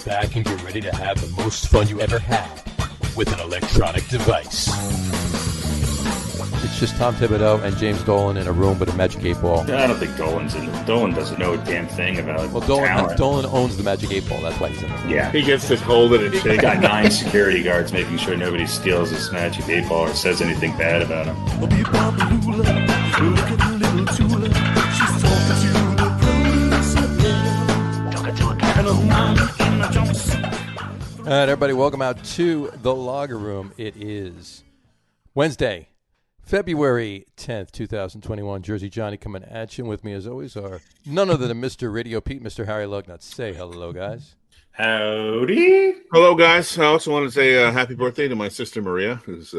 sit back and get ready to have the most fun you ever had with an electronic device. It's just Tom Thibodeau and James Dolan in a room with a Magic 8 Ball. I don't think Dolan's in it. Dolan doesn't know a damn thing about talent. Dolan owns the Magic 8 Ball. That's why he's in it. Yeah. He gets to hold it and shake He's it. got 9 security guards making sure nobody steals his Magic 8 Ball or says anything bad about him. All right, everybody, welcome out to the Logger Room. It is Wednesday, February 10th, 2021. Jersey Johnny coming at you. With me, as always, are none other than Mr. RadioPete, Mr. Harry Lug Nutz. Say hello, guys. Howdy. Hello, guys. I also want to say happy birthday to my sister Maria, who's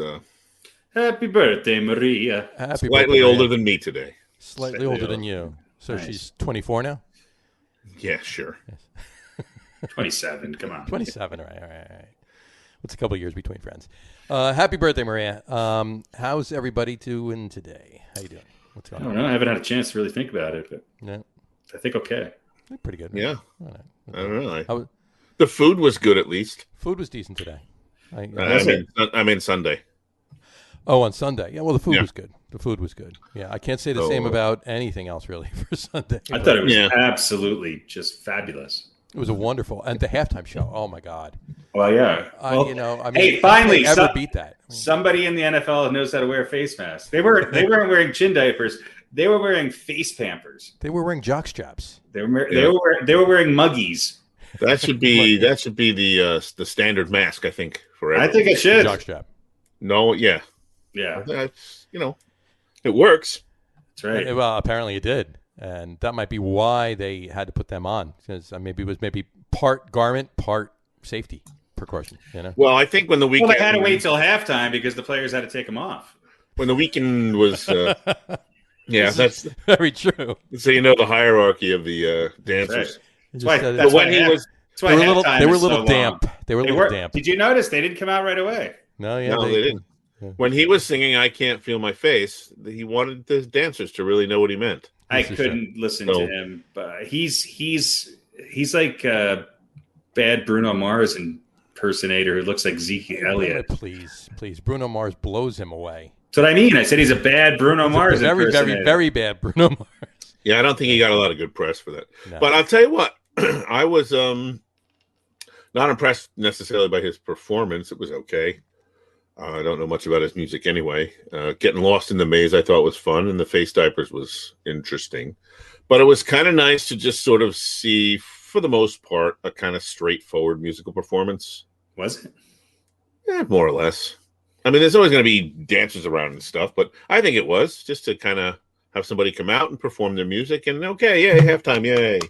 Happy birthday, Maria. Happy slightly birthday, older Maria. than me today. Slightly older than you. So Nice. she's 24 now? Yeah, sure. 27, come on. 27, all right. What's a couple of years between friends? Happy birthday, Maria. How's everybody doing today? How you doing? What's I going don't on? know. I haven't had a chance to really think about it, but No, I think okay. pretty good. Yeah. All right. I don't know. How was- The food was good, at least. Food was decent today. I mean Sunday. Oh, on Sunday. Yeah, well, the food Yeah. was good. The food was good. Yeah, I can't say the same about anything else, really, for Sunday. I thought it was Yeah. absolutely just fabulous. It was a wonderful. And the halftime show, oh, my God. Well, yeah. Well, hey, finally, ever beat that? Somebody in the NFL knows how to wear a face mask. They weren't wearing chin diapers. They were wearing face pampers. They were wearing jock straps. They were wearing muggies. That should be the standard mask, I think, forever. I think it should. Jock strap. No, yeah. Yeah, That's, it works. that's right. Well, apparently it did. And that might be why they had to put them on. Because maybe it was part garment, part safety precaution. Well, I think when the weekend Well, they had to wait till halftime because the players had to take them off. when the weekend was yeah, that's Very true. so the hierarchy of the dancers. That's why. Just, That's when why he was That's why they were a little, halftime they were a is little so damp. long. They were a little damp. Did you notice they didn't come out right away? No, yeah, No, they didn't. Yeah. When he was singing "I Can't Feel My Face," he wanted the dancers to really know what he meant. I This is couldn't listen to him, but he's like a bad Bruno Mars impersonator who looks like Zeke Elliott. Please. Bruno Mars blows him away. That's what I mean. I said he's a bad Bruno Mars Very, very, impersonator. very bad Bruno Mars. Yeah, I don't think he got a lot of good press for that. No. But I'll tell you what, I was not impressed necessarily by his performance. It was okay. I don't know much about his music anyway. Getting lost in the maze I thought was fun, and the face diapers was interesting. But it was kind of nice to just sort of see, for the most part, a kind of straightforward musical performance. Was it? Yeah, more or less. I mean, there's always going to be dancers around and stuff, but I think it was just to kind of have somebody come out and perform their music, and okay, yay, halftime, yay.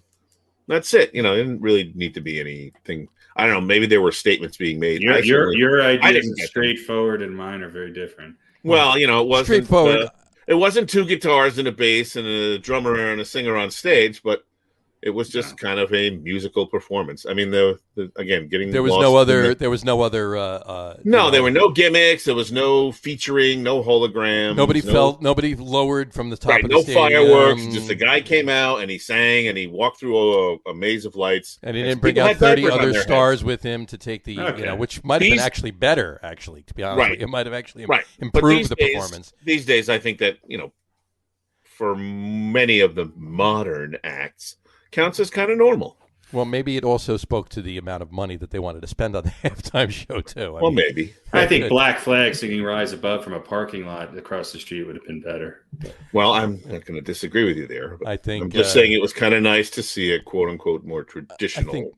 That's it. It didn't really need to be anything. I don't know. Maybe there were statements being made. Your I ideas didn't are get straightforward and mine are very different. Well, it wasn't Straightforward. It wasn't 2 guitars and a bass and a drummer and a singer on stage, but it was just kind of a musical performance. I mean, again, getting There was lost no in other. the- There was no other. No, there were no gimmicks. There was no featuring, no holograms. Nobody lowered from the top Right, of the no stadium. fireworks. Just the guy came out and he sang and he walked through a maze of lights. And he And didn't bring people out had 30 diapers on other their stars heads. with him to take the, Okay. which might have been These- actually better, actually, to be honest. Right. With you. It might have actually Right. But improved the performance. These days, I think that, for many of the modern acts, counts as kind of normal. Well, maybe it also spoke to the amount of money that they wanted to spend on the halftime show, too. Well, maybe. I think Good. Black Flag singing Rise Above from a parking lot across the street would have been better. Well, I'm not going to disagree with you there. But I think I'm just saying it was kind of nice to see a quote-unquote more traditional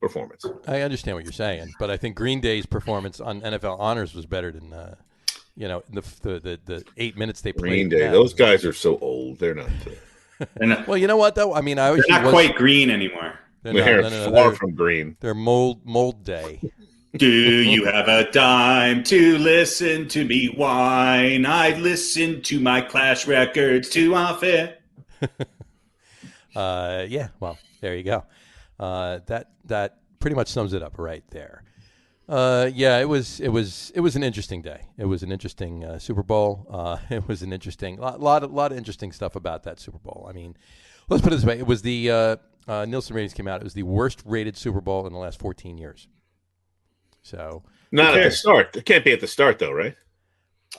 performance. I understand what you're saying, but I think Green Day's performance on NFL Honors was better than, the 8 minutes they played. Green Day, those guys are so old. They're not. And Well, you know what, though? I mean, I always they're not quite green anymore. They're far from green. They're mold day. Do you have a dime to listen to me whine? I listen to my Clash records too often. Yeah, well, there you go. That pretty much sums it up right there. Yeah, it was an interesting day. It was an interesting Super Bowl. It was an interesting lot of interesting stuff about that Super Bowl. I mean, let's put it this way: it was the Nielsen ratings came out. It was the worst rated Super Bowl in the last 14 years. So not at the start. It can't be at the start, though, right?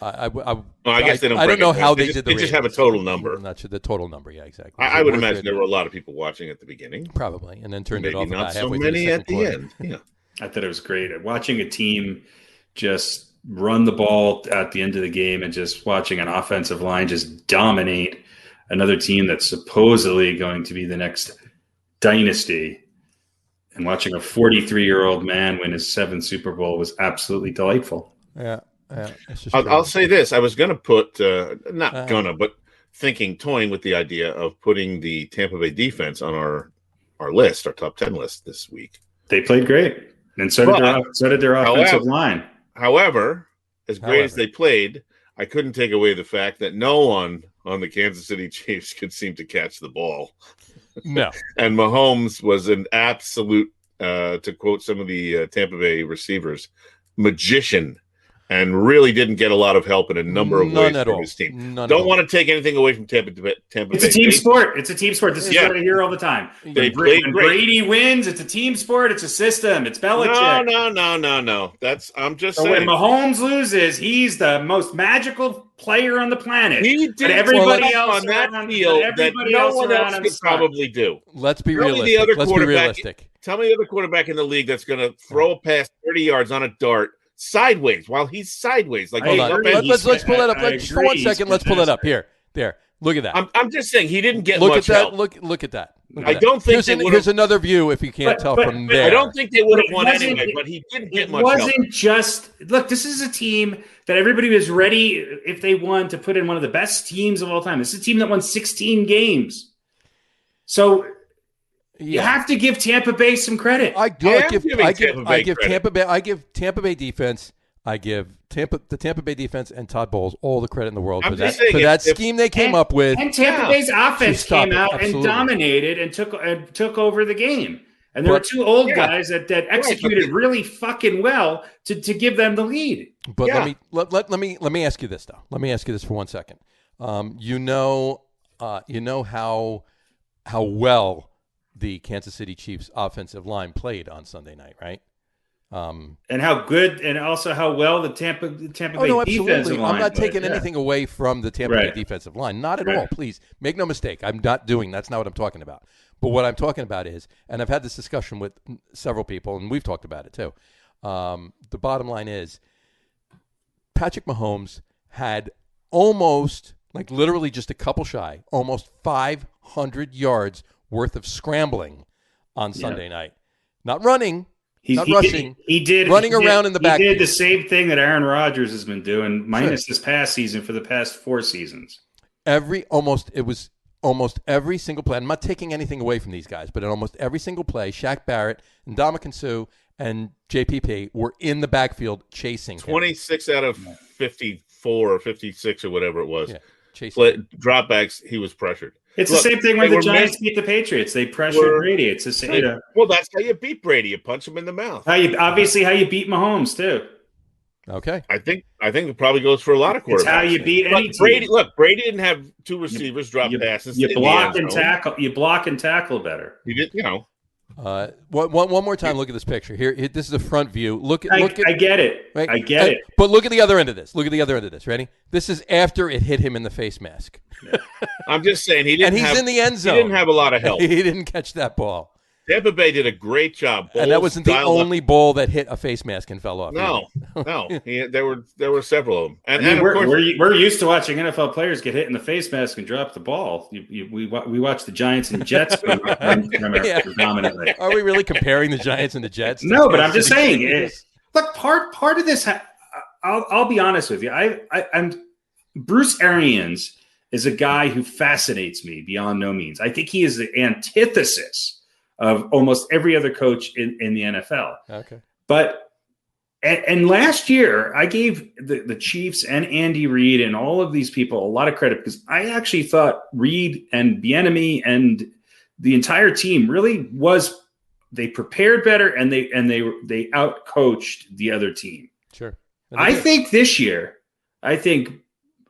I guess they don't. I don't know how they did the. They just have a total number. I'm not sure the total number. Yeah, exactly. I would imagine there were a lot of people watching at the beginning, probably, and then turned maybe it off. Not about so halfway many through at the end. Yeah, I thought it was great watching a team just run the ball at the end of the game and just watching an offensive line just dominate another team that's supposedly going to be the next dynasty. And watching a 43-year-old man win his 7th Super Bowl was absolutely delightful. Yeah. I'll say this. I was going to put, but toying with the idea of putting the Tampa Bay defense on our list, our top 10 list this week. They played great. And so did their offensive line. However, as great as they played, I couldn't take away the fact that no one on the Kansas City Chiefs could seem to catch the ball. No. And Mahomes was an absolute, to quote some of the Tampa Bay receivers, magician, and really didn't get a lot of help in a number of ways from his team. Don't want to take anything away from Tampa Bay. It's a team sport. It's a team sport. This is what I hear all the time. When Brady wins, it's a team sport. It's a system. It's Belichick. No. I'm just saying. When Mahomes loses, he's the most magical player on the planet. He did everybody else on that field that no one else could probably do. Let's be realistic. Tell me the other quarterback in the league that's going to throw a pass 30 yards on a dart sideways while he's sideways. Let's pull that up. For 1 second, let's pull it up. Here. There. Look at that. I'm just saying he didn't get much help. Look at that. I don't think here's another view if you can't tell from there. I don't think they would have won anyway, but he didn't get much help. It wasn't just – look, this is a team that everybody was ready, if they won, to put in one of the best teams of all time. This is a team that won 16 games. So – you have to give Tampa Bay some credit. I give Tampa Bay defense. I give the Tampa Bay defense and Todd Bowles all the credit in the world for that scheme they came up with. And Tampa Bay's offense came out and dominated and took over the game. And there were two old guys that executed really fucking well to give them the lead. But let me ask you this though. Let me ask you this for 1 second. You know how well the Kansas City Chiefs offensive line played on Sunday night, right? And how good, and also how well the Tampa Bay defensive line. I'm not taking anything away from the Tampa Bay defensive line. Not at all. Please make no mistake. I'm not doing. That's not what I'm talking about. But what I'm talking about is, and I've had this discussion with several people, and we've talked about it too. The bottom line is, Patrick Mahomes had almost, like literally just a couple shy, almost 500 yards worth of scrambling on Sunday night. Not running. Not rushing. He did running around in the back. He did the same thing that Aaron Rodgers has been doing, minus this past season for the past 4 seasons. Almost every single play. I'm not taking anything away from these guys, but in almost every single play, Shaq Barrett and Ndamukong Suh and JPP were in the backfield chasing 26 out of 54 or 56 or whatever it was. Yeah, chasing. Dropbacks, he was pressured. It's the same thing when the Giants beat the Patriots. They pressured Brady. It's the same. Well, that's how you beat Brady. You punch him in the mouth. How you beat Mahomes too. Okay. I think it probably goes for a lot of quarterbacks. It's how you beat any team. Brady didn't have 2 receivers drop passes. You block and tackle. You block and tackle better. He did, One more time, look at this picture. Here, this is a front view. I get it. Right? I get it. But look at the other end of this. Ready? This is after it hit him in the face mask. I'm just saying he didn't. And he's in the end zone. He didn't have a lot of help. He didn't catch that ball. Tampa Bay did a great job. And that wasn't the only ball that hit a face mask and fell off. No. There were several of them. And of course, we're used to watching NFL players get hit in the face mask and drop the ball. We watch the Giants and Jets predominantly. Are we really comparing the Giants and the Jets? No, but I'm just saying. Look, part of this. I'll be honest with you. I'm Bruce Arians is a guy who fascinates me beyond no means. I think he is the antithesis of almost every other coach in the NFL. Okay. But and last year, I gave the Chiefs and Andy Reid and all of these people a lot of credit because I actually thought Reid and Bieniemy and the entire team really they prepared better and they outcoached the other team. Sure. I think this year,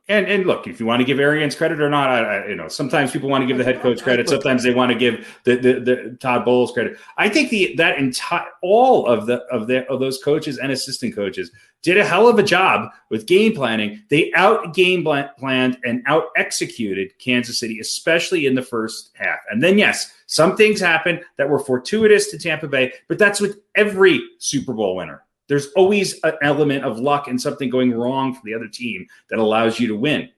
And look, if you want to give Arians credit or not, sometimes people want to give the head coach credit. Sometimes they want to give the Todd Bowles credit. I think all of those coaches and assistant coaches did a hell of a job with game planning. They planned and out executed Kansas City, especially in the first half. And then, yes, some things happened that were fortuitous to Tampa Bay, but that's with every Super Bowl winner. There's always an element of luck and something going wrong for the other team that allows you to win.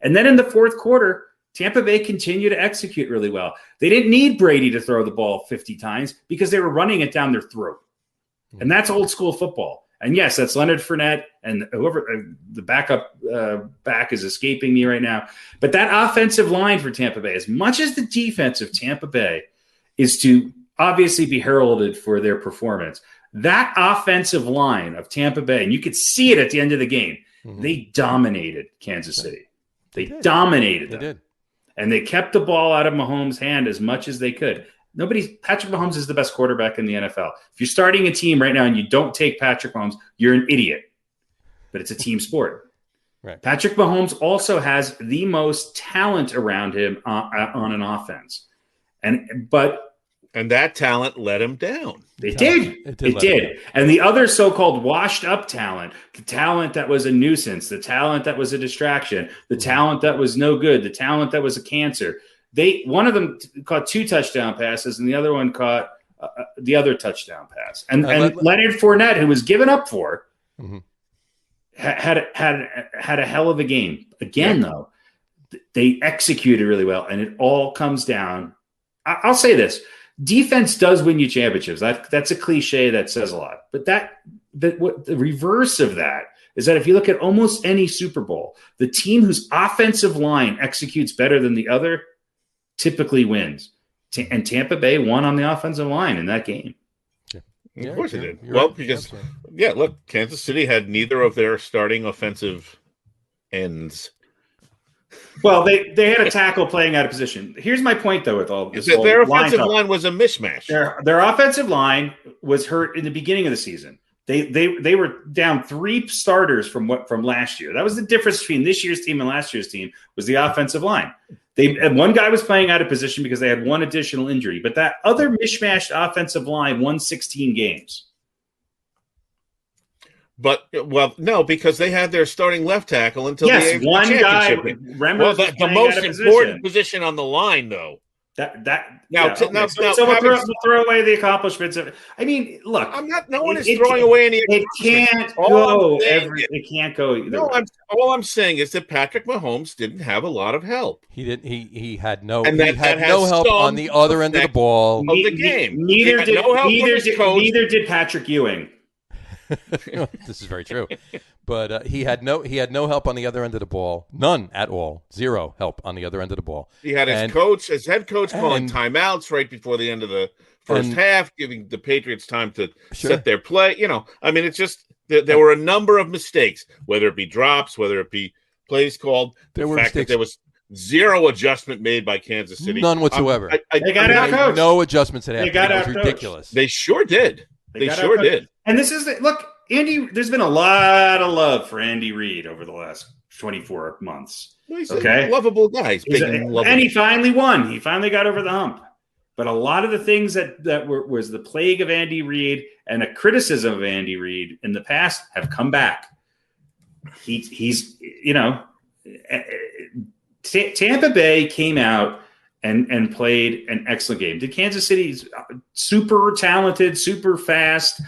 And then in the fourth quarter, Tampa Bay continued to execute really well. They didn't need Brady to throw the ball 50 times because they were running it down their throat. And that's old school football. And yes, that's Leonard Fournette and whoever the backup back is escaping me right now. But that offensive line for Tampa Bay, as much as the defense of Tampa Bay is to obviously be heralded for their performance, that offensive line of Tampa Bay, and you could see it at the end of the game, they dominated Kansas City. They dominated them. They did. And they kept the ball out of Mahomes' hand as much as they could. Patrick Mahomes is the best quarterback in the NFL. If you're starting a team right now and you don't take Patrick Mahomes, you're an idiot. But it's a team sport. Right. Patrick Mahomes also has the most talent around him on an offense. And that talent let him down. It did. And the other so-called washed up talent, the talent that was a nuisance, the talent that was a distraction, the talent that was no good, the talent that was a cancer. One of them caught 2 touchdown passes and the other one caught the other touchdown pass. And Leonard Fournette, who was given up for, had a hell of a game. Again, though, they executed really well. And it all comes down. I'll say this. Defense does win you championships. That's a cliche that says a lot. But what the reverse of that is that if you look at almost any Super Bowl, the team whose offensive line executes better than the other typically wins. And Tampa Bay won on the offensive line in that game. Of course it did. Well, because, look, Kansas City had neither of their starting offensive ends. Well, they had a tackle playing out of position. Here's my point, though, with all this. Their offensive line was a mismatch. Their offensive line was hurt in the beginning of the season. They were down 3 starters from last year. That was the difference between this year's team and last year's team was the offensive line. One guy was playing out of position because they had one additional injury, but that other mishmashed offensive line won 16 games. But no, because they had their starting left tackle until the AFC one guy. Well, the most important position on the line, though. Now throw away the accomplishments of. I mean, look, no one is throwing away any. It can't go. It can't go. No, all I'm saying is that Patrick Mahomes didn't have a lot of help. He didn't. He had no. He had no help on the other end of the ball of the game. Neither did Patrick Ewing. This is very true, but he had no help on the other end of the ball, none at all, 0 help on the other end of the ball. He had his head coach calling timeouts right before the end of the first half, giving the Patriots time to set their play. I mean, it's just there were a number of mistakes, whether it be drops, whether it be plays called. The fact that there was 0 adjustment made by Kansas City, none whatsoever. They got out coached. No adjustments had happened. It was ridiculous. They sure did. They sure did. And this is look, Andy. There's been a lot of love for Andy Reid over the last 24 months. Well, he's a lovable guy. And he finally won. He finally got over the hump. But a lot of the things that was the plague of Andy Reid and a criticism of Andy Reid in the past have come back. He's Tampa Bay came out and played an excellent game. Did Kansas City's super talented, super fast,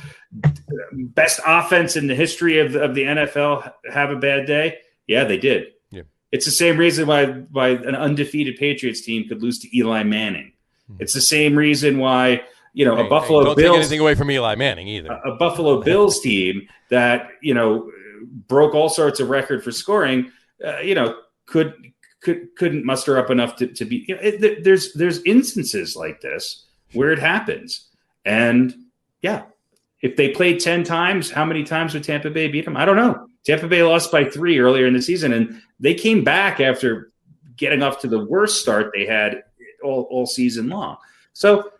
best offense in the history of the NFL have a bad day? Yeah, they did. Yeah. It's the same reason why an undefeated Patriots team could lose to Eli Manning. It's the same reason why a Buffalo don't Bills take anything away from Eli Manning either. A Buffalo Bills team that broke all sorts of record for scoring, couldn't muster up enough to be. There's instances like this where it happens, and if they played 10 times, how many times would Tampa Bay beat them? I don't know. Tampa Bay lost by 3 earlier in the season, and they came back after getting off to the worst start they had all season long. So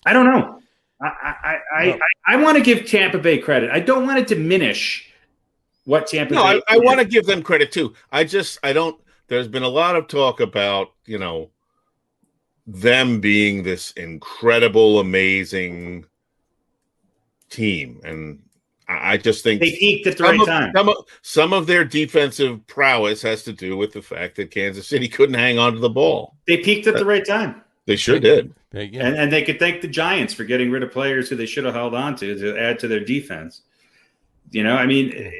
I don't know. I want to give Tampa Bay credit. I don't want to diminish what Tampa No, Bay. I want to give them credit too. I don't. There's been a lot of talk about them being this incredible, amazing team, and I just think they peaked at the right time. Some of their defensive prowess has to do with the fact that Kansas City couldn't hang on to the ball. They peaked at the right time. They sure did. Yeah. And they could thank the Giants for getting rid of players who they should have held on to add to their defense. I mean,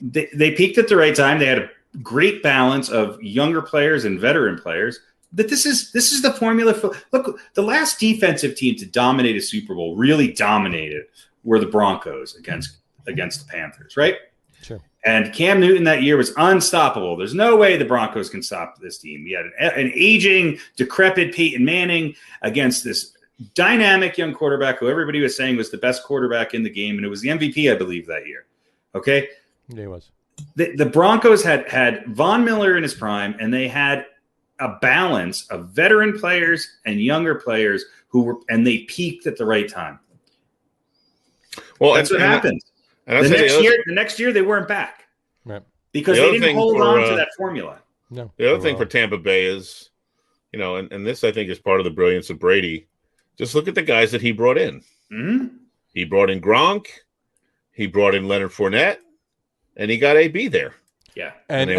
they peaked at the right time. They had a great balance of younger players and veteran players. But this is the formula for look. The last defensive team to dominate a Super Bowl, really dominated, were the Broncos against the Panthers, right? Sure. And Cam Newton that year was unstoppable. There's no way the Broncos can stop this team. We had an aging, decrepit Peyton Manning against this dynamic young quarterback who everybody was saying was the best quarterback in the game, and it was the MVP, I believe, that year. Okay? Yeah, it was. The Broncos had Von Miller in his prime, and they had a balance of veteran players and younger players and they peaked at the right time. Well, that's what happened. The next year they weren't back, right? Because they didn't hold on to that formula. No. The other thing for Tampa Bay is, and this I think is part of the brilliance of Brady. Just look at the guys that he brought in. Mm-hmm. He brought in Gronk, he brought in Leonard Fournette, and he got AB there. Yeah, and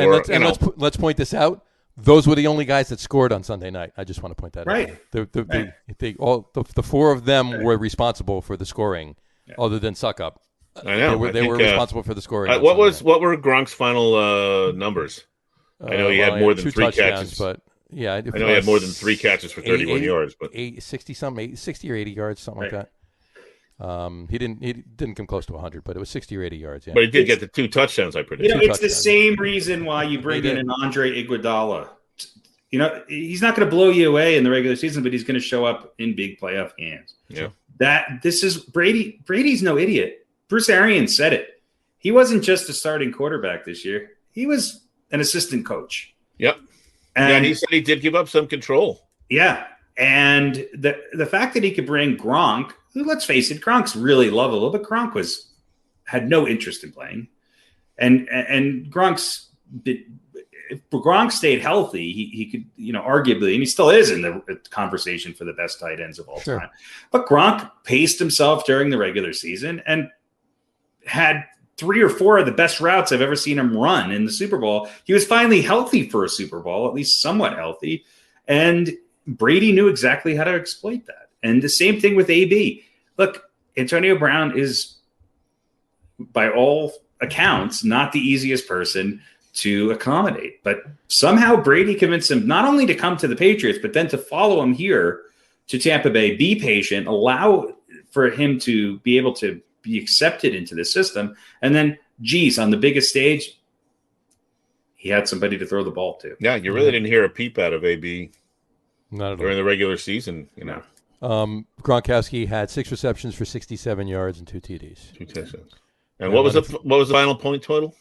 let's point this out. Those were the only guys that scored on Sunday night. I just want to point that out. The four of them were responsible for the scoring. Other than suck up, I know they were responsible for the scoring. What were Gronk's final numbers? I know he had more than 3 catches, but yeah, I know he had more than 3 catches for 31 yards, but 60 or 80 yards, something like that. He didn't come close to 100, but it was 60 or 80 yards. Yeah. But he did get the 2 touchdowns. I predict. It's the same reason why you bring in an Andre Iguodala. He's not going to blow you away in the regular season, but he's going to show up in big playoff games. Yeah. This is Brady. Brady's no idiot. Bruce Arians said it. He wasn't just a starting quarterback this year. He was an assistant coach. Yep. And he said he did give up some control. Yeah. And the fact that he could bring Gronk, who, let's face it, Gronk's really lovable, but Gronk had no interest in playing. And if Gronk stayed healthy, he could, arguably, and he still is in the conversation for the best tight ends of all time. But Gronk paced himself during the regular season and had 3 or 4 of the best routes I've ever seen him run in the Super Bowl. He was finally healthy for a Super Bowl, at least somewhat healthy. And Brady knew exactly how to exploit that. And the same thing with AB. Look, Antonio Brown is, by all accounts, not the easiest person to accommodate. But somehow Brady convinced him not only to come to the Patriots, but then to follow him here to Tampa Bay, be patient, allow for him to be able to be accepted into the system. And then, on the biggest stage, he had somebody to throw the ball to. Yeah, you really didn't hear a peep out of AB during the regular season, Gronkowski had 6 receptions for 67 yards and 2 TDs. 2 touchdowns. And what was the final point total?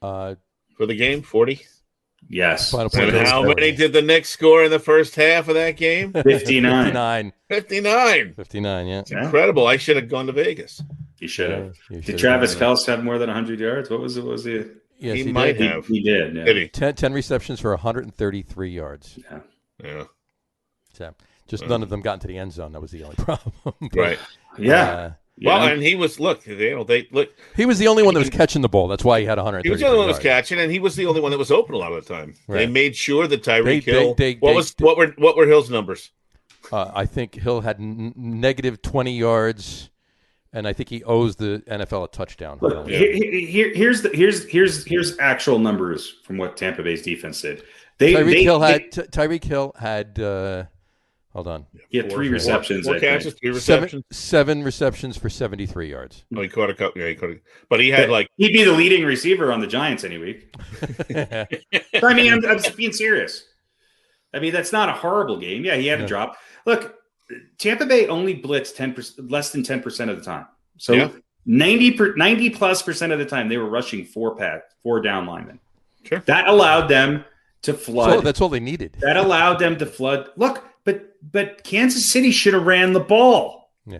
For the game, 40? Yes. And how many did the Knicks score in the first half of that game? 59. 59, yeah. It's incredible. I should have gone to Vegas. You should have. Did Travis Kelce have more than 100 yards? What was it? Yes, he might have. He did. Yeah. Did he? 10 receptions for 133 yards. Yeah. So just none of them got into the end zone. That was the only problem. Right. Yeah. Well, and he was He was the only one that was catching the ball. That's why he had 130. He was the only one that was catching, and he was the only one that was open a lot of the time. Right. They made sure that Tyreek Hill. What were Hill's numbers? I think Hill had negative 20 yards, and I think he owes the NFL a touchdown. Look, here's actual numbers from what Tampa Bay's defense did. Tyreek Hill had. Hold on. He had 3 receptions. 4 catches, 3 receptions. 7 receptions for 73 yards. Oh, he caught a couple. Yeah, he caught a. But he had he'd be the leading receiver on the Giants any week. I mean, I'm being serious. I mean, that's not a horrible game. Yeah, he had a drop. Look, Tampa Bay only blitzed less than 10% of the time. So 90 plus percent of the time they were rushing 4 down linemen. Sure. That allowed them to flood. So that's all they needed. That allowed them to flood. Look. But Kansas City should have ran the ball. Yeah,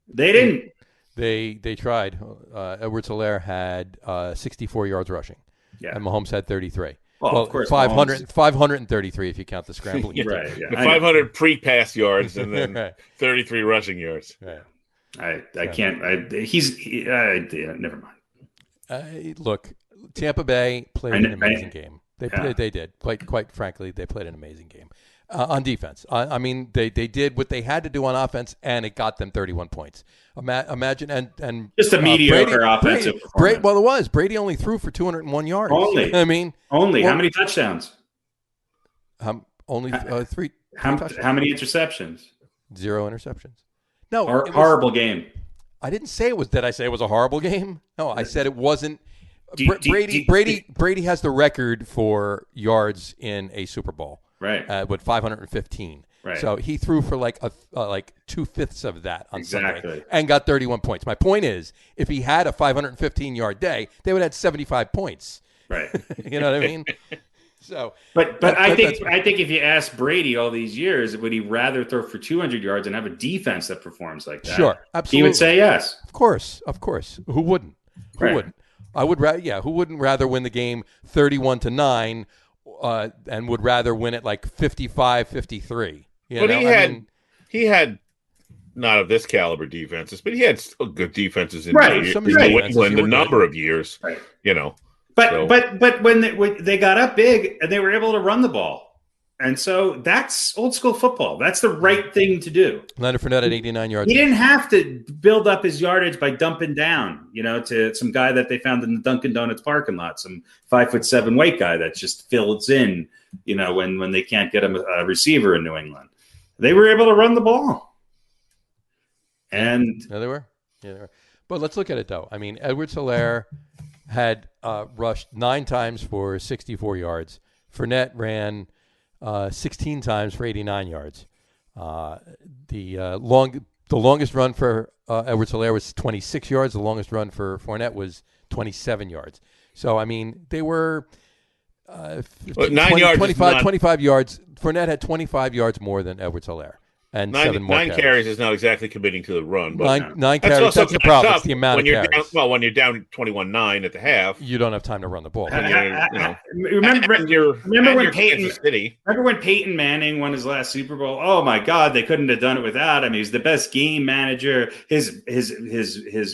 they didn't. They tried. Edwards-Helaire had 64 yards rushing. Yeah. And Mahomes had 33. Well, of course, 533 if you count the scrambling. Yeah. Right. Yeah. The 500 pre-pass yards and then Right. 33 rushing yards. Right. I can't. Never mind. Look, Tampa Bay played an amazing game. They did. Quite frankly, they played an amazing game on defense. I mean, they did what they had to do on offense, and it got them 31 points. Imagine and just a mediocre offensive performance. Well, it was. Brady only threw for 201 yards. Only. I mean, only. How many touchdowns? Only three. How many interceptions? 0 interceptions. No, horrible game. I didn't say it was. Did I say it was a horrible game? No, I said it wasn't. Brady has the record for yards in a Super Bowl, right? With 515. Right. So he threw for like 2/5 of that on Sunday and got 31 points. My point is, if he had a 515-yard day, they would have had 75 points. Right. You know what I mean? So, but I think if you ask Brady all these years, would he rather throw for 200 yards and have a defense that performs like that? Sure, absolutely. He would say yes. Of course. Who wouldn't? Who wouldn't? I would rather. Yeah, who wouldn't rather win the game 31-9, and would rather win it like 55-53? But he had not of this caliber defenses, but he had good defenses in New England a number of years. Right. You know. But when they got up big, they were able to run the ball. And so that's old school football. That's the right thing to do. Leonard Fournette at 89 yards. He didn't have to build up his yardage by dumping down, to some guy that they found in the Dunkin' Donuts parking lot, some 5'7" white guy that just fills in, when they can't get a receiver in New England. They were able to run the ball. And they were. But let's look at it though. I mean, Edwards-Helaire had rushed 9 times for 64 yards. Fournette ran 16 times for 89 yards. The longest run for Edwards-Helaire was 26 yards. The longest run for Fournette was 27 yards. So, I mean, they were 9 yards 25 yards. Fournette had 25 yards more than Edwards-Helaire. And 7 more nine carries is not exactly committing to the run. But nine carries, that's the problem. It's the amount of carries. When you're down 21-9 at the half. You don't have time to run the ball. Remember when Peyton Manning won his last Super Bowl? Oh, my God, they couldn't have done it without him. He's the best game manager. His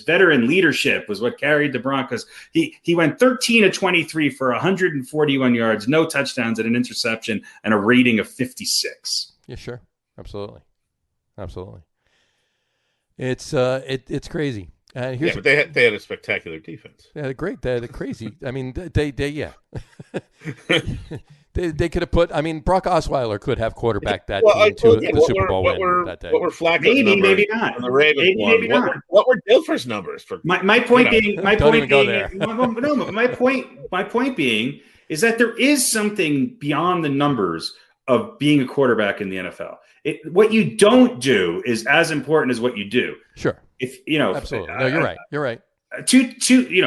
veteran leadership was what carried the Broncos. He went 13-23 for 141 yards, no touchdowns and an interception, and a rating of 56. Yeah, sure. Absolutely. It's crazy. But they had a spectacular defense. They had they're crazy. I mean, they they could have put. I mean, Brock Osweiler could have quarterbacked that team to the Super Bowl win that day. What were Flacco's numbers? Maybe not. On the Ravens one. What were Dilfer's numbers for? My point being. My point being is that there is something beyond the numbers of being a quarterback in the NFL. What you don't do is as important as what you do. Sure. Absolutely. No, you're right.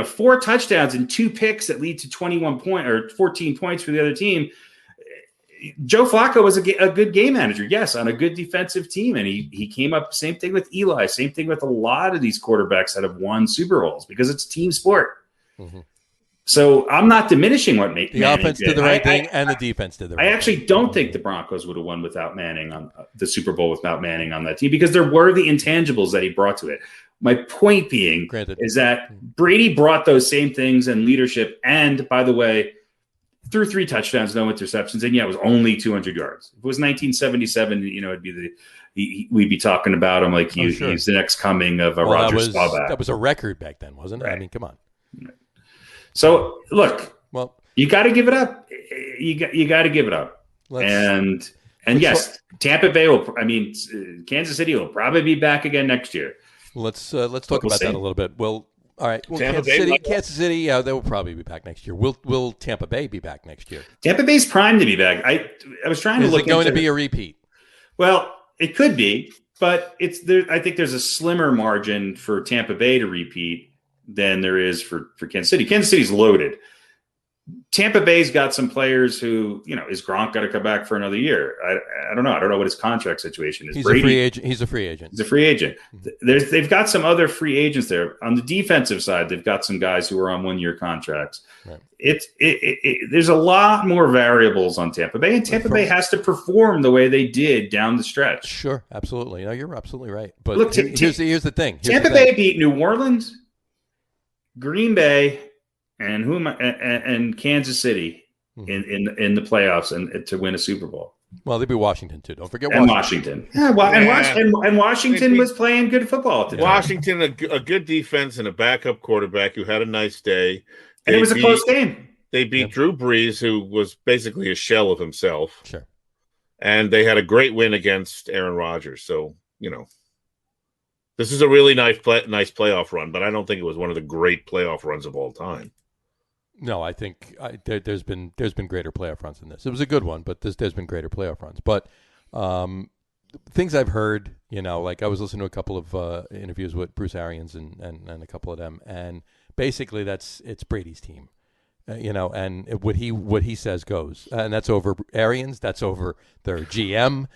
4 touchdowns and 2 picks that lead to 21 points or 14 points for the other team. Joe Flacco was a good game manager, yes, on a good defensive team. And he came up, same thing with Eli, same thing with a lot of these quarterbacks that have won Super Bowls because it's a team sport. Mm-hmm. So I'm not diminishing what the offense did the right thing and the defense did the right thing. I actually don't think the Broncos would have won without Manning on the Super Bowl without Manning on that team because there were the intangibles that he brought to it. My point being is that Brady brought those same things and leadership and, by the way, threw 3 touchdowns, no interceptions, and it was only 200 yards. If it was 1977, it'd be we'd be talking about him like he's the next coming of Roger Staubach. That was a record back then, wasn't it? Right. I mean, come on. Right. So look, you got to give it up. You got to give it up. And yes, Tampa Bay Kansas City will probably be back again next year. Let's talk about that a little bit. Well, all right. Well, Kansas City, they will probably be back next year. Will Tampa Bay be back next year? Tampa Bay's primed to be back. I was trying to look. Is it going to be a repeat? Well, it could be, but it's there. I think there's a slimmer margin for Tampa Bay to repeat than there is for Kansas City. Kansas City's loaded. Tampa Bay's got some players who, is Gronk going to come back for another year? I don't know. I don't know what his contract situation is. He's Brady, a free agent. He's a free agent. He's a free agent. They've got some other free agents there. On the defensive side, they've got some guys who are on 1-year contracts. Right. There's a lot more variables on Tampa Bay, and Tampa Bay has to perform the way they did down the stretch. Sure, absolutely. No, you're absolutely right. But look, here's the thing. Tampa Bay beat New Orleans, Green Bay, and Kansas City in the playoffs and to win a Super Bowl. Well, they beat Washington too. Don't forget Washington. Yeah, and Washington was playing good football at the time. Washington, a good defense and a backup quarterback who had a nice day. And it was a close game. They beat Drew Brees, who was basically a shell of himself. Sure. And they had a great win against Aaron Rodgers. So, this is a really nice playoff run, but I don't think it was one of the great playoff runs of all time. No, I think there's been greater playoff runs than this. It was a good one, but there's been greater playoff runs. But things I've heard, like I was listening to a couple of interviews with Bruce Arians and a couple of them, and basically it's Brady's team, and what he says goes, and that's over Arians, that's over their GM,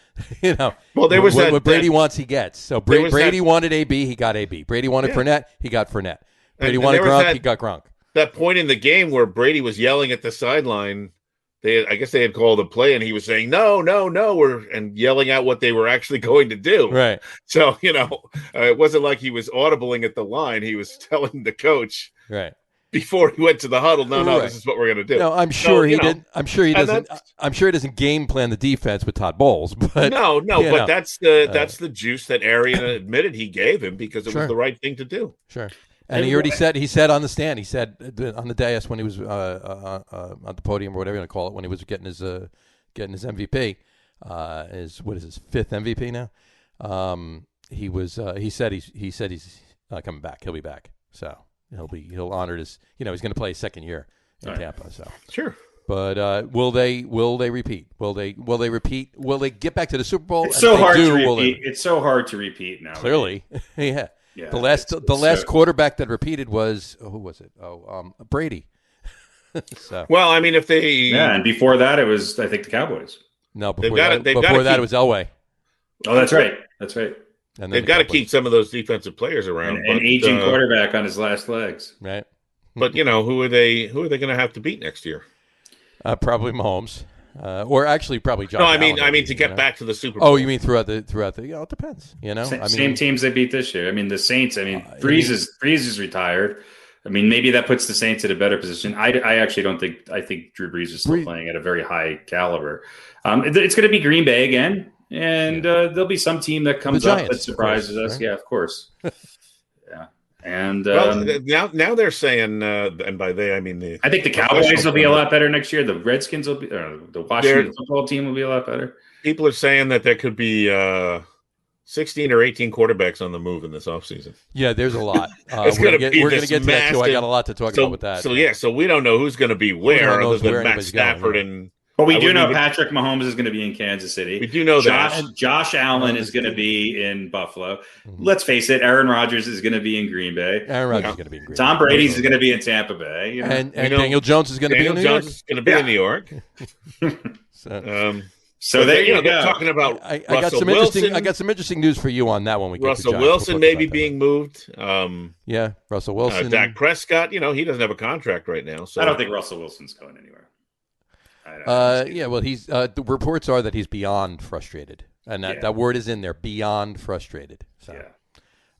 Well, there was what Brady wants, he gets. So Brady wanted AB, he got AB. Brady wanted Fournette, he got Fournette. Brady wanted Gronk, he got Gronk. That point in the game where Brady was yelling at the sideline, I guess they had called a play, and he was saying no, and yelling out what they were actually going to do. Right. So it wasn't like he was audibling at the line; he was telling the coach right before he went to the huddle. No, this is what we're going to do. No, I'm sure he didn't. I'm sure he doesn't. I'm sure he doesn't game plan the defense with Todd Bowles. But no, but that's the juice that Arian admitted he gave him because it was the right thing to do. Sure. And he already said on the stand, he said on the dais when he was on the podium or whatever you want to call it, when he was getting his MVP, his fifth MVP now. He said he's not coming back. He'll be back. So he'll honor his. He's going to play his second year in Tampa. So sure. But will they repeat? Will they repeat? Will they get back to the Super Bowl? It's so hard to repeat. It's so hard to repeat now. Clearly, yeah. Yeah, the last quarterback that repeated was who was it? Brady. So well, I mean, if they and before that it was I think the Cowboys. No, before that it was Elway. Oh, that's right. And they've got to keep some of those defensive players around. An aging quarterback on his last legs, right? But who are they going to have to beat next year? Probably Mahomes. Or actually, probably Josh. No, I mean to get back to the Super Bowl. Oh, you mean throughout the? It depends. Same teams they beat this year. I mean, the Saints. I mean, Breeze is retired. I mean, maybe that puts the Saints in a better position. I actually don't think. I think Drew Brees is still playing at a very high caliber. It's going to be Green Bay again, and there'll be some team that comes up that surprises us. Right? Yeah, of course. Yeah. And now they're saying, and by they I mean I think the Cowboys will be a lot better next year. The Redskins will be, the Washington football team will be a lot better. People are saying that there could be 16 or 18 quarterbacks on the move in this offseason. Yeah, there's a lot. We're going to get to that too. I got a lot to talk about with that. So we don't know who's going to be where other than Matt Stafford and. But we do know Patrick Mahomes is going to be in Kansas City. We do know that. Josh Allen is going to be in Buffalo. Mm-hmm. Let's face it, Aaron Rodgers is going to be in Green Bay. Aaron Rodgers is going to be in Green Bay. Tom Brady's is going to be in Tampa Bay. And Daniel Jones is going to be in New York. Is going to be in New York. So there you go. They're talking about I got some Wilson. I got some interesting news for you on that one. Russell Wilson maybe being moved. Yeah, Russell Wilson. Dak Prescott, he doesn't have a contract right now. So I don't think Russell Wilson's going anywhere. Well, he's the reports are that he's beyond frustrated, and that word is in there, beyond frustrated. So,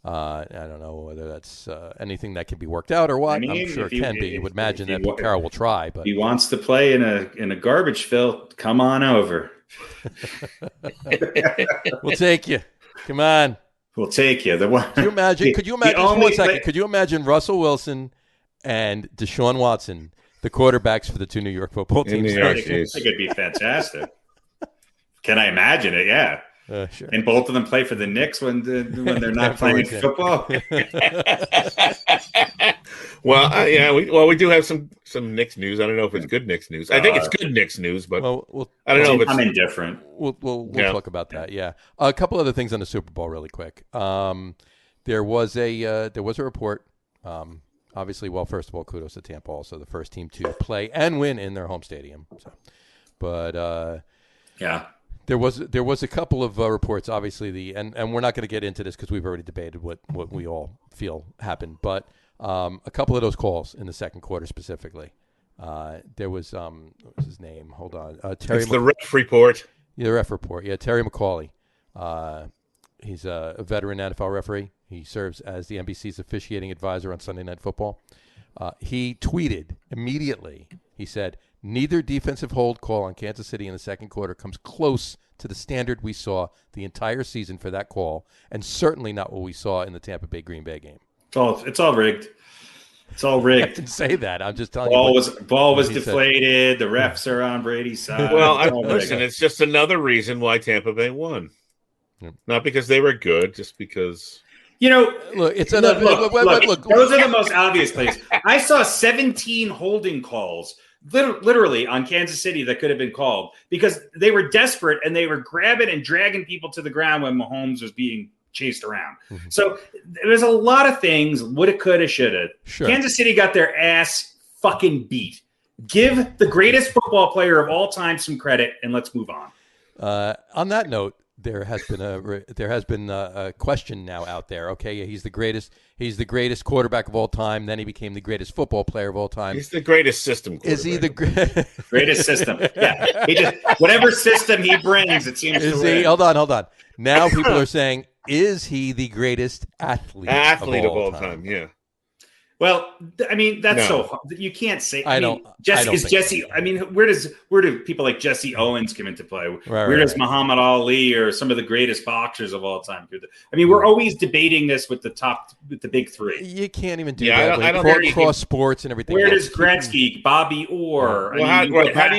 I don't know whether that's anything that can be worked out or what. I'm sure it can be. You would imagine that Pete Carroll will try, but he wants to play in a garbage fill. Come on over. We'll take you. Come on. We'll take you. Could you imagine? Just 1 second. Could you imagine Russell Wilson and Deshaun Watson, the quarterbacks for the two New York football teams? I think it'd be fantastic. Can I imagine it? Yeah. Sure. And both of them play for the Knicks when they're not playing football. We do have some Knicks news. I don't know if it's good Knicks news. I think it's good Knicks news, but I don't know. I'm indifferent. We'll talk about that. Yeah, a couple other things on the Super Bowl, really quick. There was a report Obviously, well, first of all, kudos to Tampa, also the first team to play and win in their home stadium. So, but yeah. There was a couple of reports, obviously, and we're not going to get into this because we've already debated what we all feel happened. But a couple of those calls in the second quarter specifically, there was what was his name? Hold on, Terry. It's the ref report. Yeah, the ref report. Yeah, Terry McCauley. He's a veteran NFL referee. He serves as the NBC's officiating advisor on Sunday Night Football. He tweeted immediately. He said, "Neither defensive hold call on Kansas City in the second quarter comes close to the standard we saw the entire season for that call, and certainly not what we saw in the Tampa Bay Green Bay game." It's all rigged. It's all rigged. I didn't say that. I'm just telling you. Ball was deflated. The refs are on Brady's side. Well, listen, it's just another reason why Tampa Bay won. Yep. Not because they were good, just because. Look, it's another. Look, those are the most obvious plays. I saw 17 holding calls. Literally on Kansas City that could have been called because they were desperate and they were grabbing and dragging people to the ground when Mahomes was being chased around. Mm-hmm. So there's a lot of things, woulda, coulda, shoulda. Sure. Kansas City got their ass fucking beat. Give the greatest football player of all time some credit and let's move on. On that note, there has been a question now out there. Okay, yeah, he's the greatest quarterback of all time. Then he became the greatest football player of all time. He's the greatest system quarterback. Is he the greatest system? Yeah, he just whatever system he brings, it seems to win. Hold on. Now people are saying, is he the greatest athlete of all time? Yeah. Well, I mean, that's so hard. You can't say. I don't Jesse. I mean, where do people like Jesse Owens come into play? Where does Muhammad Ali or some of the greatest boxers of all time? I mean, we're always debating this with the big three. You can't even do that. I don't cross sports and everything. Where does Gretzky, Bobby Orr? Well, how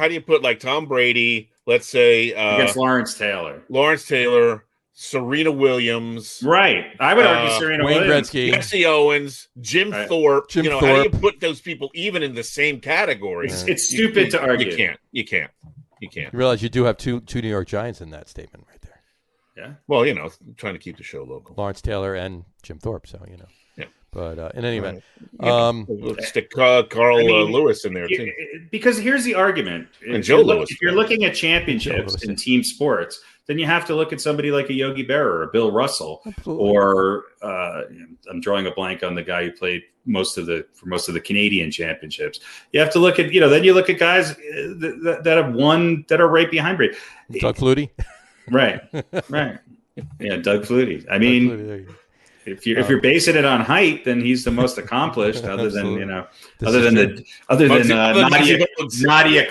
do you put like Tom Brady? Let's say against Lawrence Taylor. Serena Williams. Right. I would argue Serena Wayne Williams. Gretzky. Jesse Owens. Jim Thorpe. Thorpe. How do you put those people even in the same category? It's stupid to argue. You can't. You realize you do have two New York Giants in that statement right there. Yeah. Well, trying to keep the show local. Lawrence Taylor and Jim Thorpe, so Yeah. But in any event. Stick Carl Lewis in there, too. Because here's the argument. And Joe Lewis. If you're looking at championships in team sports, then you have to look at somebody like a Yogi Berra or a Bill Russell. Absolutely. Or I'm drawing a blank on the guy who played most of the Canadian championships. You have to look at, then you look at guys that have won that are right behind Brady. Doug Flutie. Right. Yeah, Doug Flutie. I mean, if you're basing it on height, then he's the most accomplished, other than Nadia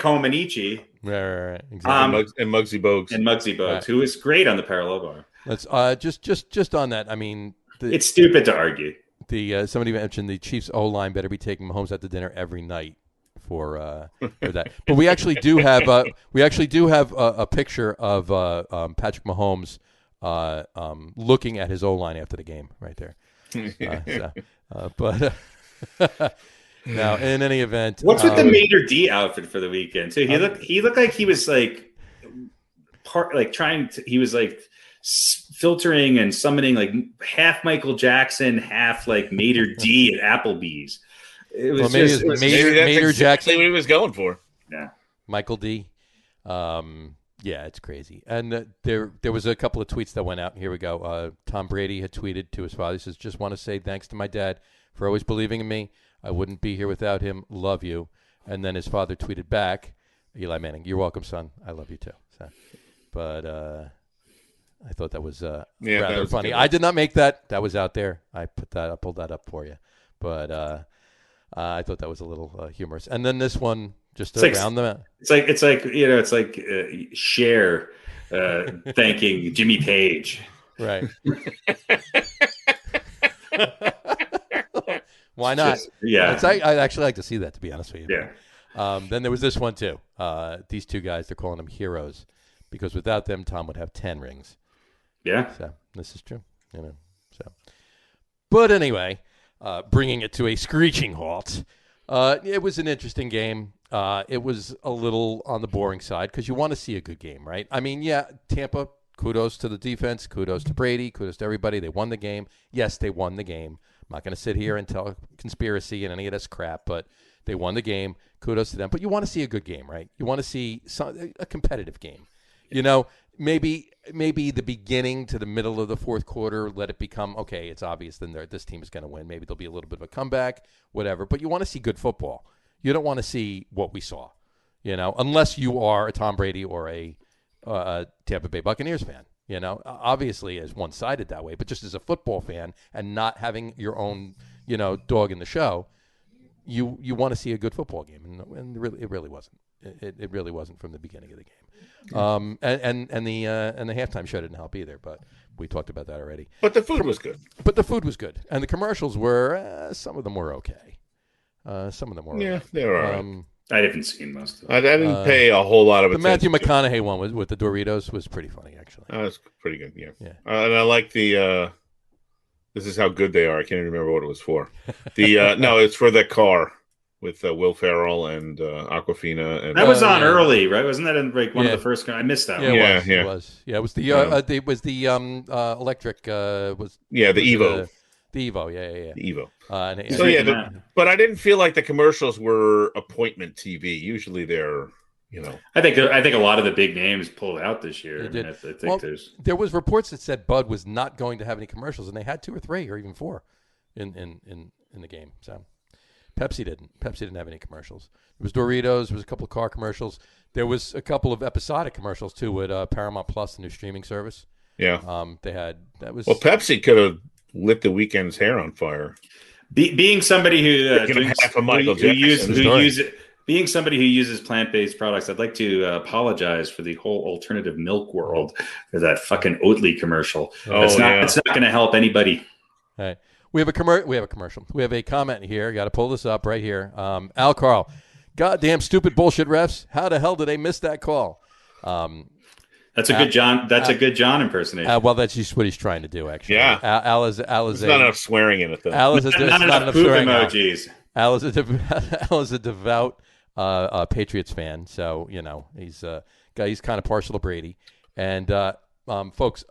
Comaneci. Right, exactly. And Muggsy Bogues. Who is great on the parallel bar. Let's just on that. I mean, it's stupid to argue. Somebody mentioned the Chiefs O-line better be taking Mahomes out to dinner every night for that. But we actually do have a picture of Patrick Mahomes looking at his O-line after the game right there. But now, in any event, what's with the Mater D outfit for the weekend too? He looked like he was like he was like filtering and summoning like half Michael Jackson, half like Mater D at Applebee's. It was Mater Jackson. What he was going for. Yeah, Michael D. Yeah, it's crazy. And there was a couple of tweets that went out. Here we go. Tom Brady had tweeted to his father. He says, "Just want to say thanks to my dad for always believing in me. I wouldn't be here without him. Love you." And then his father tweeted back, Eli Manning, "You're welcome, son. I love you too." So, but I thought that was rather funny. Good. I did not make that. That was out there. I pulled that up for you. But I thought that was a little humorous. And then this one, just around the. It's like Cher thanking Jimmy Page. Right. Why not? I'd actually like to see that, to be honest with you. Yeah. Then there was this one too. These two guys, they're calling them heroes because without them, Tom would have 10 rings. Yeah. So this is true. But anyway, bringing it to a screeching halt. It was an interesting game. It was a little on the boring side because you want to see a good game, right? I mean, yeah, Tampa, kudos to the defense, kudos to Brady, kudos to everybody. They won the game. Yes, they won the game. not going to sit here and tell conspiracy and any of this crap, but they won the game. Kudos to them. But you want to see a good game, right? You want to see a competitive game. You know, maybe the beginning to the middle of the fourth quarter, let it become, okay, it's obvious then this team is going to win. Maybe there'll be a little bit of a comeback, whatever. But you want to see good football. You don't want to see what we saw, you know, unless you are a Tom Brady or a Tampa Bay Buccaneers fan. You know, obviously as one-sided that way, but just as a football fan and not having your own, you know, dog in the show, you want to see a good football game, and it really wasn't. It really wasn't from the beginning of the game. And the halftime show didn't help either, but we talked about that already. But the food was good. And the commercials were some of them were okay. Some of them were okay. They were all right. I haven't seen most of them. I didn't pay a whole lot of the attention. Matthew McConaughey one with the Doritos was pretty funny, actually. That was pretty good, yeah. And I like the this is how good they are. I can't even remember what it was for. The no, it's for the car with Will Ferrell and Aquafina. And that was on early, right? Wasn't that in like one of the first? I missed that. It was. Yeah, it was the electric. The Evo. The Evo, yeah. The Evo. But I didn't feel like the commercials were appointment TV. Usually they're, you know. I think a lot of the big names pulled out this year. I think there was reports that said Bud was not going to have any commercials, and they had 2 or 3 or even 4 in the game. So Pepsi didn't have any commercials. It was Doritos. There was a couple of car commercials. There was a couple of episodic commercials too with Paramount Plus, the new streaming service. Yeah. They had that was. Well, Pepsi could have lit the Weeknd's hair on fire. Being somebody who drinks, half of Michael Jackson, being somebody who uses plant-based products, I'd like to apologize for the whole alternative milk world for that fucking Oatly commercial. It's not going to help anybody. All right. We have a commercial. We have a comment here. Got to pull this up right here. Al Carl, goddamn stupid bullshit refs. How the hell did they miss that call? That's a good John. That's a good John impersonation. Well, that's just what he's trying to do, actually. Yeah. Al is There's not enough swearing in it, though. Not enough poop emojis. Al is a devout Patriots fan, so you know he's kind of partial to Brady. And folks,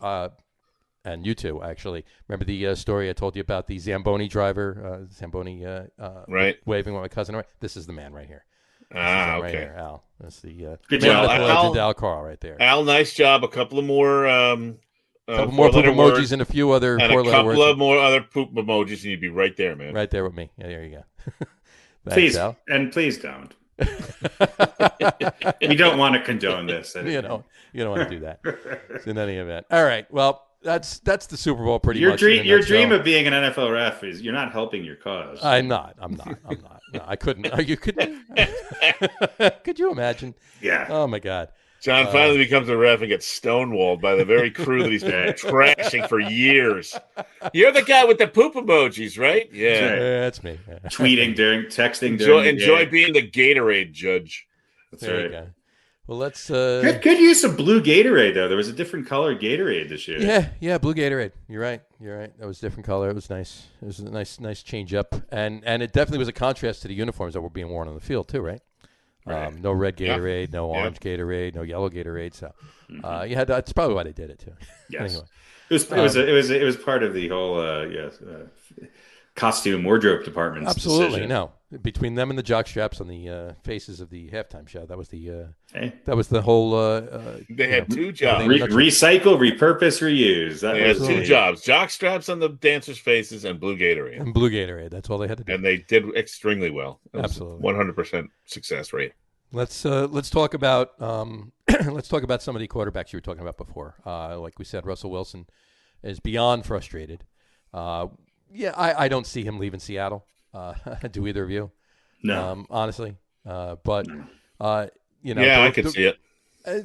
and you too, actually, remember the story I told you about the Zamboni driver, right, waving with my cousin? This is the man right here. Okay. Right here, Al. That's the good job, Al Carl, right there. Al, nice job. A couple of more, poop emojis and a few other and four-letter words. A couple of more other poop emojis, and you'd be right there, man. Right there with me. Yeah, there you go. Thanks, please, Al. and please don't. We don't want to condone this. You don't want to do that. In any event. All right. Well, that's the Super Bowl pretty much. Your dream of being an NFL ref is you're not helping your cause. I'm not. No, I couldn't. You couldn't. Could you imagine? Yeah. Oh my God. John finally becomes a ref and gets stonewalled by the very crew that he's been trashing for years. You're the guy with the poop emojis, right? Yeah. That's me. Tweeting texting enjoy being the Gatorade judge. That's right. You go. Well, let's. Good use of blue Gatorade though. There was a different color Gatorade this year. Yeah, blue Gatorade. You're right. That was a different color. It was nice. It was a nice change up, and it definitely was a contrast to the uniforms that were being worn on the field too, right? No red Gatorade, no orange Gatorade, no yellow Gatorade. So you had. That's probably why they did it too. Yes. Anyway. It was part of the whole costume wardrobe department. Absolutely, decision. no. Between them and the jock straps on the faces of the halftime show, that was the whole. They had 2 jobs: recycle, repurpose, reuse. They had 2 jobs: jock straps on the dancers' faces and blue Gatorade. And blue Gatorade. That's all they had to do. And they did extremely well. Absolutely, 100% success rate. Let's talk about some of the quarterbacks you were talking about before. Like we said, Russell Wilson is beyond frustrated. I don't see him leaving Seattle. Do either of you? No. Honestly. But, I could see it.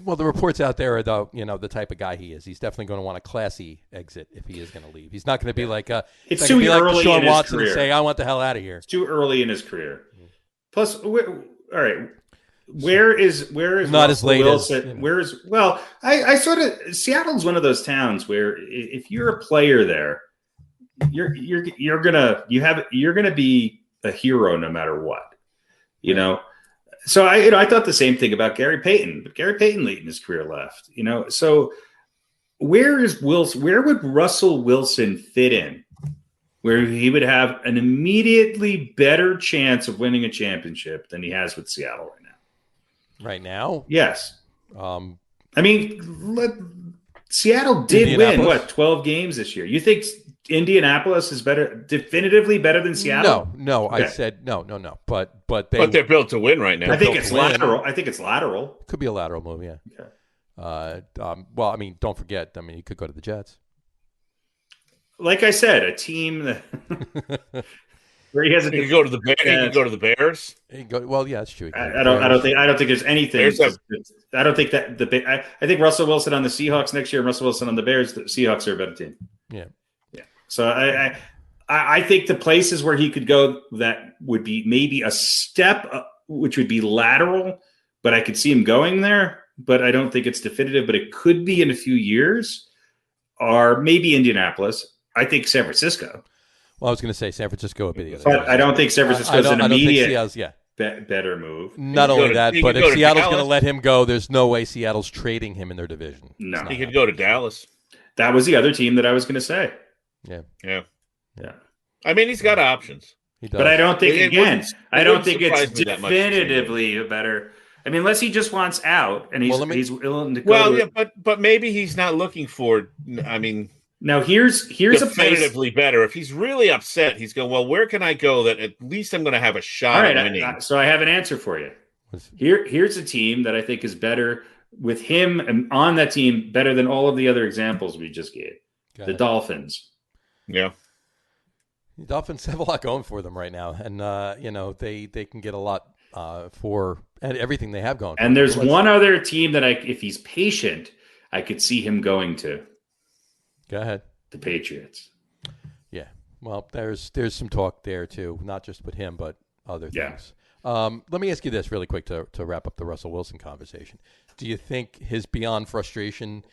Well, the reports out there are, the type of guy he is. He's definitely going to want a classy exit if he is going to leave. He's not going to be like it's too early Deshaun in his Watson career. And say, I want the hell out of here. It's too early in his career. Plus, all right. Where is not as late Wilson? I sort of Seattle's one of those towns where if you're a player there, you're gonna be a hero no matter what, you know. So I thought the same thing about Gary Payton, but Gary Payton late in his career left, you know. So where is Wilson? Where would Russell Wilson fit in where he would have an immediately better chance of winning a championship than he has with Seattle right now. Right now? Yes. I mean, Seattle did win, 12 games this year. You think Indianapolis is definitively better than Seattle? No. Okay. I said no. But they're built to win right now. I think it's lateral. Could be a lateral move, yeah. Okay. Well, I mean, don't forget. I mean, he could go to the Jets. Like I said, a team that where he has he could go to the Bears. He could go to the Bears. Well, yeah, that's true. I don't think there's anything. I don't think that I think Russell Wilson on the Seahawks next year and Russell Wilson on the Bears. The Seahawks are a better team. Yeah. So I think the places where he could go that would be maybe a step, which would be lateral, but I could see him going there. But I don't think it's definitive. But it could be in a few years, or maybe Indianapolis. I think San Francisco. Well, I was going to say San Francisco would be the other. But I don't think San Francisco is an immediate better move. Not only that, but if Seattle's going to let him go, there's no way Seattle's trading him in their division. No. He could go to Dallas. That was the other team that I was going to say. Yeah. I mean, he's got options. He does. But I don't think, I don't think it's definitively better. I mean, unless he just wants out and he's willing to go. Well, yeah, but maybe he's not looking for, I mean... Now, here's a place definitively better. If he's really upset, he's going, well, where can I go that at least I'm going to have a shot at winning? So I have an answer for you. Here's a team that I think is better with him and on that team, better than all of the other examples we just gave. The Dolphins. Yeah. The Dolphins have a lot going for them right now. And, they can get a lot for everything they have going. And there's one other team that if he's patient, I could see him going to. Go ahead. The Patriots. Yeah. Well, there's some talk there too, not just with him, but other things. Let me ask you this really quick to wrap up the Russell Wilson conversation. Do you think his beyond frustration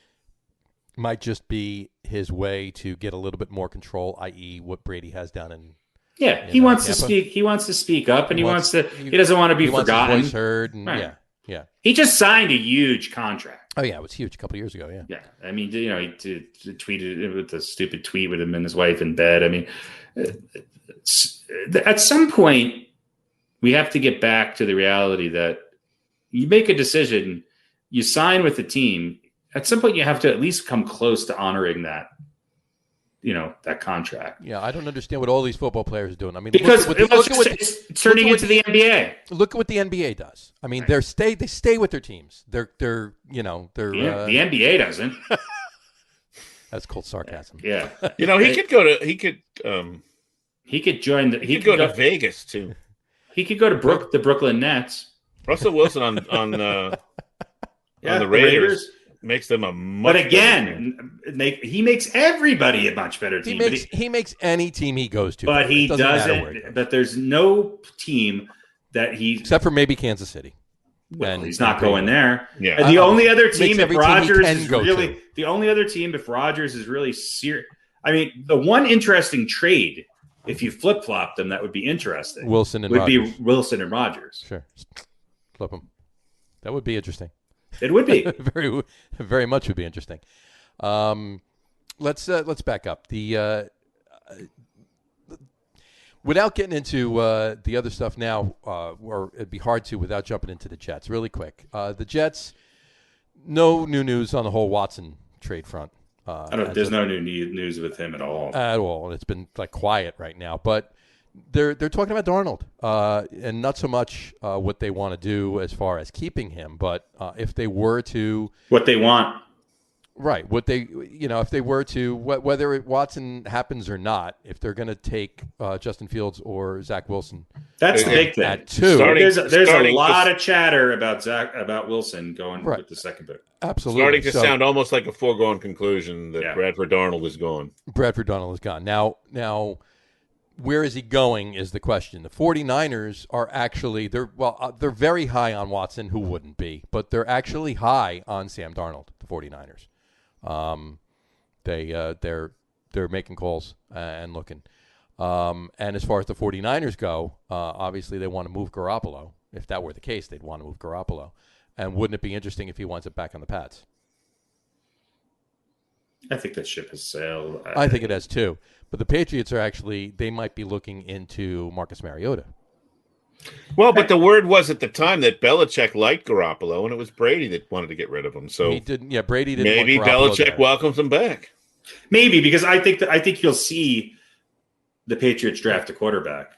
might just be his way to get a little bit more control, i.e., what Brady has done in? Yeah, he wants to speak. He wants to speak up, and he wants to. He doesn't want to be forgotten. Wants his voice heard, and yeah. He just signed a huge contract. Oh yeah, it was huge a couple of years ago. Yeah. Yeah, I mean, he tweeted with the stupid tweet with him and his wife in bed. I mean, at some point, we have to get back to the reality that you make a decision, you sign with the team. At some point, you have to at least come close to honoring that. That contract. Yeah, I don't understand what all these football players are doing. I mean, because it's turning into the NBA. Look at what the NBA does. I mean, they stay with their teams. They're the NBA doesn't. That's called sarcasm. Yeah. He could go to he could join he could go to Vegas too. He could go to the Brooklyn Nets. Russell Wilson on the Raiders. Makes them a much better team. He makes everybody a much better team. He makes any team he goes to. But he doesn't. But there's no team that except for maybe Kansas City. Well, he's not going there. Yeah. And the only other team if Rodgers is really serious. I mean, the one interesting trade, if you flip flop them, that would be interesting. Wilson and Rodgers. Sure, flip them. That would be interesting. It would be very, very much would be interesting. Let's back up without getting into the other stuff now, or it'd be hard to without jumping into the Jets really quick. The Jets, no new news on the whole Watson trade front. There's no new news with him at all. At all, and it's been quiet right now, but. They're talking about Darnold, and not so much what they want to do as far as keeping him, but if they were to what they want, right? What they if they were to whether Watson happens or not, if they're going to take Justin Fields or Zach Wilson, that's the big thing. At two, there's a lot of chatter about Wilson going with the second pick. Absolutely, starting to sound almost like a foregone conclusion that Bradford Darnold is gone. Bradford Darnold is gone now. Where is he going is the question. The 49ers are actually they're very high on Watson, who wouldn't be, but they're actually high on Sam Darnold, the 49ers. They're making calls and looking. And as far as the 49ers go, obviously they want to move Garoppolo. If that were the case, they'd want to move Garoppolo. And wouldn't it be interesting if he winds up back on the Pats? I think that ship has sailed. I think it has too. But the Patriots they might be looking into Marcus Mariota. Well, but the word was at the time that Belichick liked Garoppolo, and it was Brady that wanted to get rid of him. So he didn't. Yeah, Brady didn't. Maybe want Garoppolo Belichick there. welcomes him back. Maybe, because I think you'll see the Patriots draft a quarterback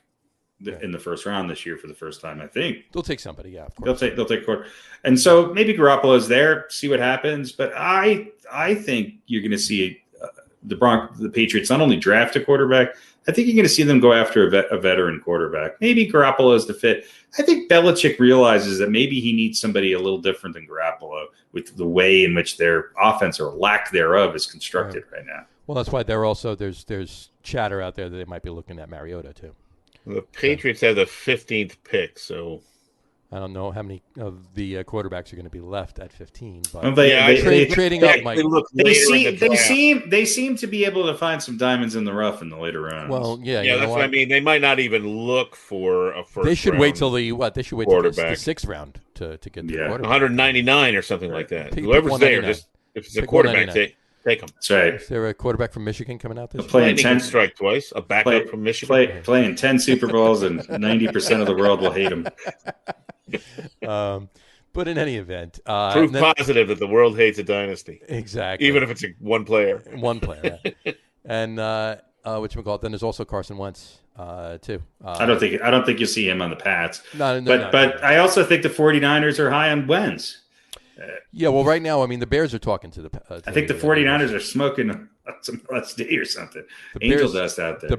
in the first round this year for the first time. I think they'll take somebody. Yeah, of course. They'll take a quarter, and so maybe Garoppolo's there. See what happens. But I think you're going to see the Patriots not only draft a quarterback. I think you're going to see them go after a veteran quarterback. Maybe Garoppolo is the fit. I think Belichick realizes that maybe he needs somebody a little different than Garoppolo with the way in which their offense or lack thereof is constructed right now. Well, that's why there's chatter out there that they might be looking at Mariota too. The Patriots have the 15th pick, so I don't know how many of the quarterbacks are going to be left at 15. But trading up, Mike. They seem to be able to find some diamonds in the rough in the later rounds. Well, yeah, that's what I mean. They might not even look for a first. They should wait till the quarterback. the 6th round to get the quarterback. 199 or something like that. Whoever's there, just if it's a quarterback, take them. That's right. Is there a quarterback from Michigan coming out this year? Playing 10 strike twice. A backup from Michigan. Playing 10 Super Bowls, and 90% of the world will hate him. But in any event, proof positive that the world hates a dynasty. Exactly. Even if it's one player. One player. Yeah. And whatchamacallit, then there's also Carson Wentz too. I don't think you'll see him on the Pats. But I also think the 49ers are high on Wentz. Yeah, well, right now, I mean, the Bears are talking to the. I think the 49ers are smoking some LSD or something. Angel dust out there. The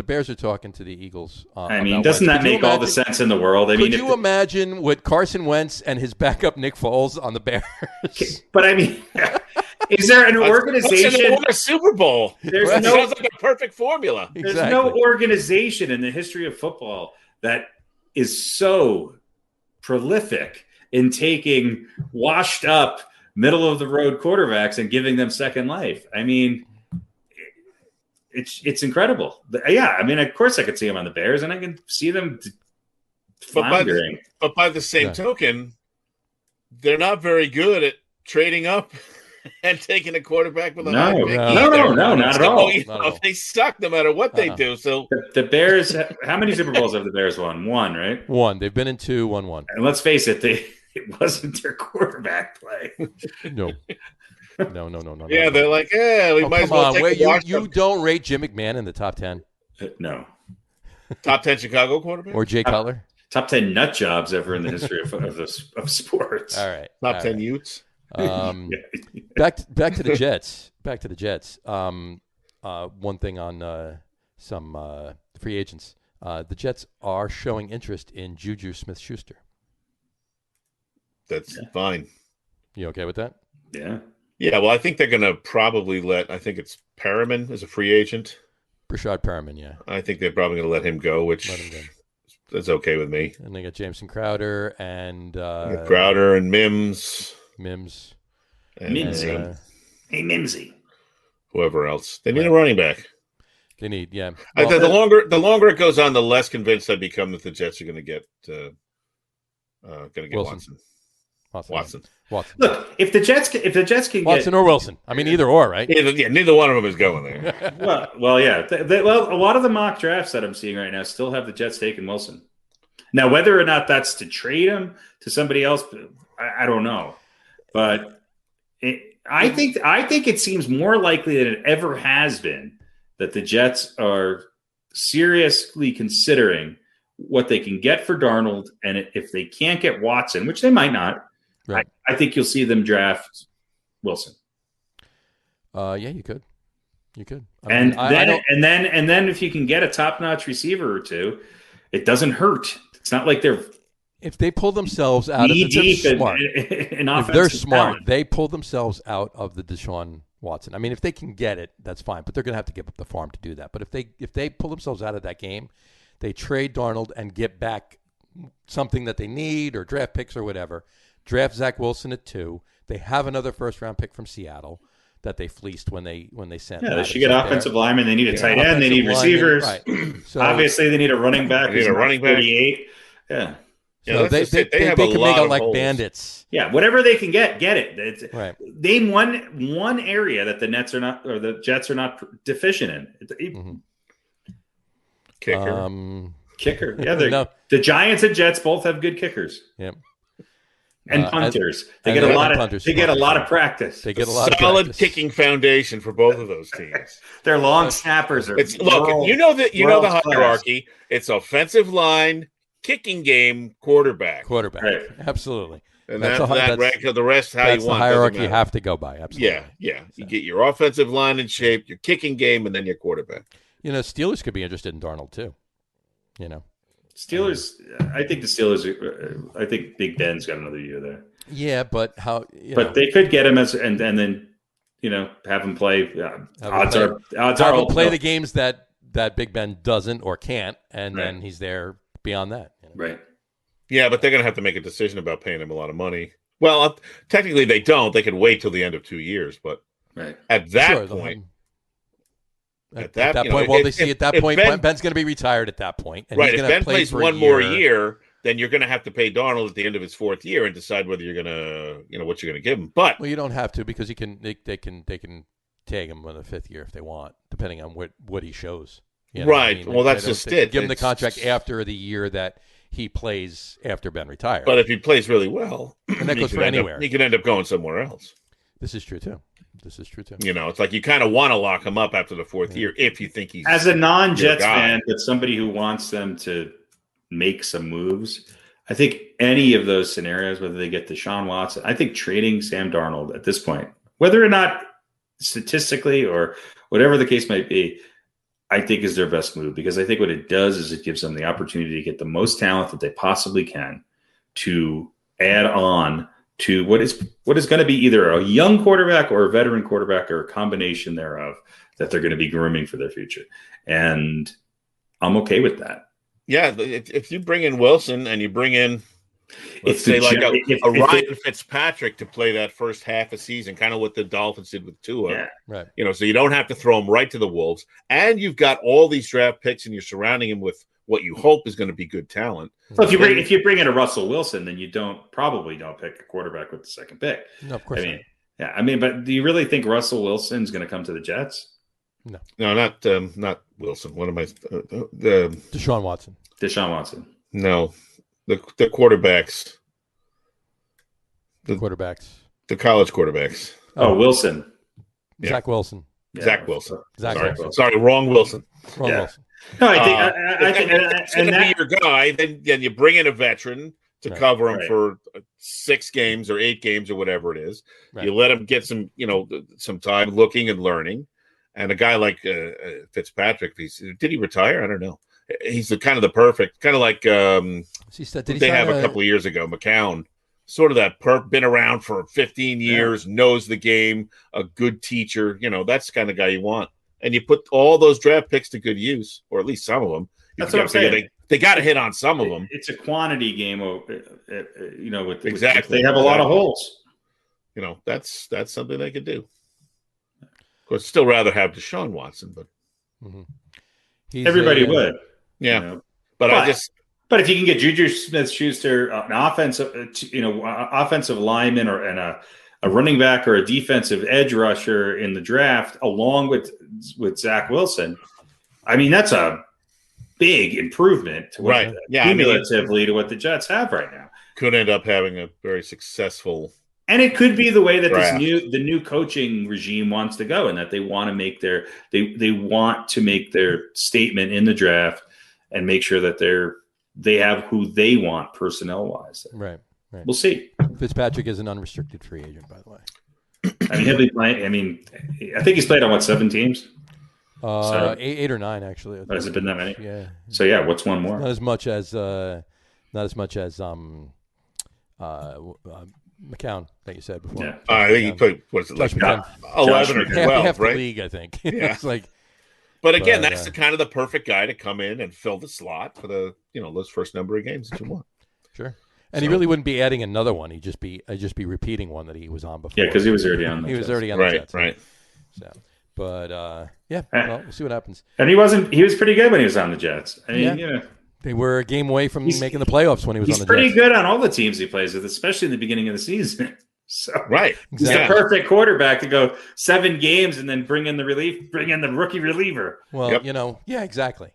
Bears are talking to the Eagles. I mean, doesn't that make all the sense in the world? Could you imagine with Carson Wentz and his backup Nick Foles on the Bears? But I mean, is there an organization? Won a Super Bowl. Sounds like a perfect formula. There's no organization in the history of football that is so prolific in taking washed up middle of the road quarterbacks and giving them second life. I mean, it's incredible. Yeah, I mean, of course I could see them on the Bears, and I can see them floundering. But by the same token, they're not very good at trading up and taking a quarterback with a high pick. No, not at all. They suck no matter what they do. So the Bears, how many Super Bowls have the Bears won? One, right? One. They've been in 2, won 1. And let's face it, it wasn't their quarterback play. No. Yeah, they're like, we might as well take you don't rate Jim McMahon in the top 10? No. Top 10 Chicago quarterback? Or Jay Cutler? Top 10 nut jobs ever in the history of sports. All right. Top 10 Utes? Back to the Jets. One thing on some free agents. The Jets are showing interest in Juju Smith-Schuster. That's fine. You okay with that? Yeah. Yeah, well, I think they're going to probably I think it's Perriman as a free agent. Brashad Perriman, yeah. I think they're probably going to let him go, which that's okay with me. And they got Jameson Crowder and Crowder and Mims. Mimsy. Hey, Mimsy. Whoever else. They need a running back. They need, yeah. Well, the longer it goes on, the less convinced I become that the Jets are going to get Watson. Look, if the Jets can Watson get or Wilson, I mean either or, right? Neither one of them is going there. well, yeah. A lot of the mock drafts that I'm seeing right now still have the Jets taking Wilson. Now, whether or not that's to trade him to somebody else, I don't know. But I think it seems more likely than it ever has been that the Jets are seriously considering what they can get for Darnold, and if they can't get Watson, which they might not. Right. I think you'll see them draft Wilson. Yeah, you could. And then if you can get a top-notch receiver or two, it doesn't hurt. It's not like they're if they pull themselves out of it, they're smart. If they're smart, talent. They pull themselves out of the Deshaun Watson. I mean, if they can get it, that's fine. But they're going to have to give up the farm to do that. But if they pull themselves out of that game, they trade Darnold and get back something that they need or draft picks or whatever. Draft Zach Wilson at 2. They have another first-round pick from Seattle that they fleeced when they sent. Yeah, they should get offensive linemen. They need a tight end. They need receivers. Right. So, obviously, they need a running back. They need a running back. 38. Yeah. Yeah, So that's they they have can a make lot it of like holes. bandits. Yeah, whatever they can get it. Right. Name one area that the Nets are not, or the Jets are not deficient in. Kicker. Kicker. Yeah, No. the Giants and Jets both have good kickers. Yep. And punters. They and get a and lot of punters, they get a punters, lot yeah. of practice. They get a lot of Solid practice. kicking foundation for both of those teams. Their long snappers are Look, world- you know the world-class. hierarchy. It's offensive line, kicking game, quarterback. Right. Absolutely. And That's that the- rank of the rest how That's you the want. hierarchy doesn't you matter. have to go by. Absolutely. Yeah. You get your offensive line in shape, your kicking game, and then your quarterback. Steelers could be interested in Darnold too. Steelers. I think the Steelers. I think Big Ben's got another year there. Yeah, but how? But they could get him and then have him play. Odds are he'll play the games that Big Ben doesn't or can't, and then he's there beyond that. Right. Yeah, but they're going to have to make a decision about paying him a lot of money. Well, technically they don't. They could wait till the end of 2 years, but at that point. At that point, well, they see at that point Ben's going to be retired at that point, and right. he's If going to Ben play plays for one a year, more year, then you're going to have to pay Darnold at the end of his 4th year and decide whether you're going to, what you're going to give him. But you don't have to because they can tag him on the 5th year if they want, depending on what he shows. Right. Well, that's just it. Give him the contract after the year that he plays after Ben retired. But if he plays really well, and that goes for anywhere, he could end up going somewhere else. This is true too. It's like you kind of want to lock him up after the 4th year if you think he's as a non-Jets fan, but somebody who wants them to make some moves. I think any of those scenarios, whether they get Deshaun Watson, I think trading Sam Darnold at this point, whether or not statistically or whatever the case might be, I think is their best move, because I think what it does is it gives them the opportunity to get the most talent that they possibly can to add on to what is going to be either a young quarterback or a veteran quarterback or a combination thereof that they're going to be grooming for their future. And I'm okay with that. Yeah, if you bring in Wilson and you bring in, let's say, like a Ryan Fitzpatrick to play that first half of season, kind of what the Dolphins did with Tua. Yeah. Right. So you don't have to throw him right to the Wolves. And you've got all these draft picks and you're surrounding him with what you hope is going to be good talent. So if you bring in a Russell Wilson, then you probably don't pick a quarterback with the second pick. No, of course. But do you really think Russell Wilson's going to come to the Jets? No, not Wilson. What am I? Deshaun Watson. No, the quarterbacks. The quarterbacks. The college quarterbacks. Oh, Wilson. Yeah. Zach Wilson. Yeah. Zach Wilson. Sorry, wrong Wilson. Wilson. No, I think that's going to be your guy. Then you bring in a veteran to cover him for 6 games or 8 games or whatever it is. Right. You let him get some time looking and learning. And a guy like Fitzpatrick, did he retire? I don't know. He's the perfect, kind of like they have a couple of years ago, McCown. Sort of that been around for 15 years, knows the game, a good teacher. That's the kind of guy you want. And you put all those draft picks to good use, or at least some of them. That's what I'm saying. They got to hit on some of them. It's a quantity game, exactly. They have a lot of holes. That's something they could do. Of course, still rather have Deshaun Watson, but everybody would. Yeah, but But if you can get Juju Smith-Schuster, an offensive lineman, and a running back or a defensive edge rusher in the draft, along with Zach Wilson, that's a big improvement to cumulatively to what the Jets have right now. Could end up having a very successful. And it could be the way that the new coaching regime wants to go, and that they want to make they want to make their statement in the draft and make sure that they have who they want personnel wise. Right. We'll see. Fitzpatrick is an unrestricted free agent, by the way. He'll be playing. I think he's played on 7 teams. 8 or 9 actually. Has it been that many? Yeah. So what's one more? Not as much as McCown that you said before. Yeah. I think he played 11 or 12, half right? the league, I think. Yeah. It's but again, that's the kind of the perfect guy to come in and fill the slot for the those first number of games that you want. Sure. And he really wouldn't be adding another one. He'd just be repeating one that he was on before. Yeah, because he was already on. He was already on the Jets. Right. So, but well, we'll see what happens. And he was pretty good when he was on the Jets. They were a game away from making the playoffs when he was on the Jets. He's pretty good on all the teams he plays with, especially in the beginning of the season. So right, he's the perfect quarterback to go 7 games and then bring in the rookie reliever. Well, exactly.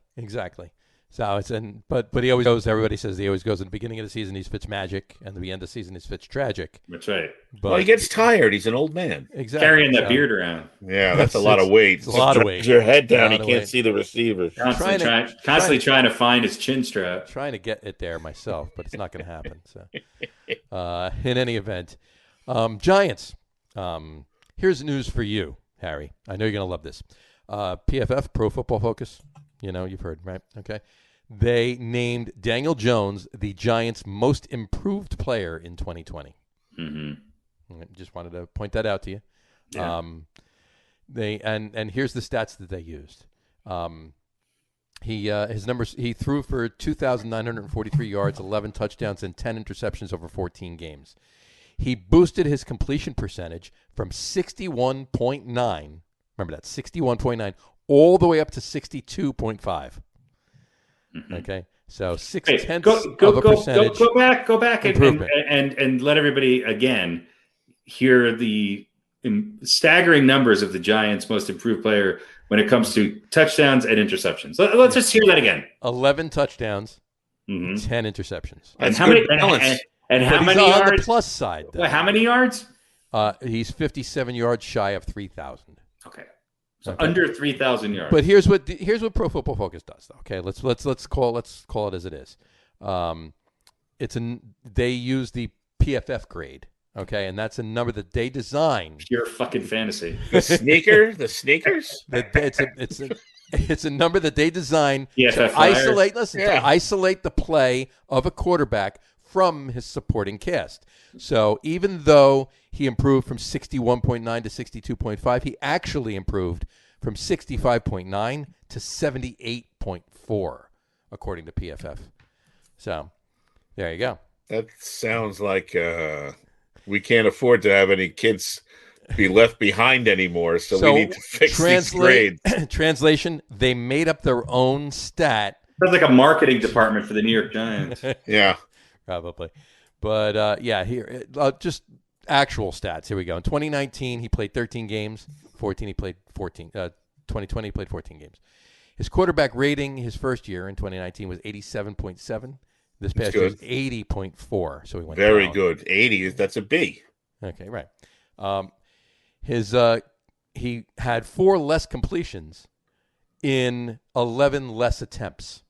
So but he always goes. Everybody says he always goes at the beginning of the season. He's Fitzmagic, and at the end of the season, he's Fitztragic. That's right. But he gets tired. He's an old man. Exactly. Carrying that beard around. Yeah, that's a lot of weight. It's a lot of weight. Your head down. He can't see the receivers. Constantly trying to find his chin strap. Trying to get it there myself, but it's not going to happen. So, in any event, Giants. Here's news for you, Harry. I know you're going to love this. PFF, Pro Football Focus. You've heard, right? Okay. They named Daniel Jones the Giants' most improved player in 2020. Mm-hmm. I just wanted to point that out to you. Yeah. And here's the stats that they used. His numbers. He threw for 2,943 yards, 11 touchdowns, and 10 interceptions over 14 games. He boosted his completion percentage from 61.9. Remember that 61.9 all the way up to 62.5. Mm-hmm. Okay, so 0.6 of a percentage. Go back and let everybody again hear the staggering numbers of the Giants' most improved player when it comes to touchdowns and interceptions. Let's just hear that again. 11 touchdowns, 10 interceptions. And how many? And how many yards? On the plus side, though. How many yards? He's 57 yards shy of 3,000. Okay. So under 3,000 yards. But here's what Pro Football Focus does, though. Okay, let's call it as it is. They use the PFF grade. Okay, and that's a number that they designed. Pure fucking fantasy. The sneakers. It's a number that they designed to isolate. To isolate the play of a quarterback from his supporting cast. So even though he improved from 61.9 to 62.5, he actually improved from 65.9 to 78.4, according to PFF. So there you go. That sounds like we can't afford to have any kids be left behind anymore, so we need to fix these grades. Translation, they made up their own stat. Sounds like a marketing department for the New York Giants. Yeah. Probably. But, here, just actual stats. Here we go. In 2019, he played 13 games. 2020, he played 14 games. His quarterback rating his first year in 2019 was 87.7. This past year was 80.4. So he went very down. good. 80, that's a B. Okay, right. He had 4 less completions in 11 less attempts.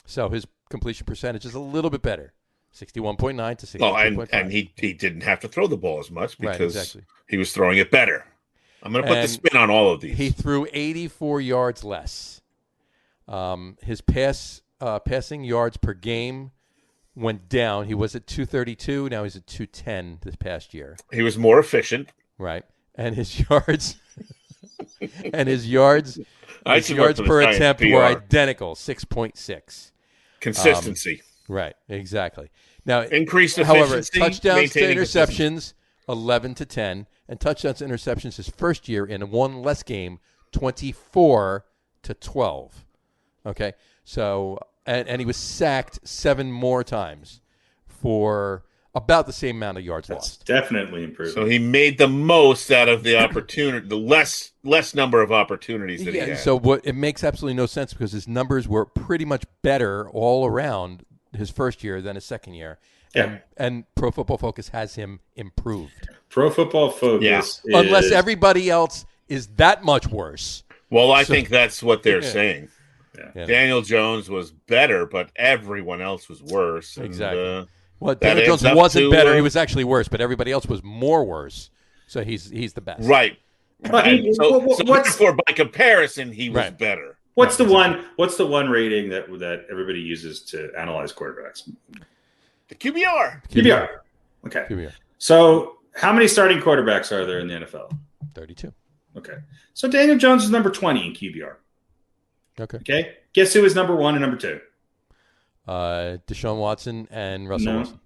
So his completion percentage is a little bit better. 61.9 to 62.5. And he didn't have to throw the ball as much because he was throwing it better. I'm going to put the spin on all of these. He threw 84 yards less. His passing yards per game went down. He was at 232. Now he's at 210 this past year. He was more efficient. Right. And his yards per attempt were identical, 6.6. Consistency. Right, exactly. Now, increased efficiency. However, touchdowns to interceptions, 11 to 10, and touchdowns to interceptions his first year in one less game, 24 to 12. Okay, so and he was sacked 7 more times for about the same amount of yards lost. Definitely improved. So he made the most out of the opportunity, the less number of opportunities that he had. So it makes absolutely no sense because his numbers were pretty much better all around his first year than his second year. Yeah. And Pro Football Focus has him improved. Pro Football Focus is... Unless everybody else is that much worse. Well, I think that's what they're saying. Yeah. Daniel Jones was better, but everyone else was worse. Exactly. Well, Daniel Jones wasn't better. He was actually worse, but everybody else was more worse. So he's the best. Right. So therefore, by comparison, he was better. What's the one rating that everybody uses to analyze quarterbacks? The QBR. Okay. QBR. So how many starting quarterbacks are there in the NFL? 32. Okay. So Daniel Jones is number 20 in QBR. Okay. Guess who is number 1 and number 2? Deshaun Watson and Russell Wilson.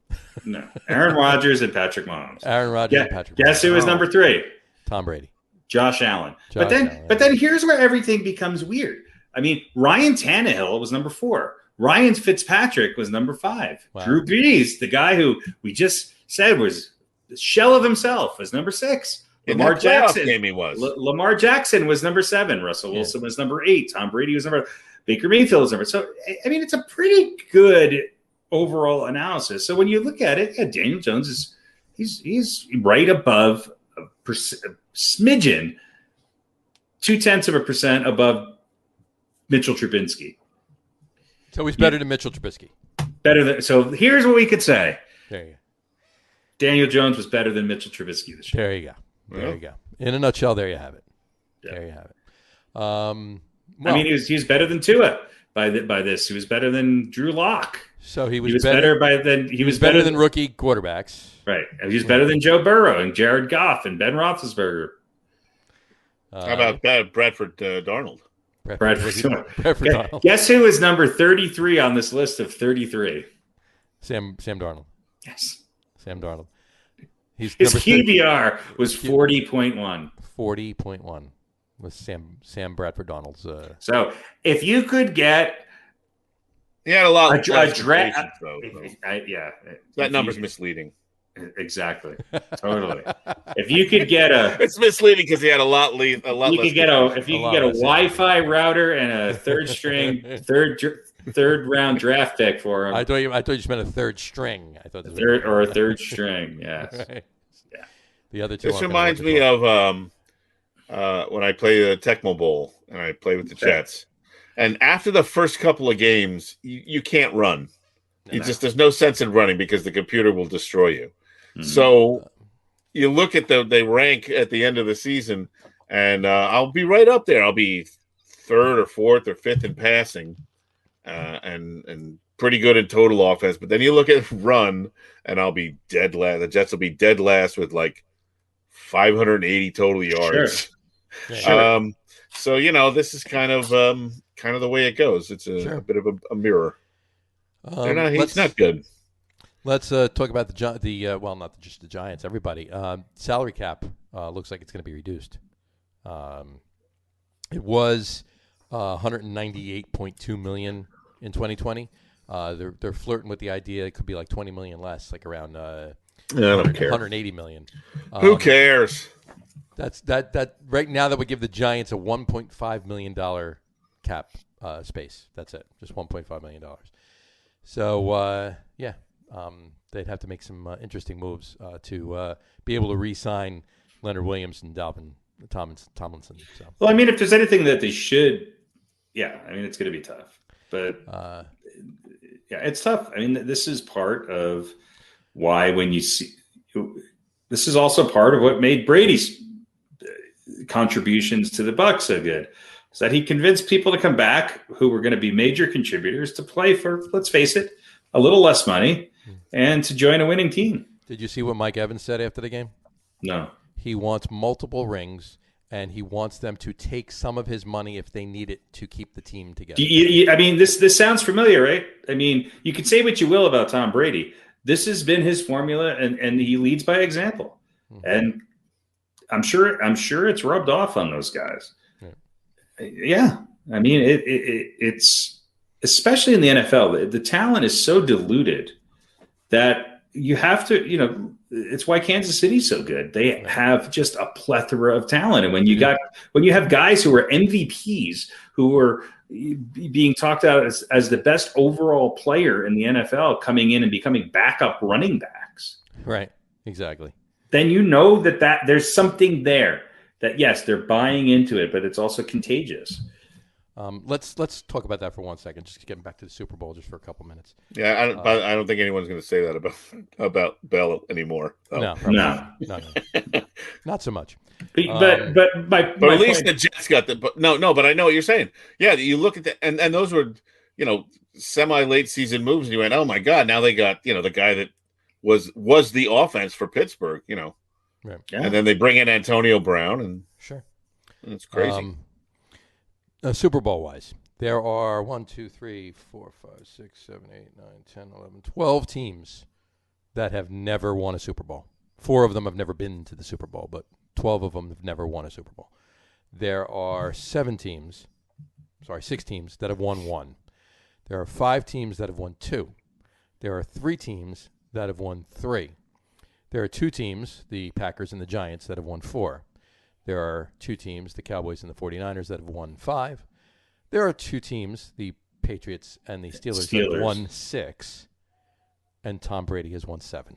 No. Aaron Rodgers and Patrick Mahomes. Guess who is number 3? Tom Brady. Josh Allen. But then here's where everything becomes weird. I mean, Ryan Tannehill was number 4. Ryan Fitzpatrick was number 5. Wow. Drew Brees, the guy who we just said was the shell of himself, was number 6. Lamar Jackson. Game he was. Lamar Jackson was number 7. Russell Wilson was number 8. Tom Brady was number. Baker Mayfield was number. So I mean, it's a pretty good overall analysis. So when you look at it, Daniel Jones is he's right above a smidgen, 0.2% above Mitchell Trubisky. So he's better than Mitchell Trubisky. So here's what we could say. There you go. Daniel Jones was better than Mitchell Trubisky this year. There you go. There you go. In a nutshell, there you have it. Yeah. There you have it. I mean, he was better than Tua by this. He was better than Drew Lock. So he was better than rookie quarterbacks. Right. He was better than Joe Burrow and Jared Goff and Ben Roethlisberger. How about Bradford Darnold? Bradford Darnold. Guess who is number 33 on this list of 33? Sam Darnold. Yes. Sam Darnold. His QBR was 40.1. 40.1 was Sam Bradford Darnold's. So if you could get he had a lot of draft, that number's misleading. Exactly, totally. If you could get it's misleading because he had a lot. If you could get a Wi-Fi router and a third round draft pick for him. I thought you just meant a third string. I thought a third string. Yes. Right. Yeah. The other two. This reminds me of when I play the Tecmo Bowl and I play with the Jets. And after the first couple of games, you can't run. There's no sense in running because the computer will destroy you. Mm-hmm. So you look at they rank at the end of the season, and I'll be right up there. I'll be 3rd or 4th or 5th in passing, and pretty good in total offense. But then you look at run, and I'll be dead last. The Jets will be dead last with like 580 total yards. Sure. So this is kind of the way it goes. It's a bit of a mirror. He's not good. Let's talk about not just the Giants. Everybody, salary cap looks like it's going to be reduced. It was $198.2 million in 2020. They're flirting with the idea it could be like $20 million less, like around I don't care. $180 million. Who cares? That right now that would give the Giants a $1.5 million cap space. That's it, just $1.5 million. So they'd have to make some interesting moves to be able to re-sign Leonard Williams and Dalvin Tomlinson. So. Well, I mean, if there's anything that they should, it's going to be tough. But it's tough. I mean, this is part of why when you see this is also part of what made Brady's contributions to the Bucs so good. Is that he convinced people to come back who were going to be major contributors to play for, let's face it, a little less money and to join a winning team. Did you see what Mike Evans said after the game? No. He wants multiple rings, and he wants them to take some of his money if they need it to keep the team together. I mean, this sounds familiar, right? I mean, you can say what you will about Tom Brady. This has been his formula, and he leads by example. Mm-hmm. And I'm sure it's rubbed off on those guys. Yeah. I mean, it's especially in the NFL, the talent is so diluted that you have to, it's why Kansas City's so good. They have just a plethora of talent. And when you have guys who are MVPs, who are being talked about as the best overall player in the NFL coming in and becoming backup running backs. Right. Exactly. Then that there's something there. That yes, they're buying into it, but it's also contagious. Let's talk about that for 1 second. Just getting back to the Super Bowl just for a couple minutes. Yeah, I don't think anyone's going to say that about Bell anymore. So. No, not so much. But at least the Jets got the. But I know what you're saying. Yeah, you look at the and those were semi late season moves, and you went, oh my god, now they got the guy that was the offense for Pittsburgh, Right. Yeah. And then they bring in Antonio Brown, and sure, it's crazy. Super Bowl wise, there are 1, 2, 3, 4, 5, 6, 7, 8, 9, 10, 11, 12 teams that have never won a Super Bowl. 4 of them have never been to the Super Bowl, but 12 of them have never won a Super Bowl. There are 6 teams that have won one. There are 5 teams that have won 2. There are 3 teams that have won 3. There are 2 teams, the Packers and the Giants, that have won 4. There are 2 teams, the Cowboys and the 49ers, that have won 5. There are 2 teams, the Patriots and the Steelers. That have won 6. And Tom Brady has won 7.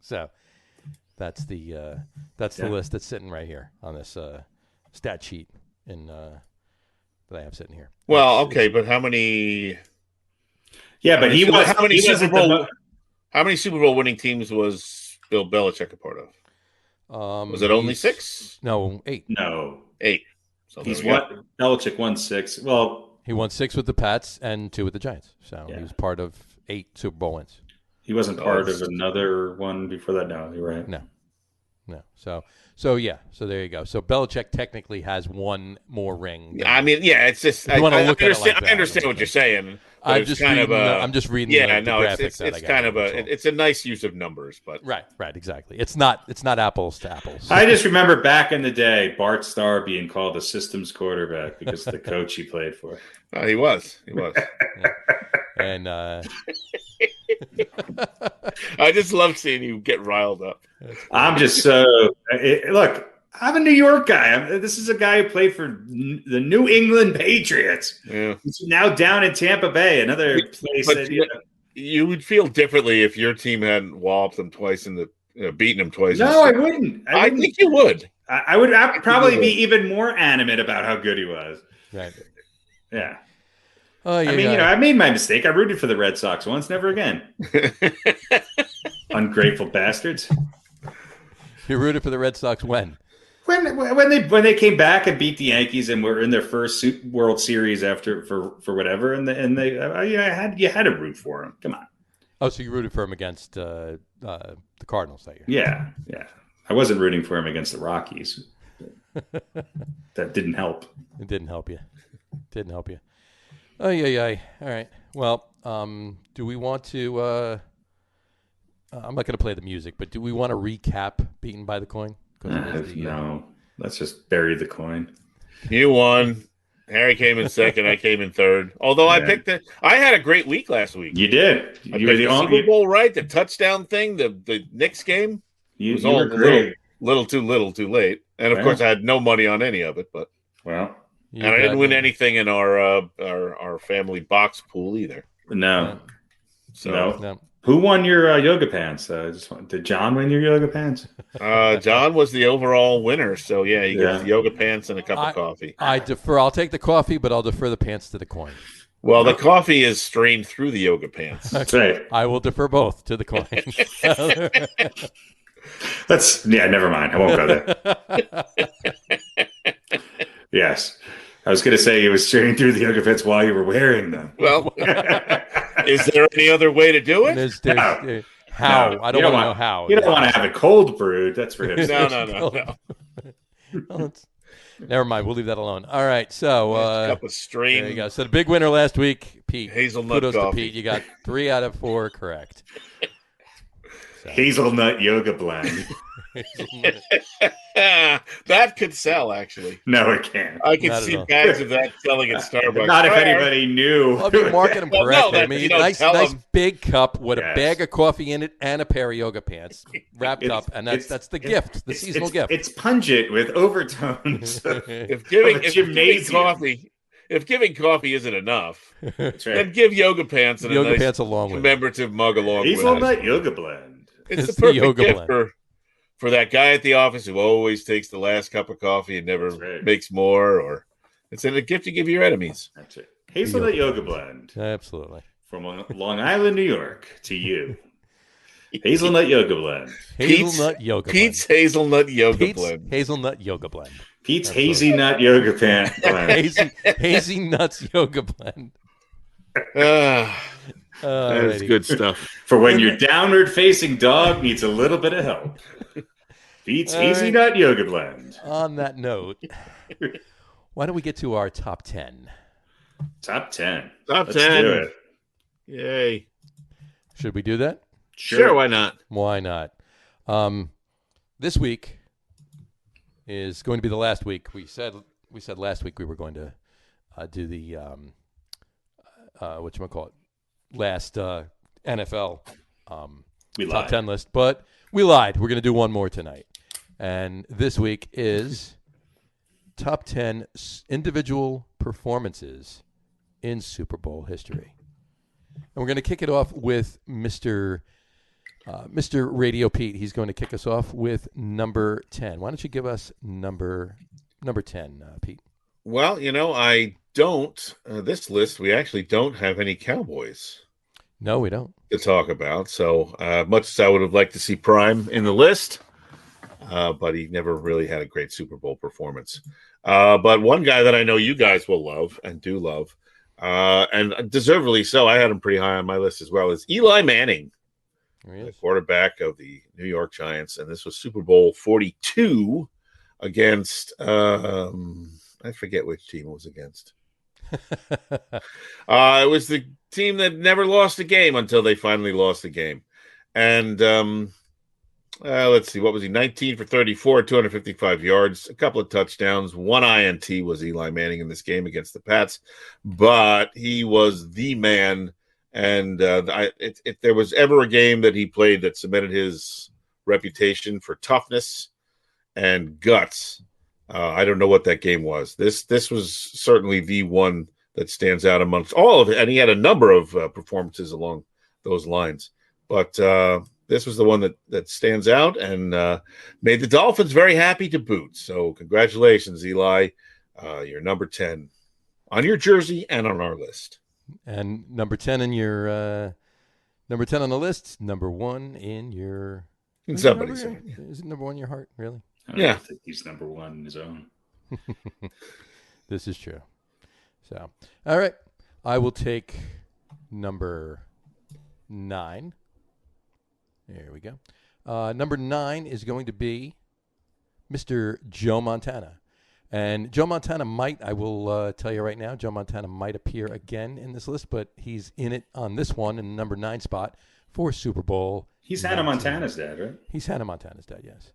So that's the list that's sitting right here on this stat sheet that I have sitting here. Well, okay, but how many? Yeah, but how many Super Bowl winning teams was Bill Belichick a part of? Was it only 6? No, 8. No, 8. So Belichick won 6. Well, he won 6 with the Pats and 2 with the Giants. So he was part of 8 Super Bowl wins. He wasn't part of another one before that. No, you're right. No. So yeah. So there you go. So Belichick technically has one more ring. I mean, yeah, it's just I understand what you're saying. I'm just reading. Yeah, no, it's kind of it's a nice use of numbers, but right, exactly. It's not apples to apples. I just remember back in the day, Bart Starr being called a systems quarterback because of the coach he played for. He was. Yeah. And I just love seeing you get riled up. I'm just look. I'm a New York guy. This is a guy who played for the New England Patriots. Yeah. He's now down in Tampa Bay, another place. You would feel differently if your team hadn't walloped them twice beaten them twice. No, I wouldn't. I think you would. I'd probably be even more animate about how good he was. Right. Yeah. Oh, I mean, I made my mistake. I rooted for the Red Sox once, never again. Ungrateful bastards. You rooted for the Red Sox when? When they came back and beat the Yankees and were in their first World Series after for whatever, and you had to root for them. Come on. Oh, so you rooted for him against the Cardinals that year? Yeah. I wasn't rooting for him against the Rockies. That didn't help. It didn't help you. Oh yeah. All right. Well, do we want to? I'm not going to play the music, but do we want to recap Beaten by the Coin? No, let's just bury the coin. You won. Harry came in second. I came in third. Although I picked I had a great week last week. You did. You were the Super Bowl, right? The touchdown thing, the Knicks game. You were great. Little too late. And of course, I had no money on any of it. But I didn't win anything in our family box pool either. No. No. Who won your yoga pants? Did John win your yoga pants? John was the overall winner. So, yeah, he gets the yoga pants and a cup of coffee. I defer. I'll take the coffee, but I'll defer the pants to the coin. Well, the coffee is strained through the yoga pants. That's right. I will defer both to the coin. Never mind. I won't go there. Yes. I was going to say it was strained through the yoga pants while you were wearing them. Well, is there any other way to do it? How? No, I don't want to know how. You don't want to have it cold brewed. That's for him. No. Well, never mind. We'll leave that alone. All right. So cup of strain. There you go. So the big winner last week, Pete. Hazelnut Kudos coffee. to Pete. You got 3 out of 4 correct. So. Hazelnut yoga blend. That could sell, actually. No, it can't. I could see bags of that selling at Starbucks. Not if anybody knew. I'll be marketing them correctly. No, I mean, nice big cup with a bag of coffee in it and a pair of yoga pants wrapped up, and that's the gift, the seasonal gift. It's pungent with overtones. If giving coffee isn't enough, then give yoga pants and a nice commemorative mug along with it. Hazelnut yoga blend. It's the perfect gift for that guy at the office who always takes the last cup of coffee and never makes more, or it's a gift you give your enemies. That's it. Hazelnut yoga blend. Absolutely. From Long Island, New York to you. Hazelnut yoga blend. Hazelnut yoga blend. Pete's hazelnut yoga blend. Hazelnut yoga blend. Pete's hazy nut yoga blend. hazy nuts yoga blend. That's good stuff. For when your downward-facing dog needs a little bit of help. Pete's Hazy Nut Yoga Blend. On that note, why don't we get to our top 10? Top 10. Let's do it. Yay. Should we do that? Sure, why not? Why not? This week is going to be the last week. We said last week we were going to do the whatchamacallit, last NFL We top lied. 10 list, but we lied. We're going to do one more tonight. And this week is top 10 individual performances in Super Bowl history. And we're going to kick it off with Mr. Radio Pete. He's going to kick us off with number 10. Why don't you give us number 10, Pete? Well, I don't. This list, we actually don't have any Cowboys No, we don't. to talk about. So much as I would have liked to see Prime in the list, but he never really had a great Super Bowl performance. But one guy that I know you guys will love and do love, and deservedly so, I had him pretty high on my list as well, is Eli Manning, the quarterback of the New York Giants. And this was Super Bowl 42 against, I forget which team it was against. It was the team that never lost a game until they finally lost the game. And let's see, what was he? 19 for 34, 255 yards, a couple of touchdowns. One INT was Eli Manning in this game against the Pats, but he was the man. And if there was ever a game that he played that cemented his reputation for toughness and guts, I don't know what that game was. This was certainly the one that stands out amongst all of it, and he had a number of performances along those lines. But this was the one that stands out and made the Dolphins very happy to boot. So congratulations, Eli. You're number 10 on your jersey and on our list. And number 10 in your number 10 on the list, number 1 in your Is it number 1 in your heart, really? I think he's number 1 in his own. This is true. So, all right. I will take number 9. There we go. Number 9 is going to be Mr. Joe Montana. And Joe Montana I will tell you right now, Joe Montana might appear again in this list, but he's in it on this one in the number 9 spot for Super Bowl. He's Hannah Montana's dad, right? He's Hannah Montana's dad, yes.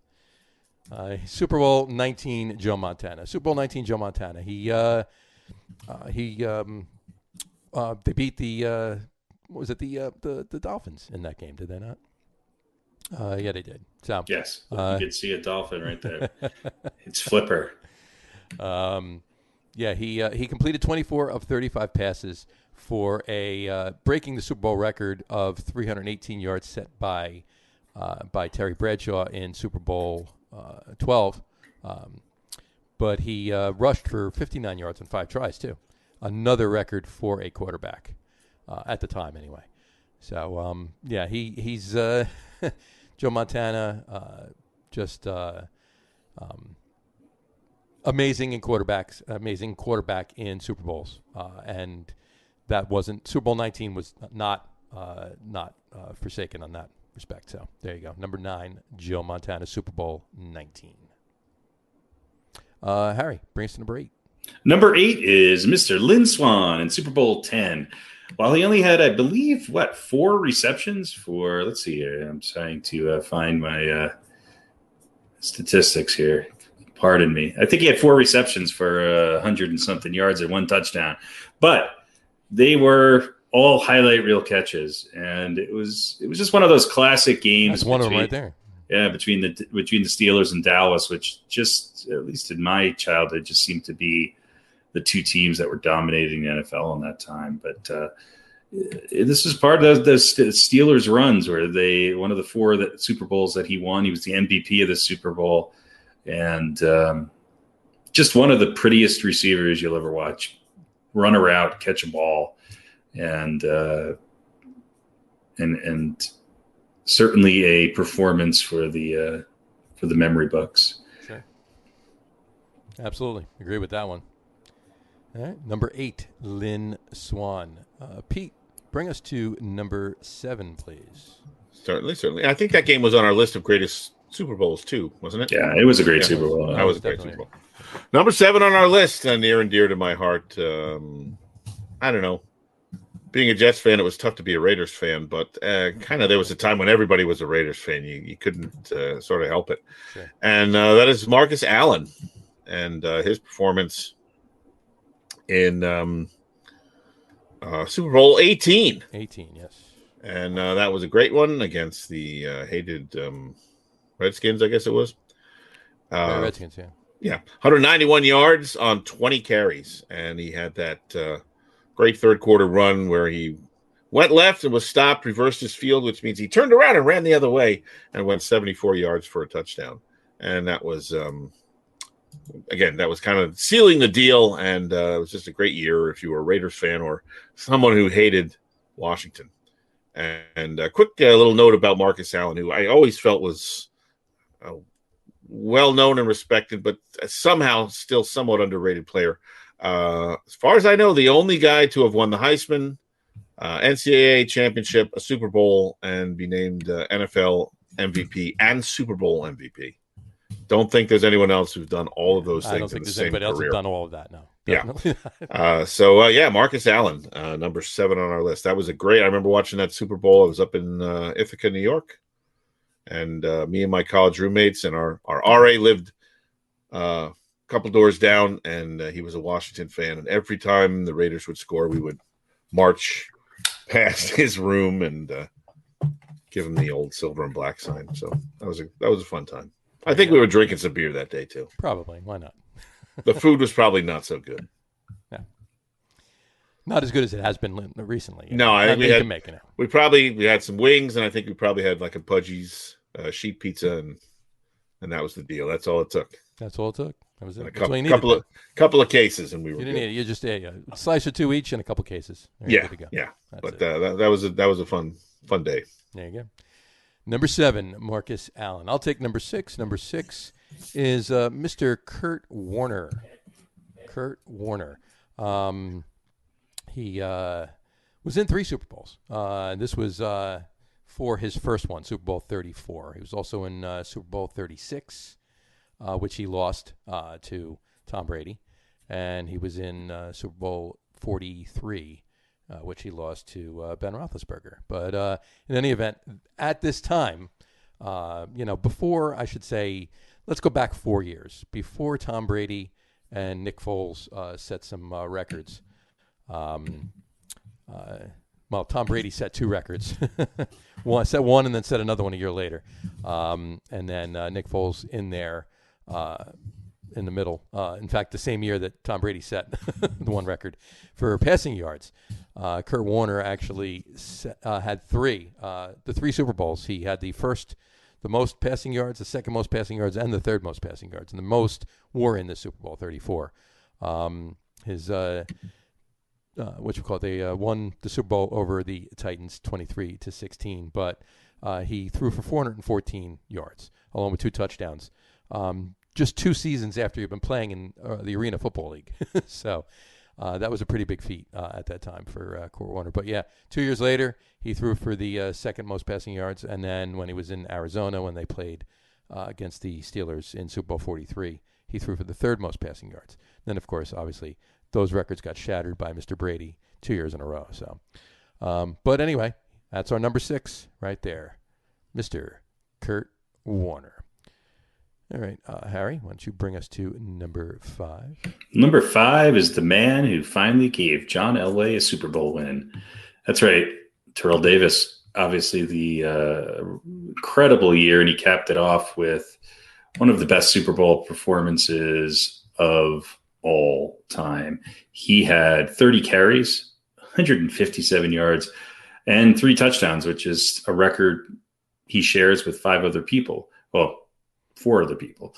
Super Bowl 19 Joe Montana. Super Bowl 19 Joe Montana. They beat the Dolphins in that game, did they not? Yeah, they did. So yes, you could see a dolphin right there. It's Flipper. He completed 24 of 35 passes for breaking the Super Bowl record of 318 yards set by Terry Bradshaw in Super Bowl 12. But he rushed for 59 yards on 5 tries too, another record for a quarterback at the time, anyway. So he's Joe Montana, just amazing quarterback in Super Bowls, and that wasn't Super Bowl 19 was not forsaken on that respect. So there you go, number 9, Joe Montana, Super Bowl 19. Harry, bring us to number 8. Number 8 is Mr. Lynn Swann in Super Bowl 10. While he only had, I believe, 4 receptions for, let's see here. I'm trying to find my statistics here. Pardon me. I think he had 4 receptions for 100 and something yards and 1 touchdown. But they were all highlight reel catches. And it was just one of those classic games. That's one of them right there. Yeah, between the Steelers and Dallas, which just, at least in my childhood, just seemed to be the 2 teams that were dominating the NFL in that time. But this was part of the Steelers runs where one of the 4 Super Bowls that he won, he was the MVP of the Super Bowl. And just one of the prettiest receivers you'll ever watch run a route, catch a ball, and certainly a performance for the memory books. Sure. Absolutely. Agree with that one. All right. Number 8, Lynn Swann. Pete, bring us to number 7, please. Certainly. I think that game was on our list of greatest Super Bowls too, wasn't it? Yeah, it was a great Super Bowl. That was a great Super Bowl. Number 7 on our list, near and dear to my heart. I don't know. Being a Jets fan, it was tough to be a Raiders fan, but kind of there was a time when everybody was a Raiders fan. You couldn't sort of help it. Sure. And that is Marcus Allen and his performance in Super Bowl 18. 18, yes. And that was a great one against the hated Redskins, I guess it was. Redskins, yeah. Yeah, 191 yards on 20 carries. And he had that great third quarter run where he went left and was stopped, reversed his field, which means he turned around and ran the other way and went 74 yards for a touchdown. And that was, again, that was kind of sealing the deal. And it was just a great year if you were a Raiders fan or someone who hated Washington. And a quick little note about Marcus Allen, who I always felt was well known and respected, but somehow still somewhat underrated player. As far as I know, the only guy to have won the Heisman, NCAA championship, a Super Bowl, and be named NFL MVP and Super Bowl MVP. Don't think there's anyone else who's done all of those things. I don't think there's anybody else who's done all of that. No. Definitely. Yeah. Marcus Allen, number 7 on our list. That was a great. I remember watching that Super Bowl. I was up in Ithaca, New York, and me and my college roommates and our RA lived a couple doors down, and he was a Washington fan. And every time the Raiders would score, we would march past his room and give him the old silver and black sign. So that was a fun time. I think we were drinking some beer that day too. Probably. Why not? The food was probably not so good. Yeah. Not as good as it has been recently. No, I think we had some wings, and I think we probably had like a Pudgy's sheet pizza, and that was the deal. That's all it took. That's all it took. That was it. A couple of cases, and we were. You didn't need it. You just a slice or two each, and a couple cases. Yeah. But that was a fun day. There you go. Number 7, Marcus Allen. I'll take number 6. Number 6 is Mr. Kurt Warner. Kurt Warner. He was in 3 Super Bowls. This was for his first one, Super Bowl 34. He was also in Super Bowl 36, which he lost to Tom Brady. And he was in Super Bowl 43, which he lost to Ben Roethlisberger. But in any event, at this time, before, I should say, let's go back 4 years. Before Tom Brady and Nick Foles set some records. Tom Brady set 2 records. Set one and then set another one a year later. And then Nick Foles in there in the middle. In fact, the same year that Tom Brady set the one record for passing yards. Kurt Warner actually had 3. The 3 Super Bowls. He had the most passing yards, the second most passing yards, and the third most passing yards. And the most were in the Super Bowl 34. They won the Super Bowl over the Titans 23-16, but he threw for 414 yards, along with 2 touchdowns. Just 2 seasons after you've been playing in the Arena Football League. So that was a pretty big feat at that time for Kurt Warner. But yeah, 2 years later, he threw for the second most passing yards. And then when he was in Arizona, when they played against the Steelers in Super Bowl 43, he threw for the third most passing yards. Then, of course, obviously, those records got shattered by Mr. Brady 2 years in a row. So, but anyway, that's our number 6 right there, Mr. Kurt Warner. All right, Harry, why don't you bring us to number 5? Number 5 is the man who finally gave John Elway a Super Bowl win. That's right, Terrell Davis. Obviously, the incredible year, and he capped it off with one of the best Super Bowl performances of all time. He had 30 carries, 157 yards, and 3 touchdowns, which is a record he shares with 5 other people. Well, 4 other people,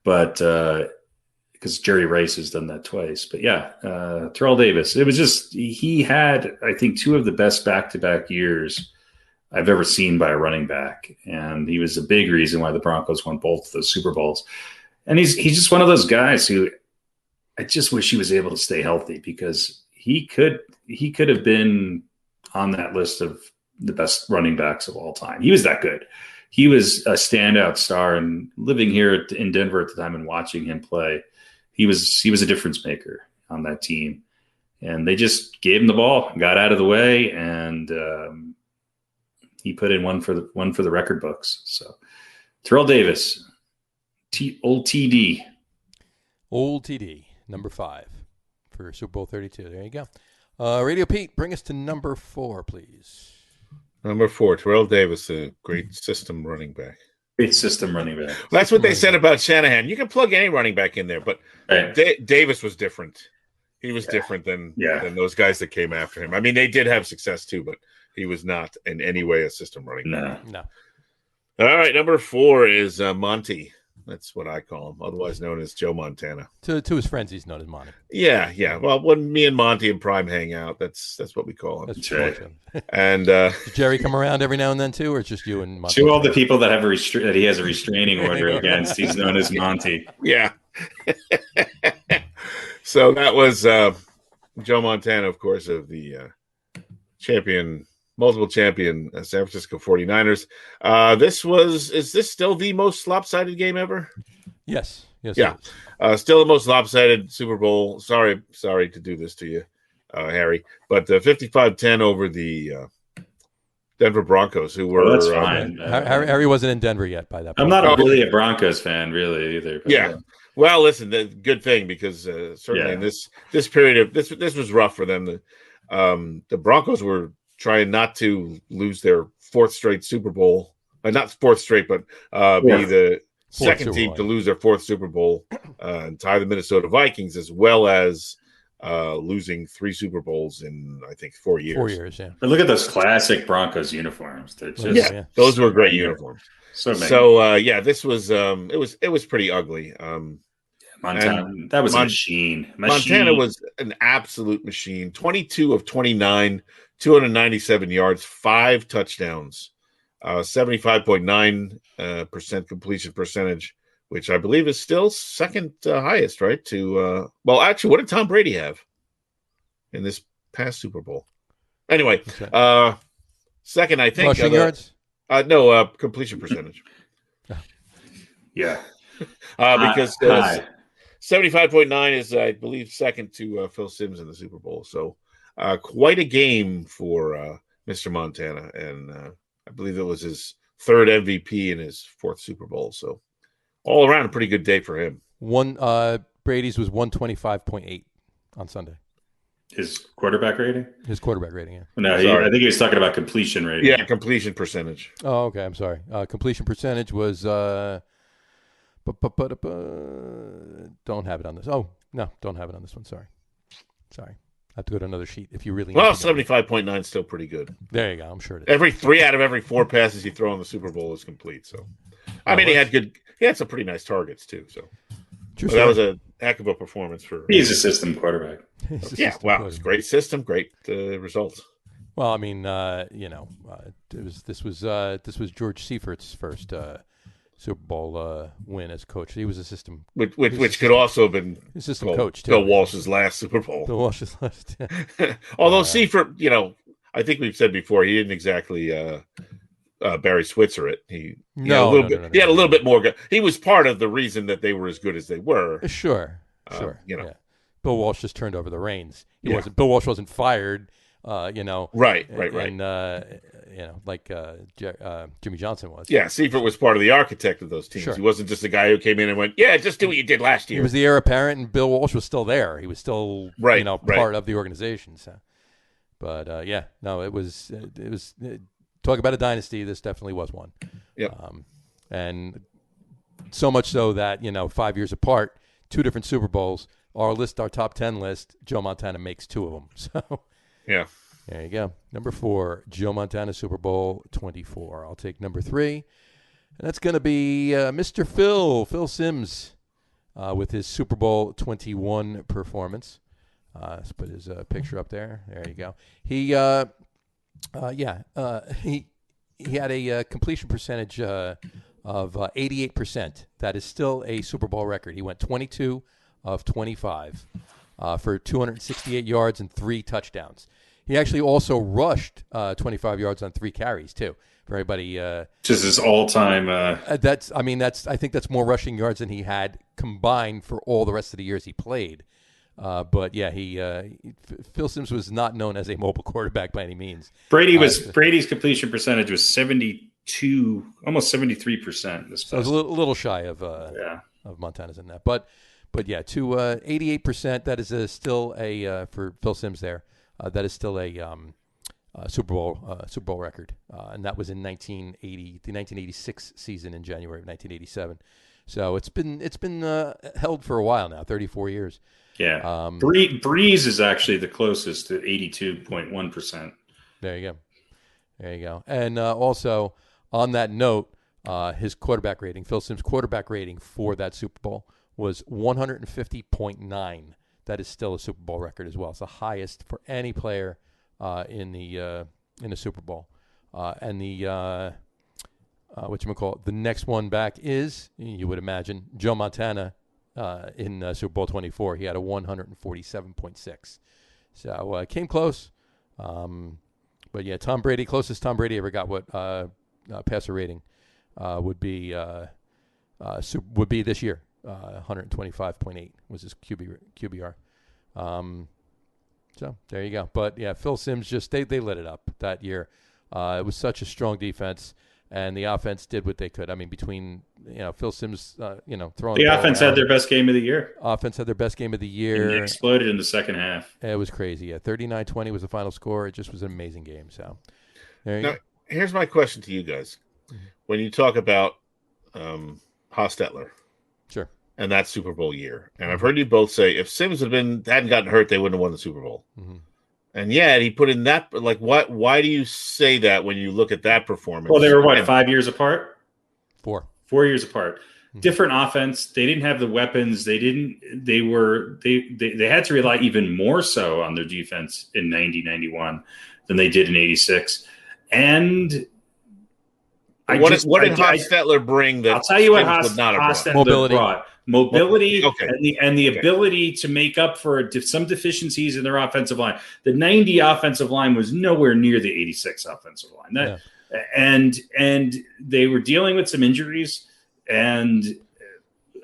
but because Jerry Rice has done that twice. But yeah, Terrell Davis. It was just, he had, I think, 2 of the best back-to-back years I've ever seen by a running back, and he was a big reason why the Broncos won both those Super Bowls. And he's just one of those guys who I just wish he was able to stay healthy, because he could have been on that list of the best running backs of all time. He was that good. He was a standout star, and living here in Denver at the time and watching him play, he was a difference maker on that team. And they just gave him the ball, got out of the way, and he put in one for the record books. So Terrell Davis, old TD, number 5 for Super Bowl 32. There you go. Radio Pete, bring us to number 4, please. Number 4, Terrell Davis, a great system running back. Great system running back. Well, that's what they said about Shanahan. You can plug any running back in there, but Davis was different. He was different than those guys that came after him. I mean, they did have success too, but he was not in any way a system running back. No. All right, number 4 is Monty. That's what I call him, otherwise known as Joe Montana. To his friends, he's known as Monty. Yeah. Well, when me and Monty and Prime hang out, that's what we call him. That's right. And does Jerry come around every now and then too, or it's just you and Monty? To all the people that have that he has a restraining order against, he's known as Monty. Yeah. So that was Joe Montana, of course, of the multiple champion San Francisco 49ers. Is this still the most lopsided game ever? Yes. Yeah. Still the most lopsided Super Bowl. Sorry to do this to you, Harry, but 55-10 over the Denver Broncos, who were that's fine. Harry wasn't in Denver yet by that point. I'm not really a Broncos fan, really, either. But yeah. Well, listen, the good thing, because certainly in this period of this was rough for them. The Broncos were trying not to lose their 4th straight Super Bowl, not 4th straight, but be the second team to lose their 4th Super Bowl and tie the Minnesota Vikings, as well as losing 3 Super Bowls in, I think, 4 years. 4 years, yeah. But look at those classic Broncos uniforms. They're just those were great uniforms. So this was it was pretty ugly. Montana, that was a machine. Montana was an absolute machine. 22 of 29, 297 yards, 5 touchdowns, 75.9% completion percentage, which I believe is still second highest, right? Actually, what did Tom Brady have in this past Super Bowl? Anyway, second, I think. Rushing yards? No, completion percentage. Yeah. Because 75.9 is, I believe, second to Phil Simms in the Super Bowl. So quite a game for Mr. Montana. And I believe it was his 3rd MVP in his 4th Super Bowl. So all around a pretty good day for him. Brady's was 125.8 on Sunday. His quarterback rating? His quarterback rating, yeah. No, I think he was talking about completion rating. Yeah, completion percentage. Oh, okay. I'm sorry. Completion percentage was don't have it on this. Oh, no, don't have it on this one. Sorry. I have to go to another sheet if you really need 75.9 is still pretty good. There you go. I'm sure it is. 3 out of every 4 passes you throw in the Super Bowl is complete. So, he had some pretty nice targets too. So, that was a heck of a performance for. He's a system quarterback. It's a great system, great results. Well, I mean, this was George Seifert's first Super Bowl win as coach. He was a system, which could also have been assistant coach too. Bill Walsh's last Super Bowl. Bill Walsh's last. Yeah. Although Seifert, I think we've said before, he didn't exactly Barry Switzer it. He had a little bit more. He was part of the reason that they were as good as they were. Sure. Yeah. Bill Walsh just turned over the reins. Bill Walsh wasn't fired. Right. And, like Jimmy Johnson was. Yeah, Seifert was part of the architect of those teams. Sure. He wasn't just a guy who came in and went, just do what you did last year. He was the heir apparent, and Bill Walsh was still there. He was still, part of the organization. So, but it was talk about a dynasty. This definitely was one. Yep. And so much so that 5 years apart, 2 different Super Bowls. Our top 10 list, Joe Montana makes 2 of them. So. Yeah. There you go. Number 4, Joe Montana, Super Bowl 24. I'll take number 3. And that's going to be Mr. Phil Simms, with his Super Bowl 21 performance. Let's put his picture up there. There you go. He had a completion percentage of 88%. That is still a Super Bowl record. He went 22 of 25 for 268 yards and 3 touchdowns. He actually also rushed 25 yards on 3 carries too. For everybody, just his all-time. I think that's more rushing yards than he had combined for all the rest of the years he played. Phil Simms was not known as a mobile quarterback by any means. Brady's completion percentage was 72, almost 73%. So it was a little shy of Montana's in that, but 88%. That is still a for Phil Simms there. that is still a Super Bowl record, and that was in 1980, the 1986 season in January of 1987. So it's been held for a while now, 34 years. Yeah, Breeze is actually the closest to 82.1%. There you go. And also on that note, his quarterback rating, Phil Simms' quarterback rating for that Super Bowl was 150.9. That is still a Super Bowl record as well. It's the highest for any player in the Super Bowl. And the the next one back is, you would imagine, Joe Montana in Super Bowl 24. He had a 147.6. So it came close. But yeah, Tom Brady, closest Tom Brady ever got what passer rating would be this year. 125.8 was his QBR. So there you go. But yeah, Phil Simms they lit it up that year. It was such a strong defense, and the offense did what they could. I mean, between Phil Simms, throwing the offense had their best game of the year. Offense had their best game of the year. And they exploded in the second half. It was crazy. Yeah, 39-20 was the final score. It just was an amazing game. So there you go. Here's my question to you guys: when you talk about Hostetler, sure, and that Super Bowl year, and I've heard you both say if Simms hadn't gotten hurt, they wouldn't have won the Super Bowl. Mm-hmm. And yet he put in that. Like, what? Why do you say that when you look at that performance? Well, they were 5 years apart. 4 years apart. Mm-hmm. Different offense. They didn't have the weapons. They had to rely even more so on their defense in 90-91 than they did in 86. And what did Hostetler bring that? I'll tell you what Hostetler brought. Mobility and the ability to make up for some deficiencies in their offensive line. The 90 offensive line was nowhere near the 86 offensive line. And they were dealing with some injuries, and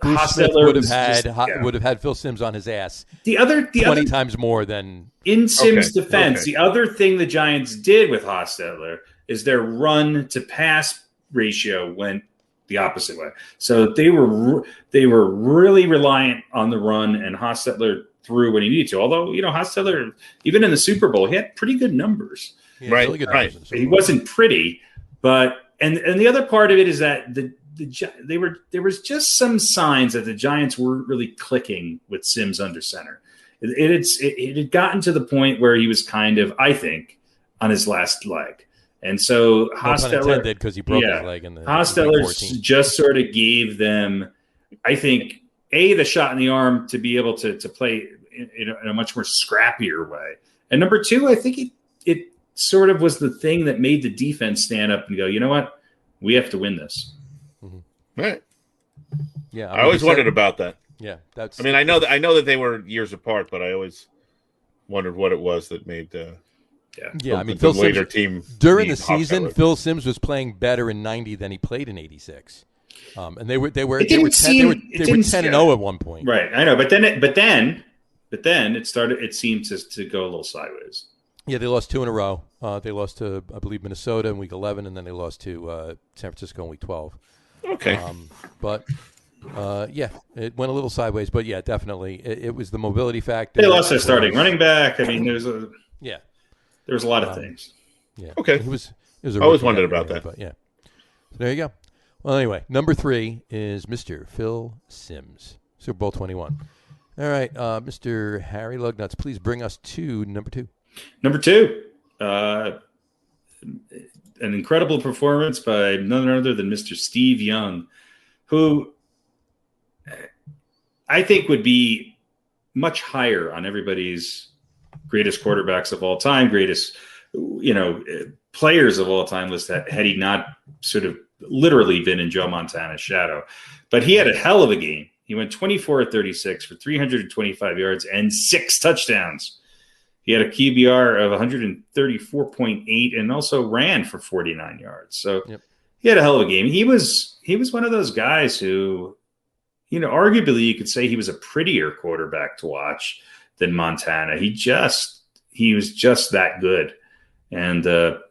Bruce Smith would have had Phil Simms on his ass. The other 20 times more than in Simms' defense. The other thing the Giants did with Hostetler is their run to pass ratio went the opposite way. So they were really reliant on the run, and Hostetler threw when he needed to. Although, Hostetler, even in the Super Bowl, he had pretty good numbers. Right. He wasn't pretty, but and the other part of it is that there was just some signs that the Giants weren't really clicking with Simms under center. It had gotten to the point where he was kind of, I think, on his last leg. And so Hostetler, because he broke his leg in the Hostetler just sort of gave them, I think, the shot in the arm to be able to play in a much more scrappier way. And number two, I think it sort of was the thing that made the defense stand up and go, you know what, we have to win this. Mm-hmm. Right. Yeah, I always wondered about that. Yeah, I know that they were years apart, but I always wondered what it was that made. I mean, Phil Simms, team during the season, Phil Simms was playing better in 90 than he played in 86. And they were 10-0 at one point. Right, I know, but then it seemed to go a little sideways. Yeah, they lost 2 in a row. They lost to, I believe, Minnesota in week 11, and then they lost to San Francisco in week 12. Okay. But it went a little sideways, but yeah, definitely it was the mobility factor. They lost their starting running back. I mean, there's a lot of things. Yeah. Okay. It was I always wondered about that. But yeah. So there you go. Well, anyway, number 3 is Mr. Phil Simms, Super Bowl 21. All right, Mr. Harry Lug Nutz, please bring us to number 2. Number 2, an incredible performance by none other than Mr. Steve Young, who I think would be much higher on everybody's greatest quarterbacks of all time, greatest, players of all time list had he not sort of literally been in Joe Montana's shadow. But he had a hell of a game. He went 24-36 for 325 yards and 6 touchdowns. He had a QBR of 134.8 and also ran for 49 yards. So He had a hell of a game. He was one of those guys who, arguably you could say he was a prettier quarterback to watch than Montana. He was just that good. And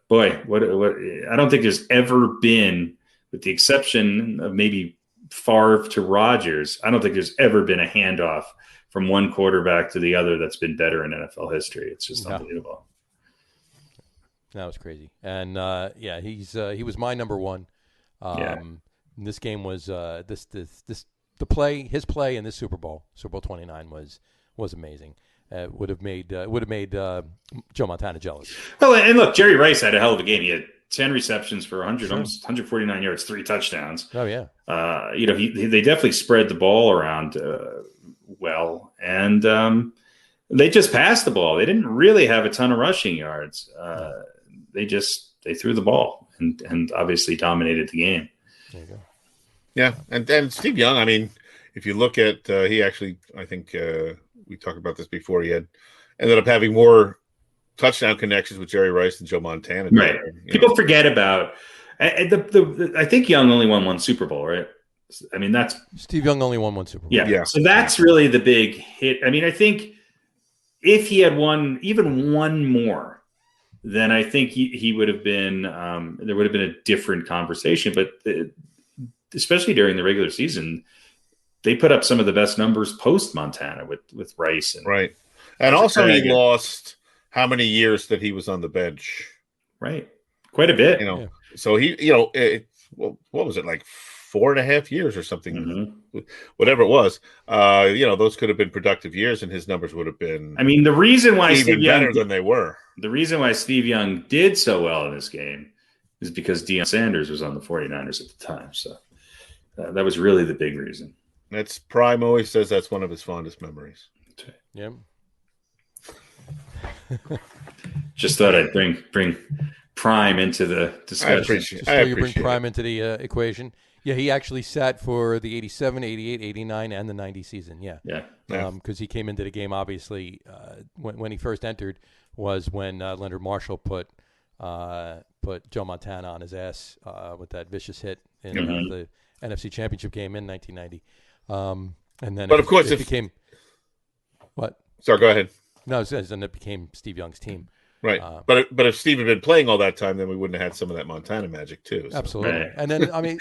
boy, what I don't think there's ever been, with the exception of maybe Favre to Rodgers, I don't think there's ever been a handoff from one quarterback to the other that's been better in NFL history. It's just unbelievable. That was crazy. And he was my number one. This game was his play in this Super Bowl 29 was amazing. Would have made Joe Montana jealous. Well, and look, Jerry Rice had a hell of a game. He had 10 receptions for almost 149 yards, 3 touchdowns. Oh yeah. They definitely spread the ball around well, and they just passed the ball. They didn't really have a ton of rushing yards. They threw the ball and obviously dominated the game. There you go. Yeah, and Steve Young, I mean, if you look at he actually, I think we talked about this before, he ended up having more touchdown connections with Jerry Rice than Joe Montana did. Right. People forget about I think Young only won one Super Bowl, right? I mean, that's Steve Young only won one Super Bowl. Yeah. So that's really the big hit. I mean, I think if he had won even one more, then I think he would have been there would have been a different conversation. But especially during the regular season, they put up some of the best numbers post Montana with Rice and right. And also he lost how many years that he was on the bench? Right, quite a bit. So he, what was it, like 4.5 years or something? Whatever it was. Those could have been productive years, and his numbers would have been. I mean, the reason why even better than they were. The reason why Steve Young did so well in this game is because Deion Sanders was on the 49ers at the time. So that was really the big reason. That's Prime always says that's one of his fondest memories. Yeah. Just thought I'd bring Prime into the discussion. I appreciate you bring Prime into the equation. Yeah, he actually sat for the 87, 88, 89, and the 90 season. Yeah. Because he came into the game, obviously, when he first entered was when Leonard Marshall put Joe Montana on his ass with that vicious hit in the NFC Championship game in 1990. And then, but of course, it became what? Sorry, go ahead. No, and it became Steve Young's team. Right, but if Steve had been playing all that time, then we wouldn't have had some of that Montana magic too. So. Absolutely, and then I mean,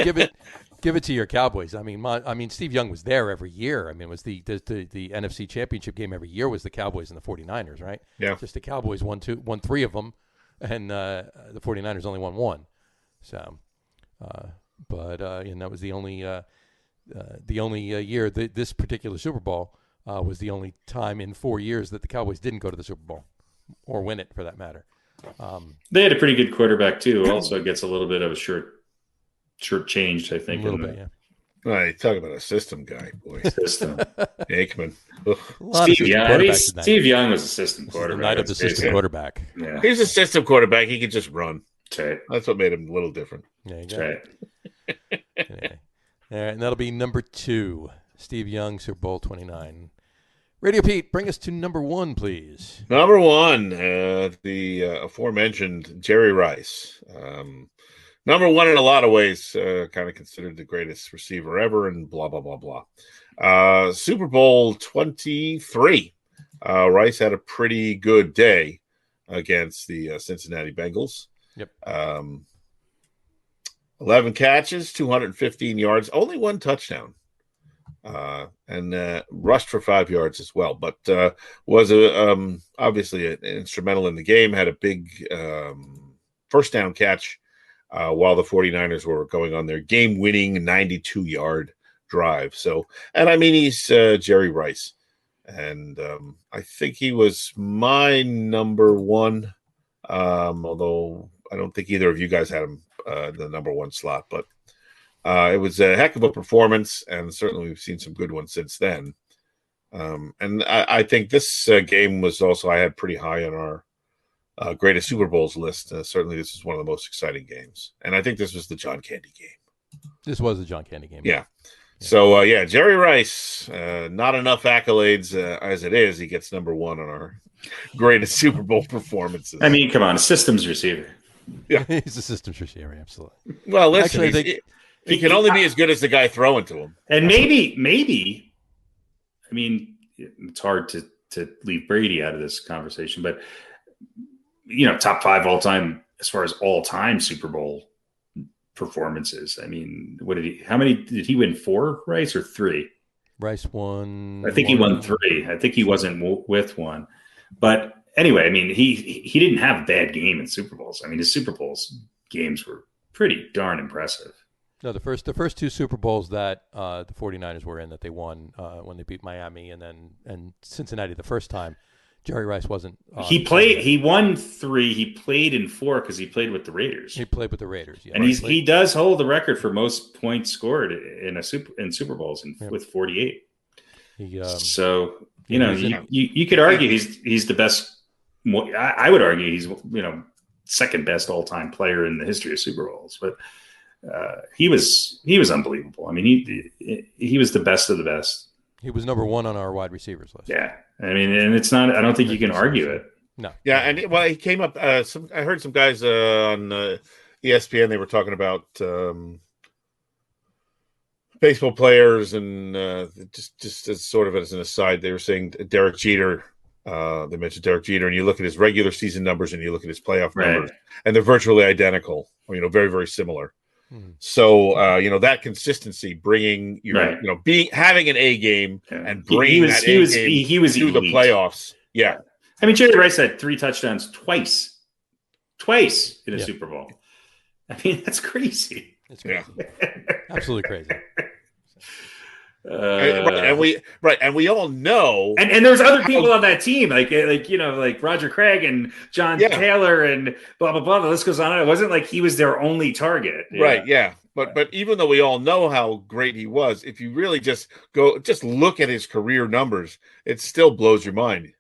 give it to your Cowboys. I mean, Steve Young was there every year. I mean, it was the NFC Championship game every year was the Cowboys and the 49ers, right? Yeah, just the Cowboys won 3 of them, and the 49ers only won 1. So, that was the only year that this particular Super Bowl was the only time in 4 years that the Cowboys didn't go to the Super Bowl. Or win it, for that matter. They had a pretty good quarterback too. Also gets a little bit of a short changed, I think. A little bit, yeah. Right, talk about a system guy, boy. System. Aikman. Steve Young was a system quarterback. The night of the system quarterback. Yeah. He's a system quarterback. He could just run. Right. That's what made him a little different. There you go. Right. All right, and that'll be number 2. Steve Young, Super Bowl 29. Radio Pete, bring us to number 1, please. Number 1, the aforementioned Jerry Rice. Number 1 in a lot of ways, kind of considered the greatest receiver ever, and blah, blah, blah, blah. Super Bowl 23. Rice had a pretty good day against the Cincinnati Bengals. Yep. 11 catches, 215 yards, only 1 touchdown. And rushed for 5 yards as well, but was obviously instrumental in the game. Had a big first down catch while the 49ers were going on their game-winning 92-yard drive. So, and I mean, he's Jerry Rice, and I think he was my number 1, although I don't think either of you guys had him the number 1 slot, but it was a heck of a performance, and certainly we've seen some good ones since then. And I think this game was also, I had pretty high on our greatest Super Bowls list. Certainly this is one of the most exciting games. And I think this was the John Candy game. This was the John Candy game. Yeah. So, Jerry Rice, not enough accolades as it is. He gets number 1 on our greatest Super Bowl performances. I mean, come on, a systems receiver. Yeah, he's a systems receiver, absolutely. Well, listen, actually, he can only be as good as the guy throwing to him. And maybe, I mean, it's hard to leave Brady out of this conversation, but, top 5 all time, as far as all time Super Bowl performances. I mean, how many did he win? 4, Rice, or 3? Rice won. I think he won 3. I think he wasn't with one. But anyway, I mean, he didn't have a bad game in Super Bowls. I mean, his Super Bowls games were pretty darn impressive. No, the first 2 Super Bowls that the 49ers were in that they won when they beat Miami and Cincinnati the first time, Jerry Rice wasn't. He won 3. He played in 4 because he played with the Raiders. He played with the Raiders, yeah. And he does hold the record for most points scored in Super Bowls with 48. So you could argue he's the best. I would argue he's second best all time player in the history of Super Bowls, but. He was unbelievable. I mean, he was the best of the best. He was number 1 on our wide receivers list. Yeah, I mean, and it's not. I don't think you can argue it. No. Yeah, and he came up. I heard some guys on ESPN. They were talking about baseball players, and just as sort of as an aside, they were saying Derek Jeter. They mentioned Derek Jeter, and you look at his regular season numbers, and you look at his playoff numbers, and they're virtually identical. Or, very, very similar. So that consistency, bringing having an A game and bringing that A game to the playoffs. Yeah, I mean, Jerry Rice had 3 touchdowns twice in a Super Bowl. I mean, that's crazy. It's crazy. Absolutely crazy. And we all know, and there's other people on that team, like Roger Craig and John Taylor and blah blah blah. The list goes on. It wasn't like he was their only target, right? Yeah, but even though we all know how great he was, if you really just look at his career numbers, it still blows your mind.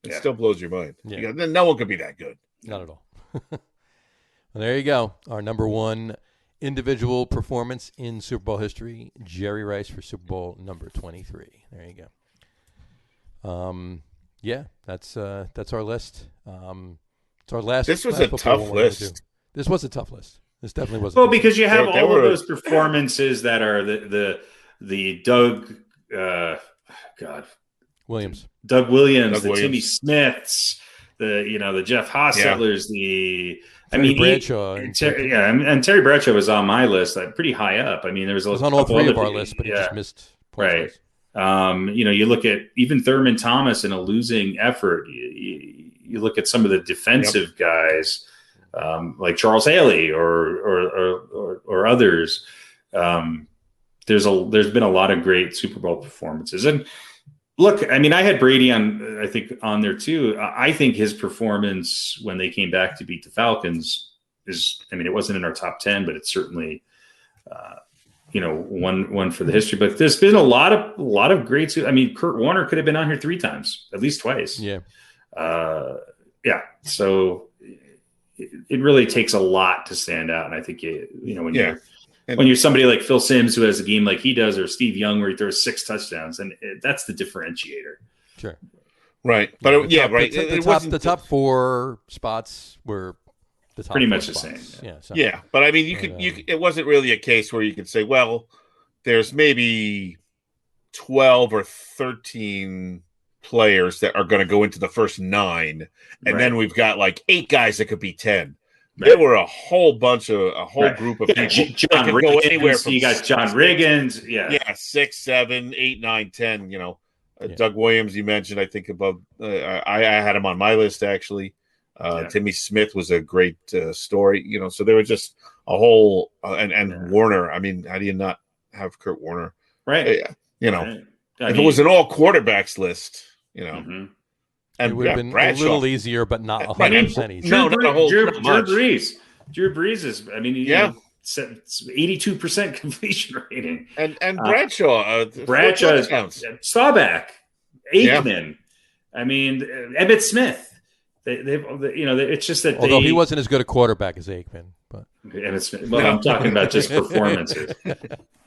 Still blows your mind. Yeah. No one could be that good. Not at all. Well, there you go. Our number 1 individual performance in Super Bowl history, Jerry Rice for Super Bowl number 23. There you go. That's our list. It's our last. This was a tough list. This was a tough list. This definitely was. Well, because you have all of those performances that are the Doug Williams, the Timmy Smiths, the Jeff Hostettlers, Bradshaw, and Terry Bradshaw was on my list, pretty high up. I mean, there was on all 3 of our lists, but he just missed points. Right. You look at even Thurman Thomas in a losing effort. You look at some of the defensive guys, like Charles Haley or others. There's been a lot of great Super Bowl performances. And look, I mean, I had Brady on there too. I think his performance when they came back to beat the Falcons it wasn't in our top 10, but it's certainly, one for the history. But there's been a lot of great. I mean, Kurt Warner could have been on here 3 times, at least twice. Yeah. So it really takes a lot to stand out. And I think, when you're somebody like Phil Simms, who has a game like he does, or Steve Young, where he throws 6 touchdowns, and that's the differentiator. Sure. Right. But right. The top 4 spots were the top pretty much spots. The same. Yeah. But I mean, it wasn't really a case where you could say, well, there's maybe 12 or 13 players that are going to go into the first 9, and then we've got like 8 guys that could be 10. Right. There were a whole group of people. John Riggins, go anywhere from, you got John Riggins, 6, 7, 8, 9, 10. Doug Williams, you mentioned. I think above. I had him on my list actually. Timmy Smith was a great story. So there was just a whole and Warner. I mean, how do you not have Kurt Warner? Right. If it was an all quarterbacks list, Mm-hmm. And it would have been Bradshaw. A little easier, but not 100% easier. Drew Brees is. I mean, 82% completion rating. And Bradshaw, Staubach, Aikman. I mean, Emmitt Smith. It's just that. Although he wasn't as good a quarterback as Aikman, but Emmitt Smith. Well, I'm talking about just performances.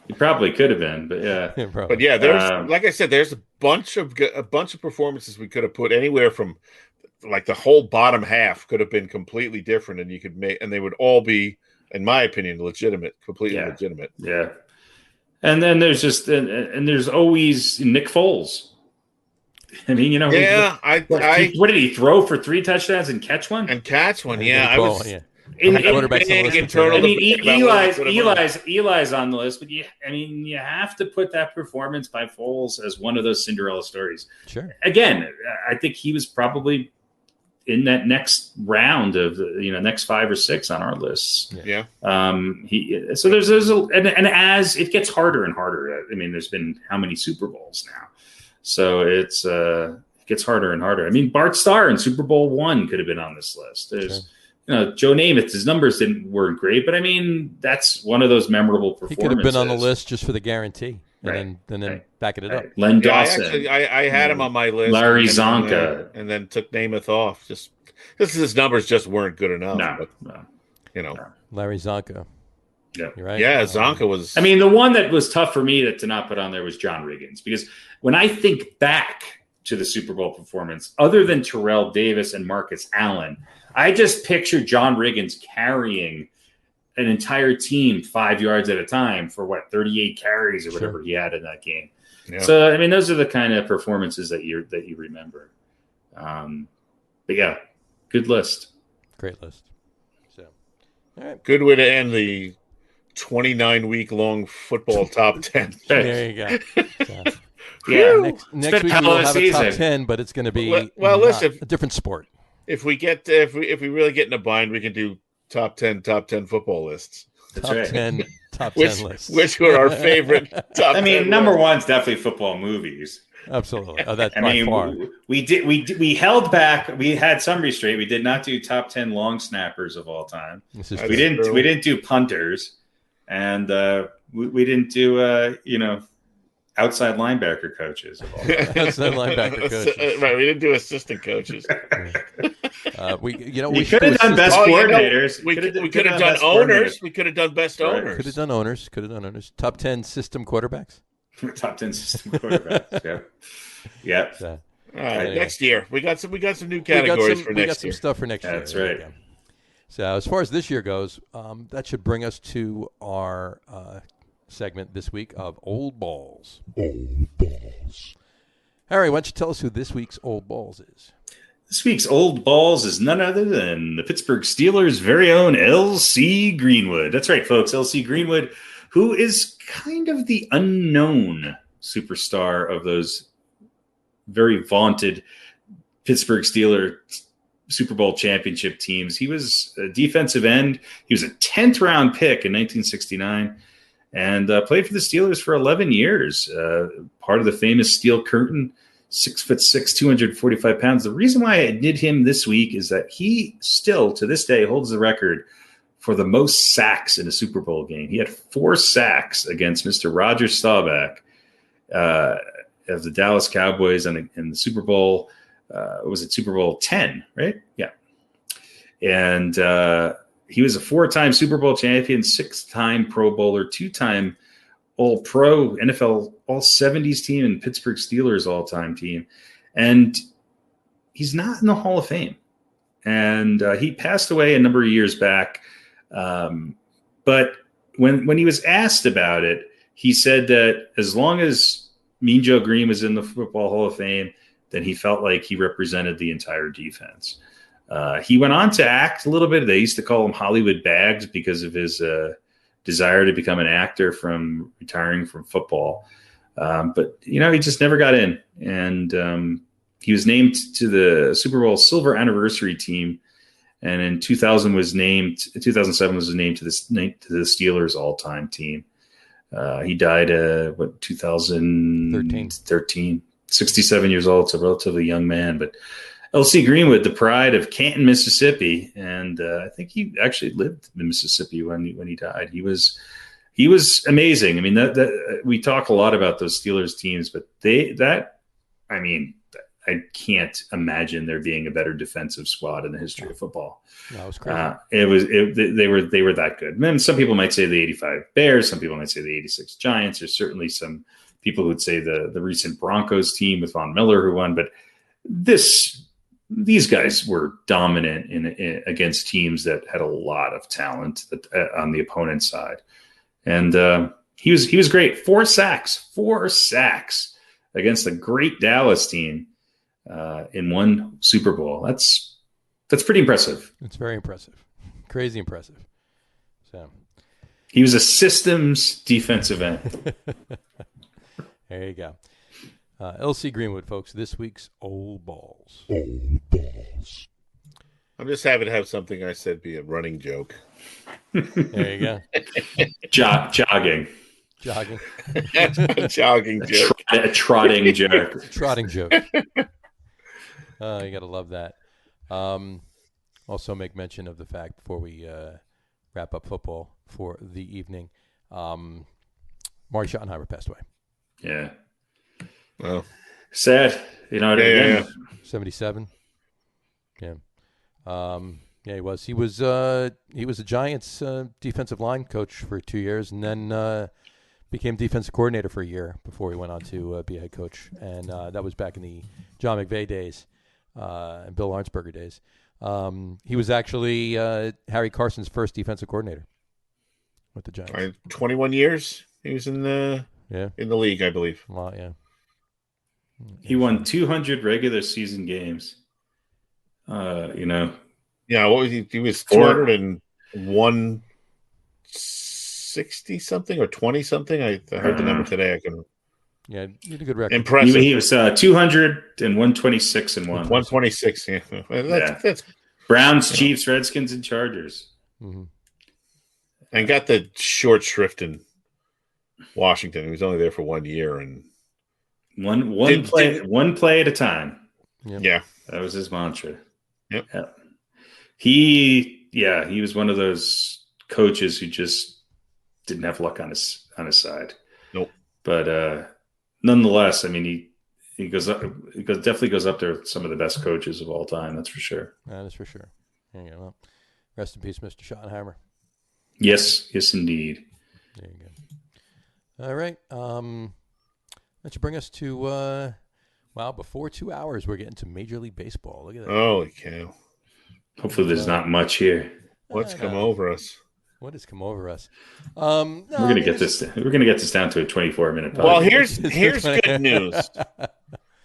He probably could have been, but there's like I said, there's a bunch of performances we could have put anywhere from, like, the whole bottom half could have been completely different, and you could make, and they would all be, in my opinion, completely legitimate. Yeah, and then there's just and there's always Nick Foles. I mean, what did he throw for 3 touchdowns and catch one? Yeah, quarterbacks on the list. internal I mean, debate about whether to put him on. Eli's on the list, but you have to put that performance by Foles as one of those Cinderella stories. Sure. Again, I think he was probably in that next round of next 5 or 6 on our lists. Yeah. So there's and as it gets harder and harder. I mean, there's been how many Super Bowls now, so it gets harder and harder. I mean, Bart Starr in Super Bowl I could have been on this list. There's. Sure. Joe Namath, his numbers weren't great, but I mean, that's one of those memorable performances. He could have been on the list just for the guarantee, and then backing it up. Len Dawson. I had him on my list. Larry Zonka. And then took Namath off. Just his numbers just weren't good enough. No. Larry Zonka. Yeah. You're right. Yeah, Zonka was. I mean, the one that was tough for me to not put on there was John Riggins, because when I think back to the Super Bowl performance, other than Terrell Davis and Marcus Allen, I just picture John Riggins carrying an entire team 5 yards at a time for 38 carries or whatever he had in that game. Yeah. So, I mean, those are the kind of performances that you remember. But yeah, good list. Great list. So, all right. Good way to end the 29-week-long football top 10. There you go. So, next week we'll have a top 10, but it's going to be listen, a different sport. If we really get in a bind, we can do top 10 football lists. That's top right. 10 top 10 lists. Which were our favorite top 10. I mean, number one's definitely football movies. Absolutely. Oh, that's by far. We held back. We had some restraint. We did not do top 10 long snappers of all time. We didn't do punters, and we didn't do outside linebacker coaches. Outside linebacker coaches. Right, we didn't do assistant coaches. We could have done best coordinators. We could have done owners. We could have done best owners. Could have done owners. Top 10 system quarterbacks. Top 10 system quarterbacks. Yeah. All right, next year we got some new categories for next year. We got some stuff for next year. That's right. So as far as this year goes, that should bring us to our segment this week of Old Balls. Old Balls. Harry, why don't you tell us who this week's Old Balls is? This week's Old Balls is none other than the Pittsburgh Steelers' very own L.C. Greenwood. That's right, folks. L.C. Greenwood, who is kind of the unknown superstar of those very vaunted Pittsburgh Steelers Super Bowl championship teams. He was a defensive end. He was a 10th round pick in 1969. And played for the Steelers for 11 years, part of the famous Steel Curtain, 6'6", 245 pounds. The reason why I did him this week is that he still, to this day, holds the record for the most sacks in a Super Bowl game. He had 4 sacks against Mr. Roger Staubach of the Dallas Cowboys in the Super Bowl. Was it Super Bowl 10, right? Yeah. And he was a 4-time Super Bowl champion, 6-time Pro Bowler, 2-time All-Pro, NFL All-70s team, and Pittsburgh Steelers All-Time team. And he's not in the Hall of Fame. And he passed away a number of years back. But when he was asked about it, he said that as long as Mean Joe Green was in the Football Hall of Fame, then he felt like he represented the entire defense. He went on to act a little bit. They used to call him Hollywood Bags because of his desire to become an actor from retiring from football. But, he just never got in. And he was named to the Super Bowl Silver Anniversary team. And in 2007 was named to the Steelers all-time team. He died, 2013, 67 years old. So a relatively young man, but L.C. Greenwood, the pride of Canton, Mississippi, and I think he actually lived in Mississippi when he died. He was amazing. I mean, that we talk a lot about those Steelers teams, but I can't imagine there being a better defensive squad in the history of football. No, it was crazy. They were that good. And some people might say the '85 Bears. Some people might say the '86 Giants. There's certainly some people who would say the recent Broncos team with Von Miller who won, but these guys were dominant in against teams that had a lot of talent on the opponent's side. And he was great. 4 sacks against a great Dallas team in one Super Bowl. That's pretty impressive. It's very impressive. Crazy impressive. So he was a systems defensive end. there you go. LC Greenwood, folks, this week's Old Balls. I'm just happy to have something I said be a running joke. There you go. Jogging. A jogging joke. A trotting joke. Trotting joke. You got to love that. Also make mention of the fact before we wrap up football for the evening, Marty Schottenheimer passed away. Yeah. Well, sad. Yeah. 77. Yeah. Yeah, he was. He was a Giants defensive line coach for 2 years, and then became defensive coordinator for a year before he went on to be a head coach. And that was back in the John McVay days and Bill Arnsberger days. He was actually Harry Carson's first defensive coordinator with the Giants. 21 years he was in the league, I believe. A lot, yeah. He won 200 regular season games. Yeah, what was he? He was 260 something or 20 something. I heard the number today. I can. Yeah, he had a good record. Impressive. He was 200 and 126 and 1. 126. Yeah, that's Browns, Chiefs, Redskins, and Chargers. Mm-hmm. And got the short shrift in Washington. He was only there for 1 year and one play at a time. Yep. Yeah, that was his mantra. Yep. Yeah. He was one of those coaches who just didn't have luck on his side. Nope. But nonetheless, I mean, he definitely goes up there with some of the best coaches of all time. That's for sure. That is for sure. There you go. Well, rest in peace, Mr. Schottenheimer. Yes, indeed. There you go. All right. That should bring us to before 2 hours, we're getting to Major League Baseball. Look at that. Holy cow. Hopefully there's not much here. What's come over us? What has come over us? We're gonna get this down to a 24-minute podcast. Well, here's good news.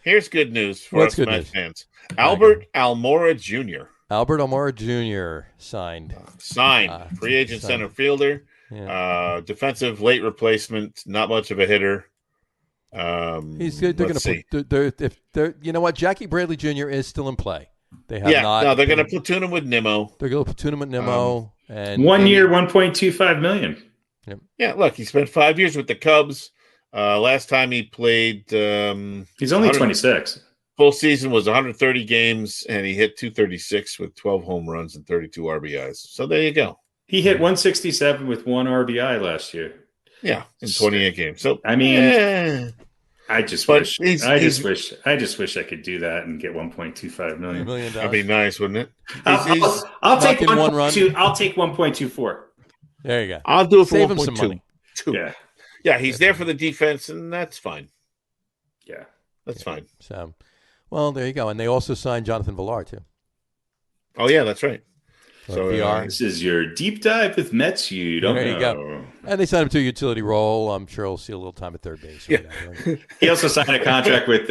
Here's good news for us Mets fans. Albert Almora Jr. Albert Almora Jr. signed. Free agent center fielder. Yeah. Defensive late replacement. Not much of a hitter. He's good. They're going to put. You know what? Jackie Bradley Jr. is still in play. They have not. No, they're going to platoon him with Nimmo. They're going to platoon him with Nimmo. And 1 year, $1.25 million. Yep. Yeah, look, he spent 5 years with the Cubs. Last time he played, he's only 26. Full season was 130 games, and he hit 236 with 12 home runs and 32 RBIs. So there you go. He hit 167 with 1 RBI last year. Yeah, in 28 games. So I mean, I just wish I wish I could do that and get $1.25 million. That'd be nice, wouldn't it? I'll take 1.2. I'll take 1.24. There you go. I'll do it for Save him some money. Yeah, he's there for the defense, and that's fine. Yeah, that's fine. So, well, there you go. And they also signed Jonathan Villar too. Oh yeah, that's right. So this is your deep dive with Mets. You don't there know. You go. And they signed him to a utility role. I'm sure he'll see a little time at third base. Yeah. He also signed a contract with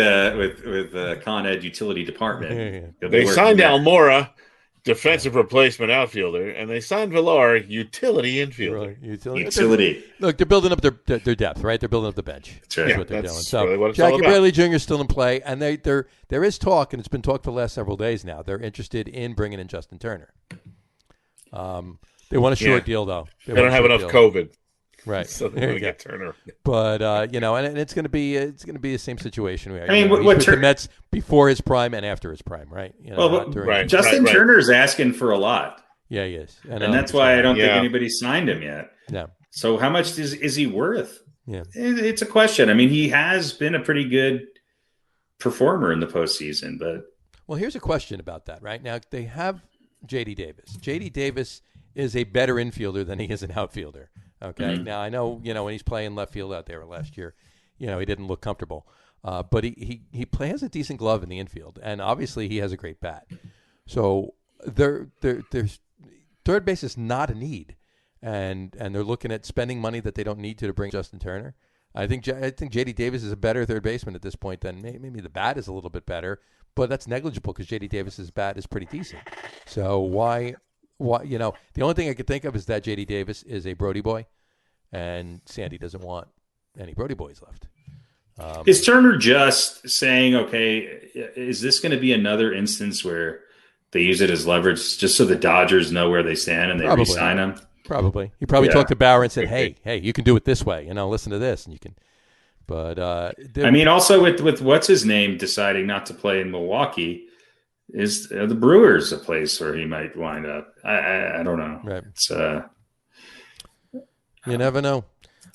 Con Ed Utility Department. Yeah. They signed Almora, defensive replacement outfielder, and they signed Villar, utility infielder. Right. Utility. Look, they're building up their depth, right? They're building up the bench. That's right. That's what they're doing. So really what it's Jackie all about. Bradley Jr. is still in play, and there is talk, and it's been talked for the last several days now. They're interested in bringing in Justin Turner. They want a short deal, though. They don't have enough COVID, right? So they're going to get Turner. But and it's going to be the same situation. I mean, what the Mets before his prime and after his prime, right? Justin Turner is asking for a lot. Yeah, he is, and that's why I don't think anybody signed him yet. Yeah. So how much is he worth? Yeah, it's a question. I mean, he has been a pretty good performer in the postseason, but here's a question about that. Right now, they have J.D. Davis. J.D. Davis is a better infielder than he is an outfielder. Okay. Mm-hmm. Now I know, when he's playing left field out there last year, he didn't look comfortable. But he has a decent glove in the infield, and obviously he has a great bat. So there's third base is not a need, and they're looking at spending money that they don't need to bring Justin Turner. I think J.D. Davis is a better third baseman at this point than maybe the bat is a little bit better, but that's negligible because J.D. Davis's bat is pretty decent. So why What the only thing I could think of is that J.D. Davis is a Brody boy, and Sandy doesn't want any Brody boys left. Is Turner just saying, okay, is this going to be another instance where they use it as leverage just so the Dodgers know where they stand and they re-sign him? Probably. He probably talked to Bauer and said, hey, you can do it this way. Listen to this, and you can. But also with what's his name deciding not to play in Milwaukee, is the Brewers a place where he might wind up? I don't know. Right. It's you never know.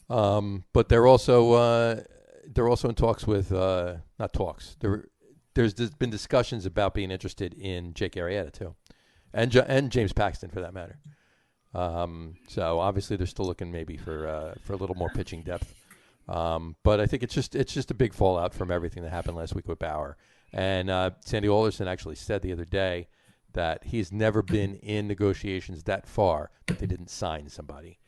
But they're also in talks with not talks. There's been discussions about being interested in Jake Arrieta too, and James Paxton for that matter. So obviously they're still looking maybe for a little more pitching depth. But I think it's just a big fallout from everything that happened last week with Bauer. And Sandy Alderson actually said the other day that he's never been in negotiations that far that they didn't sign somebody,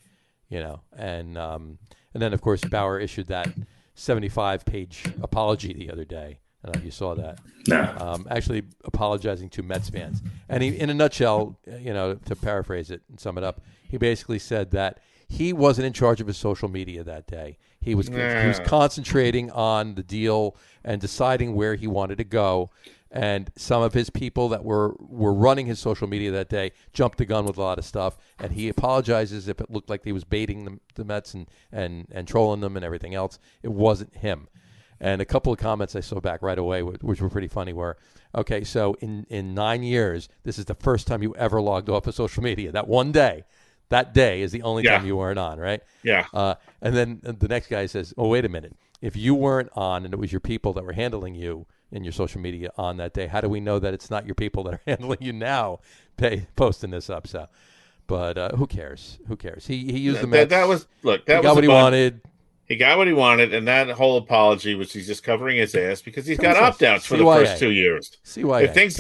And then of course Bauer issued that 75-page apology the other day. I don't know if you saw that. No. Actually apologizing to Mets fans. And he, in a nutshell, to paraphrase it and sum it up, he basically said that he wasn't in charge of his social media that day. He was concentrating on the deal and deciding where he wanted to go. And some of his people that were running his social media that day jumped the gun with a lot of stuff. And he apologizes if it looked like he was baiting the Mets and trolling them and everything else. It wasn't him. And a couple of comments I saw back right away, which were pretty funny, were, okay, so in 9 years, this is the first time you ever logged off of social media. That day is the only time you weren't on, right? Yeah. And then the next guy says, oh, wait a minute. If you weren't on and it was your people that were handling you in your social media on that day, how do we know that it's not your people that are handling you now posting this up? So, but who cares? Who cares? He used the Mets. He got what he wanted. He got what he wanted, and that whole apology was he's just covering his ass because he's got opt-outs for the first 2 years. CYA. If things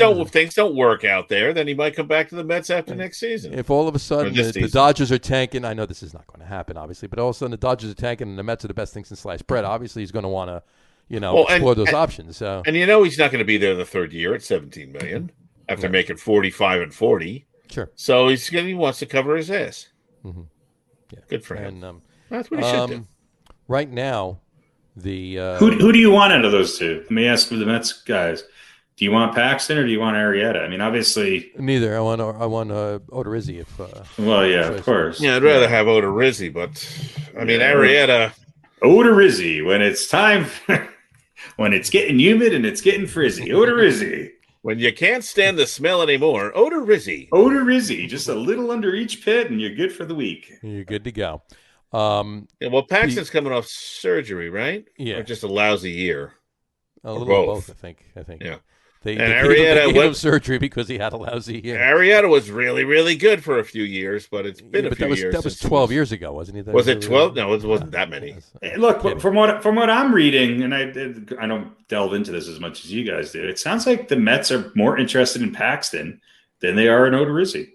don't work out there, then he might come back to the Mets after next season. If all of a sudden the Dodgers are tanking, I know this is not going to happen, obviously, but all of a sudden the Dodgers are tanking and the Mets are the best thing since sliced bread. Obviously, he's going to want to, explore those options. So, and he's not going to be there the third year at $17 million after making 45 and 40. Sure. So he wants to cover his ass. Mm-hmm. Yeah. Good for him. And, that's what he should do. Right now, the who do you want out of those two? Let me ask the Mets guys: do you want Paxton or do you want Arrieta? I mean, obviously, neither. I want Odorizzi. Of course. Yeah, I'd rather have Odorizzi, but I mean Arrieta. Odorizzi when it's time, when it's getting humid and it's getting frizzy. Odorizzi. When you can't stand the smell anymore, Odorizzi, just a little under each pit, and you're good for the week. You're good to go. Paxton's coming off surgery, right? Yeah. Or just a lousy year? A little both, I think. Yeah. They gave him surgery because he had a lousy year. Arrieta was really, really good for a few years, but it's been a few years. That was 12 years ago, wasn't he? Was it 12? No, it wasn't that many. Look, from what I'm reading, and I don't delve into this as much as you guys do, it sounds like the Mets are more interested in Paxton than they are in Odorizzi.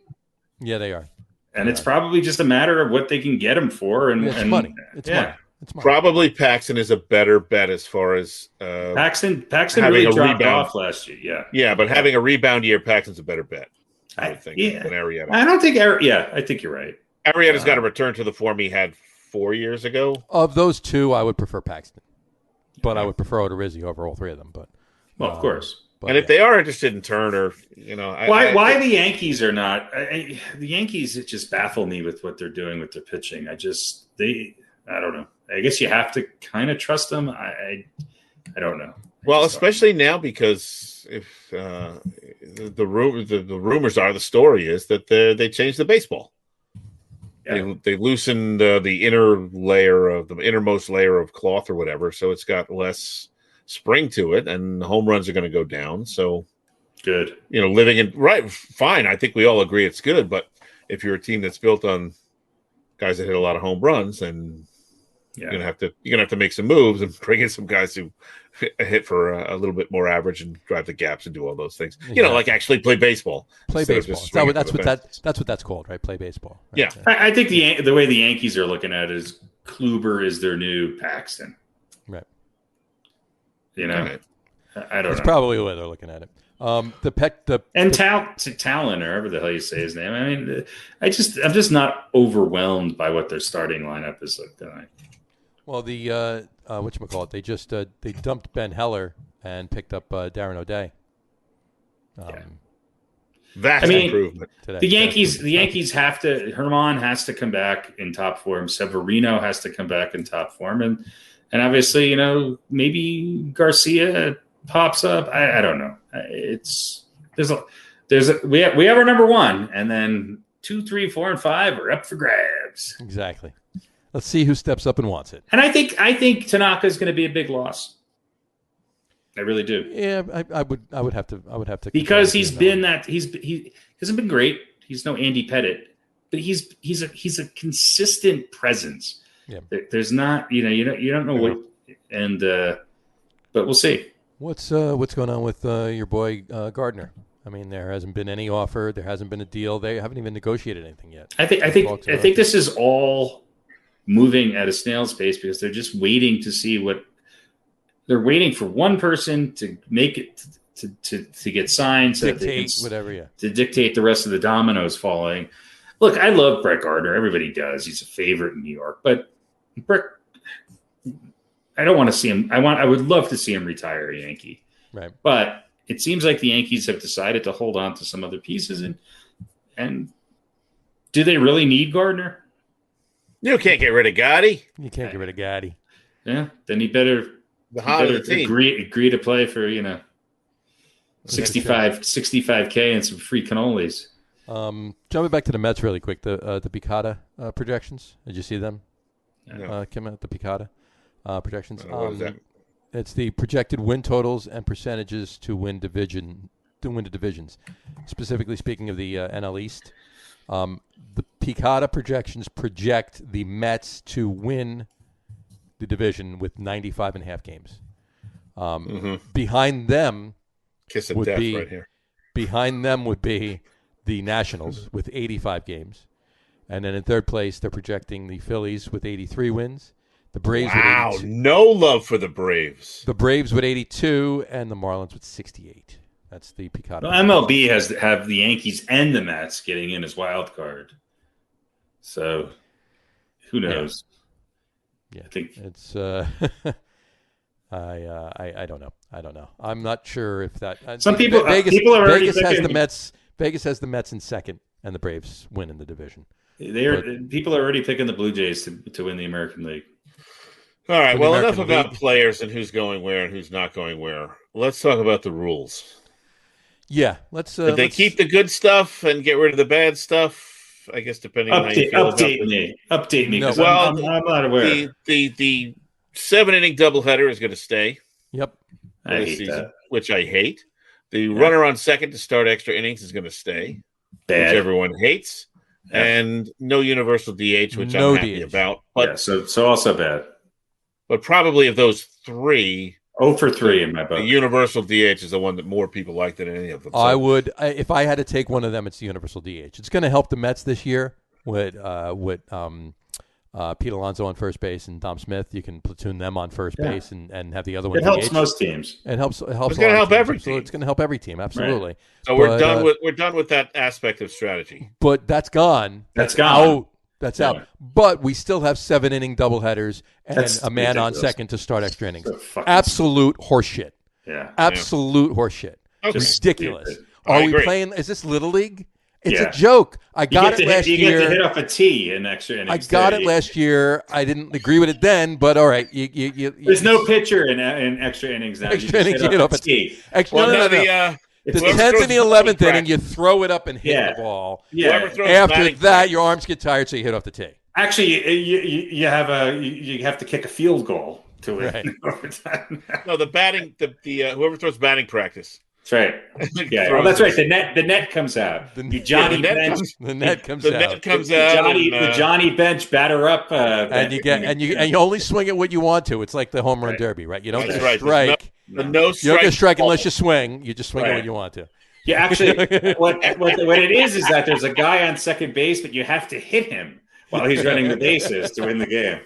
Yeah, they are. And it's probably just a matter of what they can get him for. And it's money. It's money. Probably Paxton is a better bet as far as Paxton really dropped off last year. Yeah. Yeah, but having a rebound year, Paxton's a better bet. I think than Arrieta. I don't think I think you're right. Arrieta's got to return to the form he had 4 years ago. Of those two, I would prefer Paxton. But I would prefer Odorizzi over all three of them. But of course. But, if they are interested in Turner, why the Yankees are not? The Yankees just baffle me with what they're doing with their pitching. I don't know. I guess you have to kind of trust them. I don't know. Well, especially now because if the rumors are, the story is that they changed the baseball. Yeah. They loosened the innermost layer of cloth or whatever, so it's got less spring to it, and home runs are going to go down. So good. Fine. I think we all agree it's good, but if you're a team that's built on guys that hit a lot of home runs, then you're gonna have to make some moves and bring in some guys who hit for a little bit more average and drive the gaps and do all those things. Exactly. Like actually play baseball. That's what that's called, right? Play baseball. Right? Yeah. I think the way the Yankees are looking at it is Kluber is their new Paxton. Right. I don't know. That's probably the way they're looking at it. And Talon, or whatever the hell you say his name. I mean, I'm just not overwhelmed by what their starting lineup is like tonight. Well, the whatchamacallit, they just they dumped Ben Heller and picked up Darren O'Day. That's an improvement. Today. The Yankees have to. Herman has to come back in top form. Severino has to come back in top form, and obviously, maybe Garcia pops up. I don't know. We have our number one, and then 2, 3, 4, and 5 are up for grabs. Exactly. Let's see who steps up and wants it. And I think Tanaka is going to be a big loss. I really do. Yeah, I would have to because he hasn't been great. He's no Andy Pettitte, but he's a consistent presence. Yeah. There's not you don't know what, and but we'll see. What's going on with your boy Gardner? I mean, there hasn't been any offer. There hasn't been a deal. They haven't even negotiated anything yet. I think this is all moving at a snail's pace because they're just waiting to see what. They're waiting for one person to make it to get signed, so dictate that whatever, yeah. To dictate the rest of the dominoes falling. Look, I love Brett Gardner. Everybody does. He's a favorite in New York, but Brett, I don't want to see him. I would love to see him retire a Yankee, right? But it seems like the Yankees have decided to hold on to some other pieces, and do they really need Gardner? You can't get rid of Gotti. You can't get rid of Gotti. Yeah, then he better. The heart of the team. Agree to play for 65K and some free cannolis. Jumping back to the Mets really quick, the Picada projections. Did you see them? No. Came out the Picada projections. What is that? It's the projected win totals and percentages to win the divisions. Specifically speaking of the NL East, the Picada projections project the Mets to win the division with 95.5 games. Behind them Kiss of death right here. Behind them would be the Nationals with 85 games. And then in third place, they're projecting the Phillies with 83 wins. The Braves with 82. No love for the Braves. The Braves with 82 and the Marlins with 68. That's the Picada. Well, MLB have the Yankees and the Mets getting in as wild card. So who knows? Yeah, I think it's. I don't know. I'm not sure if that. Some people. Vegas has the Mets. Vegas has the Mets in second, and the Braves win in the division. People are already picking the Blue Jays to win the American League. All right. Well, enough about players and who's going where and who's not going where. Let's talk about the rules. Yeah, let's. Did they keep the good stuff and get rid of the bad stuff? I guess depending on how you feel Update me. No, well, I'm not aware. The 7-inning doubleheader is going to stay. Yep. I hate that. Which I hate. The runner on second to start extra innings is going to stay. Bad. Which everyone hates. Yeah. And no universal DH, which I'm happy about. But, so also bad. But probably of those three, 0 for 3 in my book. The universal DH is the one that more people like than any of them. So. I would, if I had to take one of them, it's the universal DH. It's going to help the Mets this year with Pete Alonso on first base and Dom Smith. You can platoon them on first base and have the other one. It helps most teams. It helps. It's going to help every team. It's going to help every team. Absolutely. Right. So we're done with that aspect of strategy. But that's gone. That's gone. Out. That's out. But we still have 7-inning doubleheaders and a man on second to start extra innings. Absolute horseshit. Yeah. Absolute horseshit. Okay. Ridiculous. Are we playing? Is this Little League? It's a joke. I got it last year. You get to hit off a tee in extra innings. I got it last year. I didn't agree with it then, but all right. There's no pitcher in extra innings now. Extra innings, you hit off a tee. No. The 10th and the 11th inning, you throw it up and hit the ball. Yeah. After that, your arms get tired, so you hit off the tee. Actually, you have to kick a field goal to win overtime. No, the batting, whoever throws batting practice. That's right. Yeah, well, that's right. The net comes out. The net comes out. The Johnny Bench batter up, and you only swing at what you want to. It's like the home run derby, right? You don't get a strike. No you don't get a strike unless you swing. You just swing at what you want to. Yeah, actually, what it is that there's a guy on second base, but you have to hit him while he's running the bases to win the game.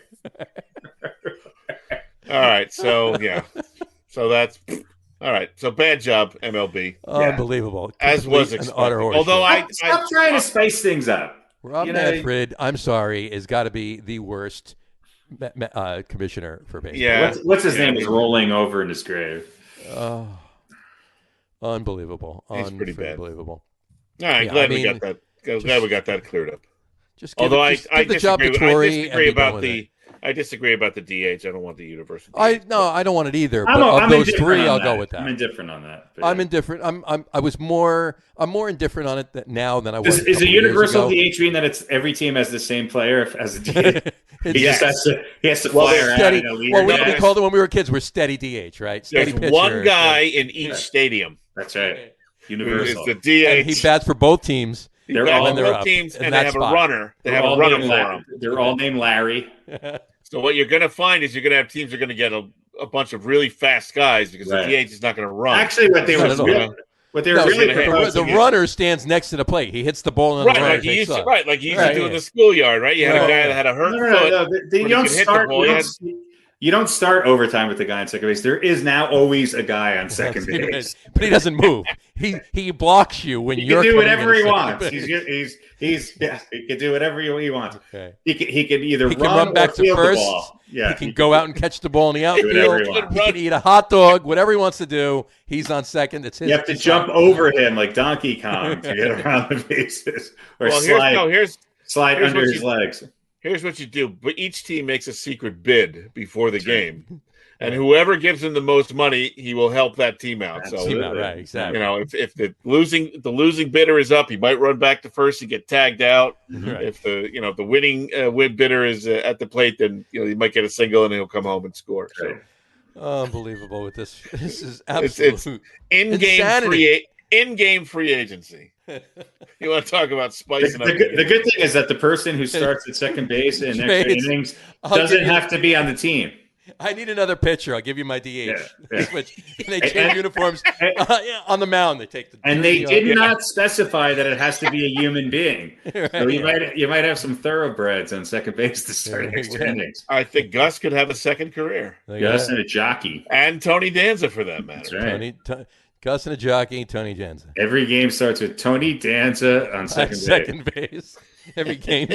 All right, so that's All right. So bad job, MLB. Unbelievable. As was Complete and expected. utter Although horseshit. Stop trying to spice things up. Rob Manfred, I'm sorry, has got to be the worst commissioner for baseball. Yeah. What's his name is rolling over in his grave. Unbelievable. He's pretty bad. Unbelievable. All right. Yeah, Glad we got that. Glad we got that cleared up. Just give Although give the job to Torrey. I disagree about the DH. I don't want the universal. I don't want it either. But of those three, I'll go with that. I'm indifferent on that. I'm indifferent. I'm more indifferent on it now than I was. Is a universal DH mean that it's every team has the same player as a DH? He has to fly around. Steady. Well, we called it when we were kids. We're steady DH, right? Steady There's pitcher. one guy in each stadium. That's right. Universal. It's the DH. And he bats for both teams. They're all both teams, and they have a runner. They have a runner for them. They're all named Larry. So what you're going to find is you're going to have teams that are going to get a bunch of really fast guys because the DH is not going to run. Actually, what they were the runner stands next to the plate. He hits the ball and the runner takes off. Like you used to do in the schoolyard, right? You had a guy that had a hurt foot. You don't start overtime with the guy on second base. There is now always a guy on second base, but he doesn't move. He blocks you when you're. He can do whatever he wants. He can do whatever he wants. Okay. He can either run back to first. Yeah, he can go out and catch the ball in the outfield. He can eat a hot dog. Whatever he wants to do, he's on second. It's his. You have to jump over him like Donkey Kong to get around the bases, or slide under his legs. Here's what you do. But each team makes a secret bid before the game. And whoever gives him the most money, he will help that team out. Right, exactly. If the losing bidder is up, he might run back to first and get tagged out. Right. If the winning bidder is at the plate, then he might get a single and he'll come home and score. So. Unbelievable with this. This is absolute in-game free agency. You want to talk about spicing up? The good thing is that the person who starts at second base in extra innings doesn't have to be on the team. I need another pitcher. I'll give you my DH. Yeah. They change uniforms on the mound. They take the and they did not specify that it has to be a human being. Right, so you might have some thoroughbreds on second base to start extra innings. I think Gus could have a second career. Gus and a jockey, and Tony Danza for that matter. That's right. Gus and a jockey, Tony Danza. Every game starts with Tony Danza on second base. Every game.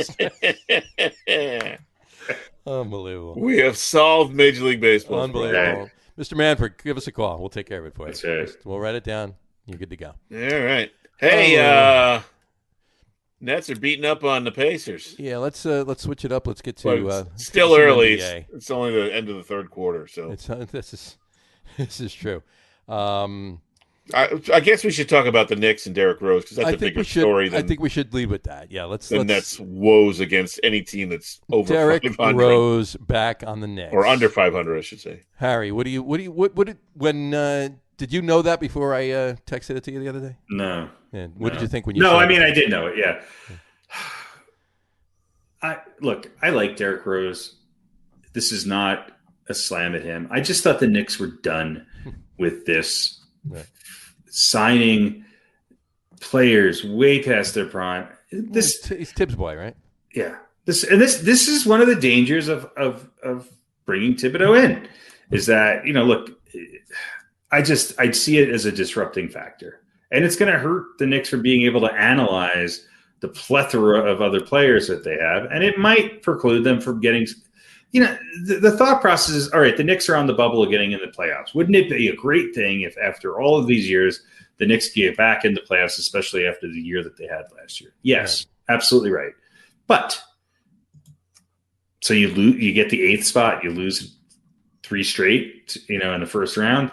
Unbelievable. We have solved Major League Baseball. Unbelievable. Mr. Manfred, give us a call. We'll take care of it for you. That's right. We'll write it down. You're good to go. All right. Hey, Nets are beating up on the Pacers. Yeah, let's switch it up. Let's get to still early. It's only the end of the third quarter, so this is true. I guess we should talk about the Knicks and Derrick Rose because that's a bigger story. I think we should lead with that. Yeah, let's. Nets woes against any team that's over Derrick 500. Rose back on the Knicks or under 500, I should say. Harry, what did you know that before I texted it to you the other day? No. Yeah. What did you think when you? No, I mean I did know it. Yeah. I like Derrick Rose. This is not a slam at him. I just thought the Knicks were done with this. Right. Signing players way past their prime. He's Tibbs' boy, right? Yeah. This is one of the dangers of bringing Thibodeau in, is that look, I'd see it as a disrupting factor, and it's going to hurt the Knicks from being able to analyze the plethora of other players that they have, and it might preclude them from getting. The thought process is, all right, the Knicks are on the bubble of getting in the playoffs. Wouldn't it be a great thing if after all of these years, the Knicks get back into playoffs, especially after the year that they had last year? Yes, absolutely right. But so you get the 8th spot, you lose 3 straight, in the first round.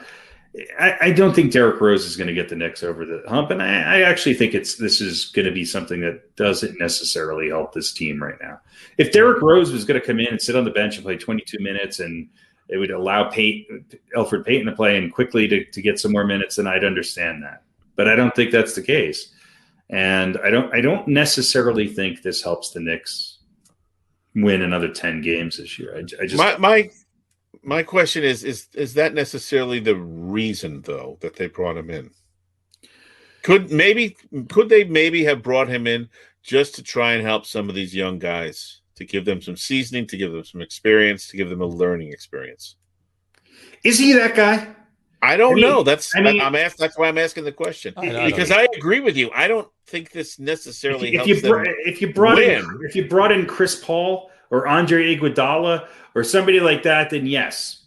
I don't think Derrick Rose is going to get the Knicks over the hump, and I actually think this is going to be something that doesn't necessarily help this team right now. If Derrick Rose was going to come in and sit on the bench and play 22 minutes, and it would allow Elfrid Payton to play in quickly to get some more minutes, then I'd understand that. But I don't think that's the case, and I don't necessarily think this helps the Knicks win another 10 games this year. I just My question is that necessarily the reason, though, that they brought him in? Could they maybe have brought him in just to try and help some of these young guys, to give them some seasoning, to give them some experience, to give them a learning experience? Is he that guy? I don't know. I mean, That's why I'm asking the question, because I agree with you. I don't think this necessarily helps them if you brought win. in Chris Paul or Andre Iguodala or somebody like that, then yes,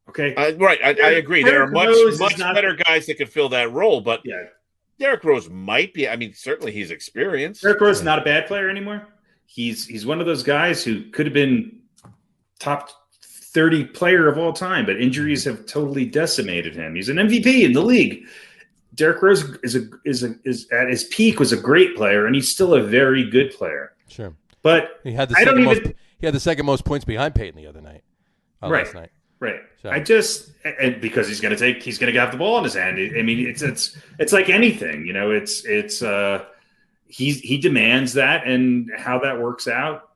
okay, Right. I agree. There are much better guys that could fill that role, but yeah, Derrick Rose might be. I mean, certainly he's experienced. Derrick Rose is not a bad player anymore. He's one of those guys who could have been top 30 player of all time, but injuries have totally decimated him. He's an MVP in the league. Derrick Rose is at his peak was a great player, and he's still a very good player. Sure, but he had the second most points behind Peyton the other night, last night. Right. So. And because he's going to have the ball in his hand. I mean, it's like anything, he demands that, and how that works out.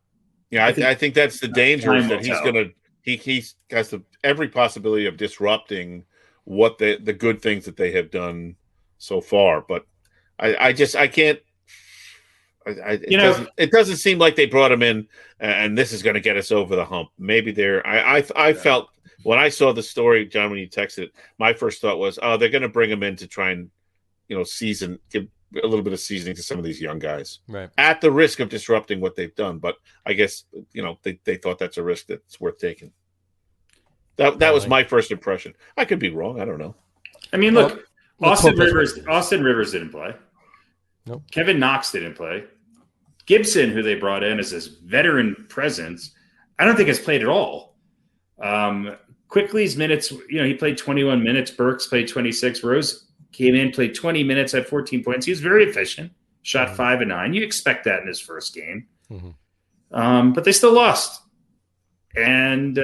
Yeah, I think that's the danger, is that he has every possibility of disrupting what the good things that they have done so far. But I can't. It doesn't seem like they brought him in, and this is going to get us over the hump. Maybe I felt when I saw the story, John, when you texted it, my first thought was, oh, they're going to bring him in to try and give a little bit of seasoning to some of these young guys, right, at the risk of disrupting what they've done. But I guess they thought that's a risk that's worth taking. That was my first impression. I could be wrong. I don't know. I mean, look, Austin Rivers didn't play. Nope. Kevin Knox didn't play. Gibson, who they brought in as this veteran presence, I don't think has played at all. Quickly's minutes, he played 21 minutes. Burks played 26. Rose came in, played 20 minutes, had 14 points. He was very efficient, shot 5 of 9. You expect that in his first game. Mm-hmm. But they still lost. And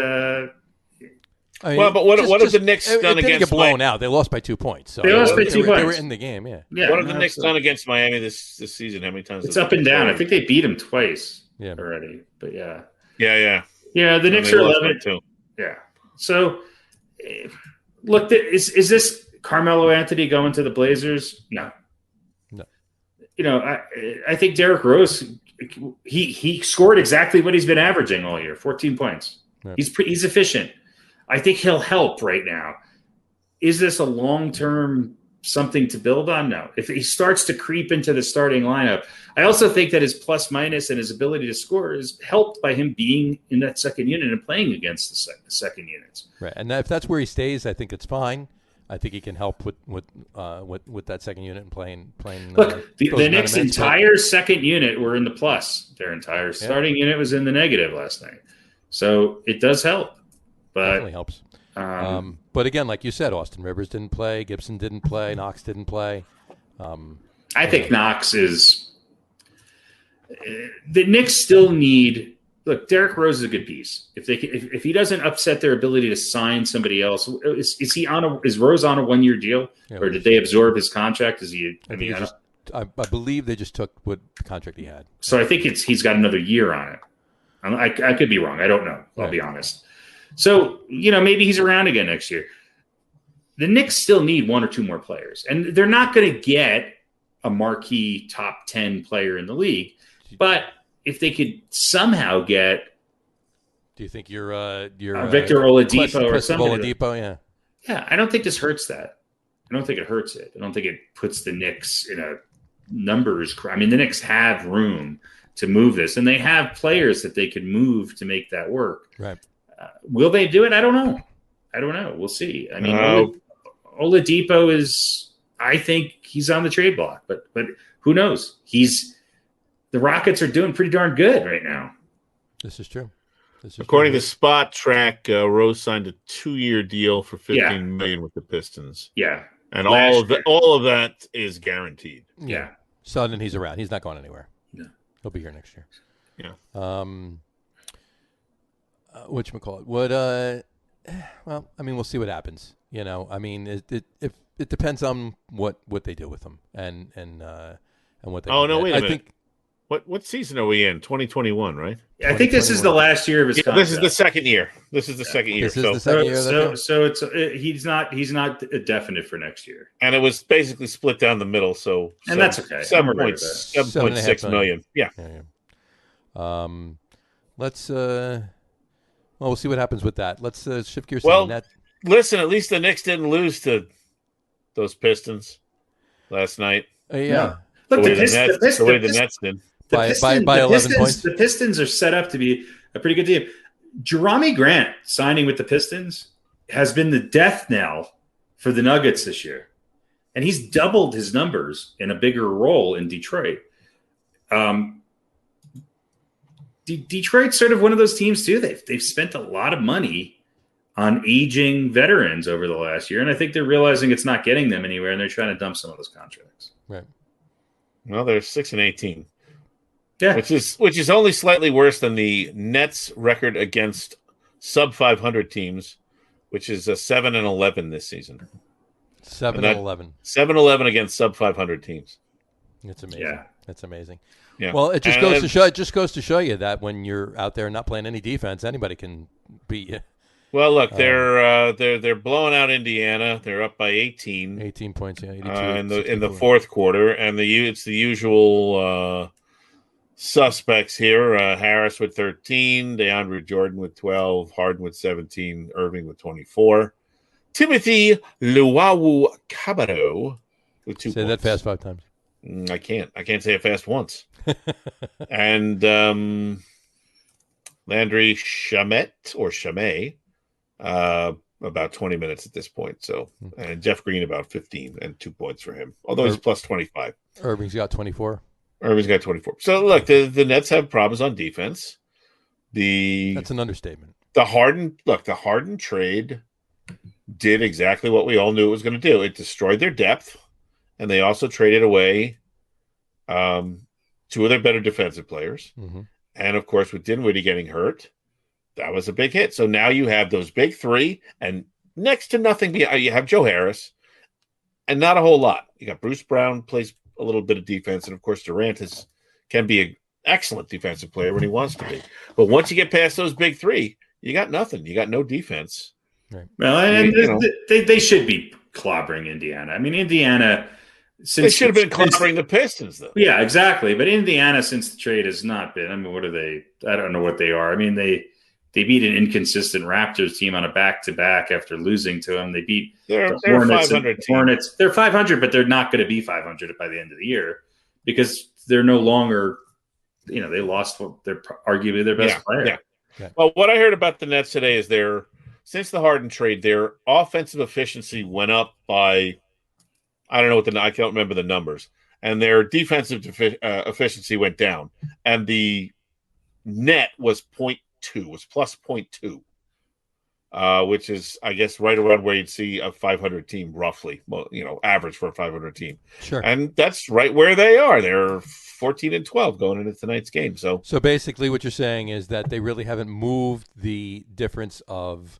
but what have the Knicks done against? Get blown out. They lost by 2 points. So they lost by 2 points. They were in the game. Yeah. What have the Knicks done against Miami this season? How many times? It's up and down. I think they beat them twice already. But yeah. The Knicks are 11 too. Yeah. So, look, is this Carmelo Anthony going to the Blazers? No. I think Derrick Rose, he scored exactly what he's been averaging all year, 14 points. Yeah. He's efficient. I think he'll help right now. Is this a long-term something to build on? No. If he starts to creep into the starting lineup, I also think that his plus-minus and his ability to score is helped by him being in that second unit and playing against the second units. Right, and if that's where he stays, I think it's fine. I think he can help with that second unit and playing. Look, the Knicks' entire second unit were in the plus. Their entire starting unit was in the negative last night. So it does help. But definitely helps. But again, like you said, Austin Rivers didn't play, Gibson didn't play, Knox didn't play. I think Knox is the Knicks still need. Look, Derrick Rose is a good piece. If he doesn't upset their ability to sign somebody else, is Rose on a 1-year deal, or did they absorb his contract? I believe they just took what contract he had. So I think he's got another year on it. I could be wrong. I don't know. I'll be honest. So, maybe he's around again next year. The Knicks still need 1 or 2 more players. And they're not going to get a marquee top 10 player in the league. But if they could somehow get... Do you think you're Victor Oladipo or somebody? Oladipo, Yeah, I don't think this hurts that. I don't think it hurts it. I don't think it puts the Knicks in a numbers... I mean, the Knicks have room to move this. And they have players that they could move to make that work. Right. Will they do it? I don't know. We'll see. I mean, Oladipo is. I think he's on the trade block, but who knows? The Rockets are doing pretty darn good right now. This is true. According to Spot Track, Rose signed a 2-year deal for $15 million with the Pistons. Yeah, and all of that is guaranteed. Yeah. So then he's around. He's not going anywhere. No, he'll be here next year. Yeah. Whatchamacallit? Well, I mean, we'll see what happens. I mean, it depends on what they do with him and what they. Oh no! Wait a minute. What season are we in? 2021, right? I think this is the last year of his contract. This is the second year. This is the second year. He's not definite for next year. And it was basically split down the middle. So that's okay. 7.6 million. Yeah. Let's. Well, we'll see what happens with that. Let's shift gears to Well, net. listen, at least the Knicks didn't lose to those Pistons last night. Yeah. Look, The way the Nets did. By 11 points. The Pistons are set up to be a pretty good team. Jerami Grant signing with the Pistons has been the death knell for the Nuggets this year. And he's doubled his numbers in a bigger role in Detroit. Detroit's sort of one of those teams, too. They've spent a lot of money on aging veterans over the last year. And I think they're realizing it's not getting them anywhere, and they're trying to dump some of those contracts. Right. Well, they're 6-18. Yeah. Which is only slightly worse than the Nets record against sub 500 teams, which is a 7-11 this season. 7-11. 7-11 against sub 500 teams. It's amazing. Yeah. It's amazing. Yeah. Well, it just goes to show you that when you're out there not playing any defense, anybody can beat you. Well, look, they're blowing out Indiana. They're up by 18. 18 points, yeah, 82 in the fourth quarter, and it's the usual suspects here. Harris with 13, DeAndre Jordan with 12, Harden with 17, Irving with 24. Timothy Luwawu Cabarro with 2 points. Say that fast 5 times. I can't say it fast once. And Landry Shamet, about 20 minutes at this point. So, and Jeff Green about 15 and 2 points for him. Although he's plus 25. Irving's got 24. Irving's got 24. So look, the Nets have problems on defense. That's an understatement. The Harden trade did exactly what we all knew it was going to do. It destroyed their depth, and they also traded away 2 of their better defensive players. Mm-hmm. And of course, with Dinwiddie getting hurt, that was a big hit. So now you have those big 3, and next to nothing. You have Joe Harris, and not a whole lot. You got Bruce Brown, plays a little bit of defense, and of course Durant can be an excellent defensive player when he wants to be. But once you get past those big 3, you got nothing. You got no defense. Right. Well, and they should be clobbering Indiana. I mean, Indiana. They should have been clobbering the Pistons, though. Yeah, exactly. But Indiana, since the trade has not been. I mean, what are they? I don't know what they are. I mean, they beat an inconsistent Raptors team on a back-to-back after losing to them. They beat the Hornets. 500 Hornets. They're 500, but they're not going to be 500 by the end of the year because they're no longer. They lost they're arguably their best player. Yeah. Well, what I heard about the Nets today is since the Harden trade, their offensive efficiency went up by. I don't know I can't remember the numbers, and their defensive efficiency went down, and the net was 0.2, was plus 0.2, which is, I guess, right around where you'd see a 500 team, roughly, average for a 500 team. Sure. And that's right where they are. They're 14-12 going into tonight's game. So basically what you're saying is that they really haven't moved the difference of,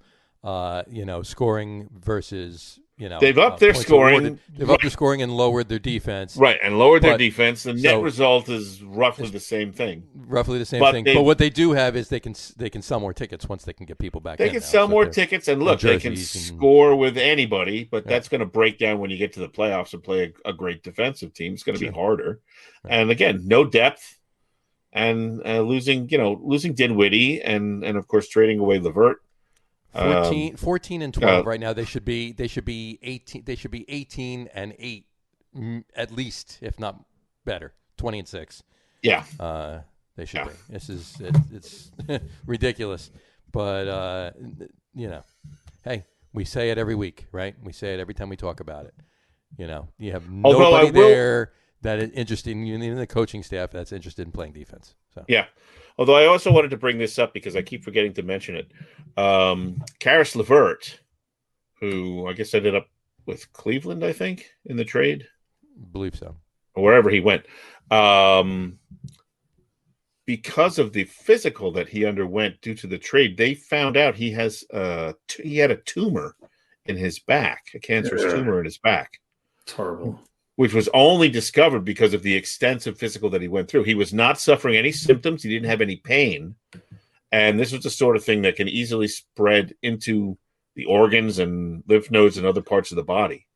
scoring versus, they've upped their scoring. They've upped their scoring and lowered their defense. Right, and lowered their defense. The net result is roughly the same thing. But what they do have is they can sell more tickets once they can get people back. They can sell more tickets, and look, they can score with anybody, but that's going to break down when you get to the playoffs and play a great defensive team. It's going to be harder. Right. And again, no depth, and losing Dinwiddie, and of course trading away LeVert. 14 and 12 right now. They should be 18. They should be 18 and 8 at least, if not better. 20 and 6. Yeah, they should be. It's ridiculous, but hey, we say it every week, right? We say it every time we talk about it. You have nobody there that is interested in the coaching staff that's interested in playing defense. So yeah. Although I also wanted to bring this up because I keep forgetting to mention it. Karis LeVert, who I guess ended up with Cleveland, I think, in the trade. Believe so. Or wherever he went. Because of the physical that he underwent due to the trade, they found out he had a tumor in his back, a cancerous tumor in his back. It's horrible. Which was only discovered because of the extensive physical that he went through. He was not suffering any symptoms. He didn't have any pain. And this was the sort of thing that can easily spread into the organs and lymph nodes and other parts of the body.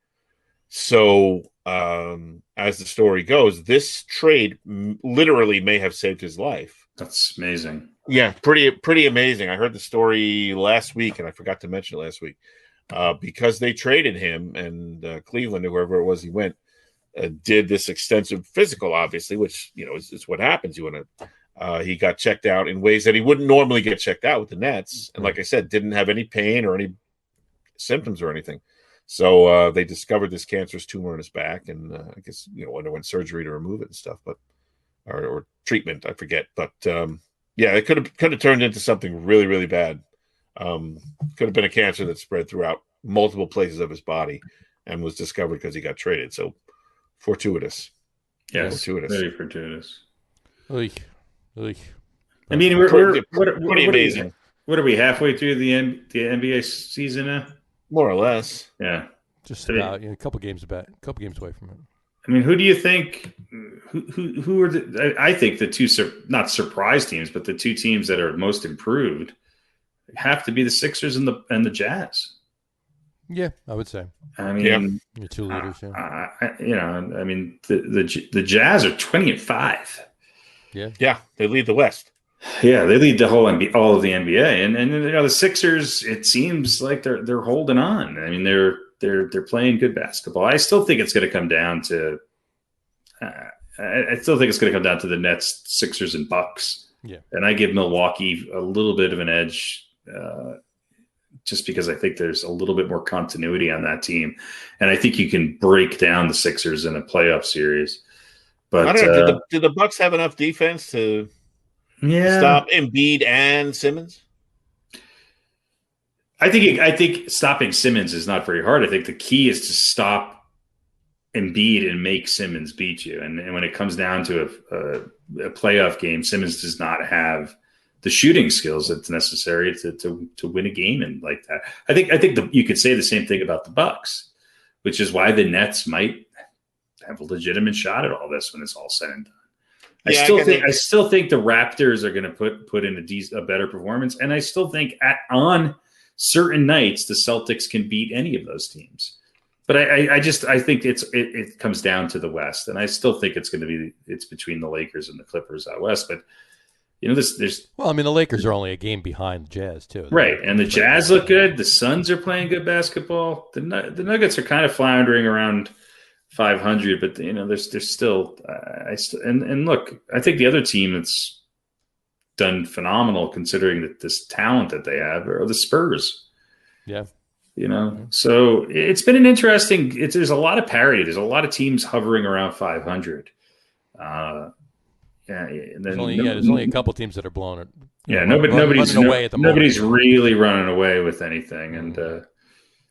So, as the story goes, this trade literally may have saved his life. That's amazing. Yeah, pretty amazing. I heard the story last week, and I forgot to mention it last week. because they traded him, and Cleveland or wherever it was he went did this extensive physical, obviously, which is what happens. He got checked out in ways that he wouldn't normally get checked out with the Nets, and like I said, didn't have any pain or any symptoms or anything. So they discovered this cancerous tumor in his back, and I guess underwent surgery to remove it and stuff, but or treatment, I forget. But it could have turned into something really, really bad. Could have been a cancer that spread throughout multiple places of his body, and was discovered because he got traded. So fortuitous. Yes, very fortuitous. Oy. I mean, we're pretty amazing. What are we, halfway through the NBA season now? More or less. Yeah. Just about a couple games away from it. I mean, who do you think? Who are I think the two not surprise teams, but the two teams that are most improved have to be the Sixers and the Jazz. Yeah, I would say. I mean, your two leaders. I mean, the Jazz are 20-5. Yeah, they lead the West. Yeah, they lead the whole NBA, all of the NBA, and the Sixers. It seems like they're holding on. I mean, they're playing good basketball. I still think it's going to come down to. I still think it's going to come down to the Nets, Sixers, and Bucs. Yeah, and I give Milwaukee a little bit of an edge, just because I think there's a little bit more continuity on that team, and I think you can break down the Sixers in a playoff series. But I don't know. Do the Bucs have enough defense to? Yeah. Stop Embiid and Simmons? I think stopping Simmons is not very hard. I think the key is to stop Embiid and make Simmons beat you. And when it comes down to a playoff game, Simmons does not have the shooting skills that's necessary to win a game and like that. I think you could say the same thing about the Bucs, which is why the Nets might have a legitimate shot at all this when it's all said and done. I still think the Raptors are going to put in a better performance, and I still think on certain nights the Celtics can beat any of those teams. But I think it comes down to the West, and I still think it's between the Lakers and the Clippers out west. But there's the Lakers are only a game behind the Jazz too, right? And the Jazz look good. The Suns are playing good basketball. The Nuggets are kind of floundering around 500, but there's still and look, I think the other team that's done phenomenal considering that this talent that they have are the Spurs. Yeah. So it's been an interesting. There's a lot of parity. There's a lot of teams hovering around 500. There's only a couple teams that are blowing it. Nobody's really running away with anything, and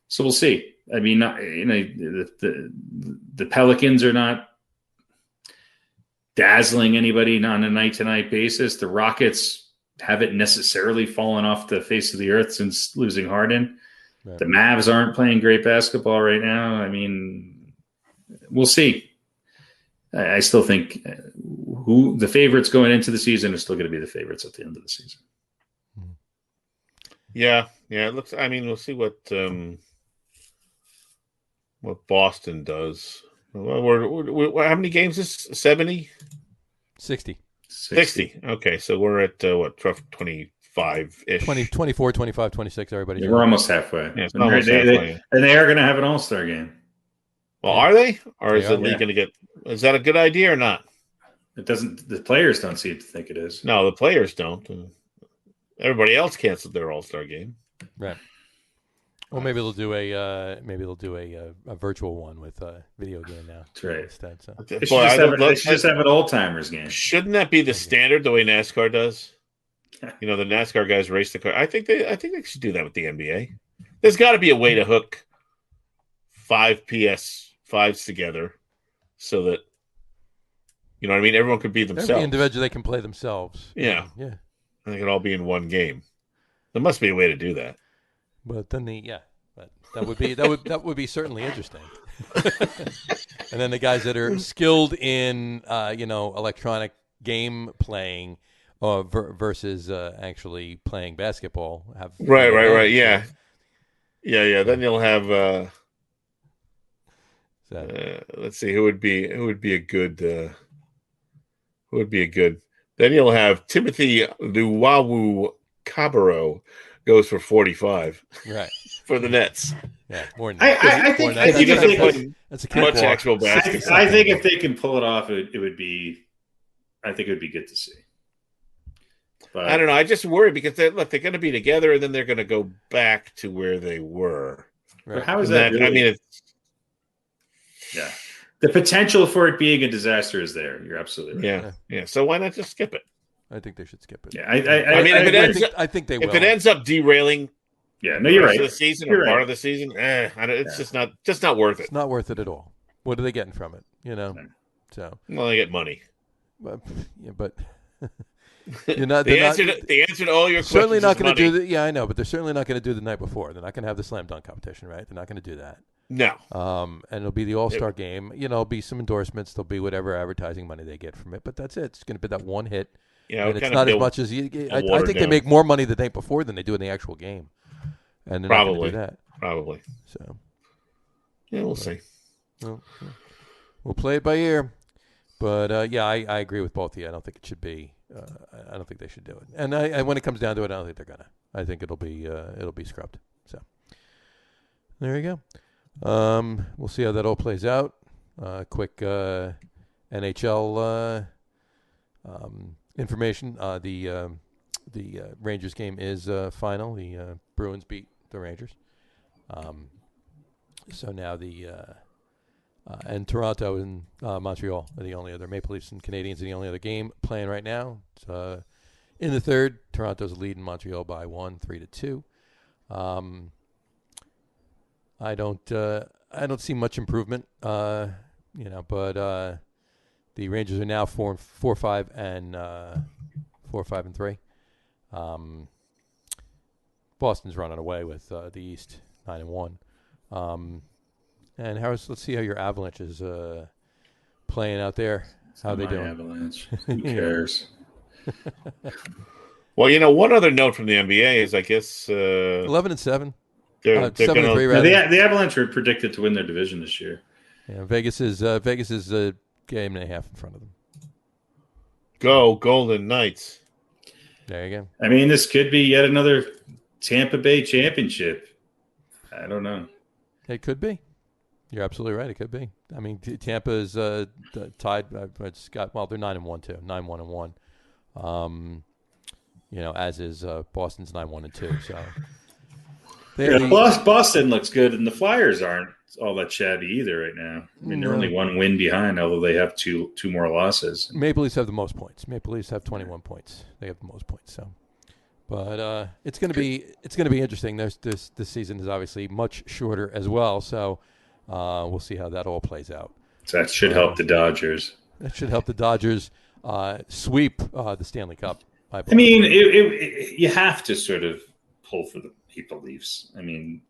so we'll see. I mean, the Pelicans are not dazzling anybody on a night-to-night basis. The Rockets haven't necessarily fallen off the face of the earth since losing Harden. Right. The Mavs aren't playing great basketball right now. I mean, we'll see. I still think who the favorites going into the season are still going to be the favorites at the end of the season. Yeah. It looks. I mean, we'll see what Boston does. We're how many games is 70? 60. 60. Okay, so we're at 25-ish. 24, 25, 26, everybody. Yeah, we're almost halfway. Yeah, halfway. And they are going to have an all-star game. Well, are they? Or is the league going to get... Is that a good idea or not? The players don't seem to think it is. No, the players don't. Everybody else canceled their all-star game. Right. Well, maybe they'll do a virtual one with a video game now. That's right. Instead, so. They should just have an old timers game. Shouldn't that be the standard the way NASCAR does? The NASCAR guys race the car. I think they should do that with the NBA. There's got to be a way to hook 5 PS5s together so that everyone could be themselves. Every individual they can play themselves. Yeah. Yeah. And they can all be in one game. There must be a way to do that. But then that would be certainly interesting. And then the guys that are skilled in electronic game playing versus actually playing basketball have right. Yeah. Then you'll have let's see who would be a good then you'll have Timothy Luwawu Cabarro goes for 45 Right. for the Nets. Yeah, more than I think that's a much cakewalk. actual basketball. I think if they can pull it off, it would be. I think it would be good to see. But I don't know. I just worry because they're going to be together and then they're going to go back to where they were. Right. How is that? Really? I mean, yeah, the potential for it being a disaster is there. You're absolutely right. Yeah. So why not just skip it? I think they should skip it. Yeah, I think they will. If it ends up derailing, yeah, no, you're right. The season you're or part right. of the season, it's just not worth it. It's not worth it at all. What are they getting from it? So well, they get money. But you're not. The answer to all your questions certainly not going to do the. Yeah, I know, but they're certainly not going to do the night before. They're not going to have the slam dunk competition, right? They're not going to do that. No. And it'll be the All-Star game. There'll be some endorsements. There'll be whatever advertising money they get from it. But that's it. It's going to be that one hit. And it's not as much as you. I think they make more money the night before than they do in the actual game. And they're not going to do that. Probably. So. Yeah, we'll see. We'll play it by ear. But I agree with both of you. I don't think it should be. I don't think they should do it. And when it comes down to it, I don't think they're gonna. I think it'll be scrubbed. So there you go. We'll see how that all plays out. Quick NHL information. The Rangers game is final. The Bruins beat the Rangers. So now and Toronto and Montreal are the only other Maple Leafs and Canadiens are the only other game playing right now. It's, in the third, Toronto's leading Montreal by 3-2. I don't see much improvement, but the Rangers are now 4-5 and 4-5-3. Boston's running away with the East 9-1. And Harris, let's see how your Avalanche is playing out there. How are they doing? Avalanche. Who cares? Well, one other note from the NBA is, I guess, 11-7. They're 7-3. The Avalanche are predicted to win their division this year. Yeah, Vegas is a game and a half in front of them. Go Golden Knights! There you go. I mean, this could be yet another Tampa Bay championship. I don't know. It could be. You're absolutely right. It could be. I mean, Tampa is tied. They're 9-1 too. 9-1-1. As is Boston's 9-1-2. So Boston looks good, and the Flyers aren't all that shabby either right now. I mean, they're only one win behind, although they have two more losses. Maple Leafs have the most points. Maple Leafs have 21 points. They have the most points. So, but it's going to be interesting. This season is obviously much shorter as well. So. We'll see how that all plays out. So that should help the Dodgers. That should help the Dodgers sweep the Stanley Cup. I mean, you have to sort of pull for the Maple Leafs. I mean,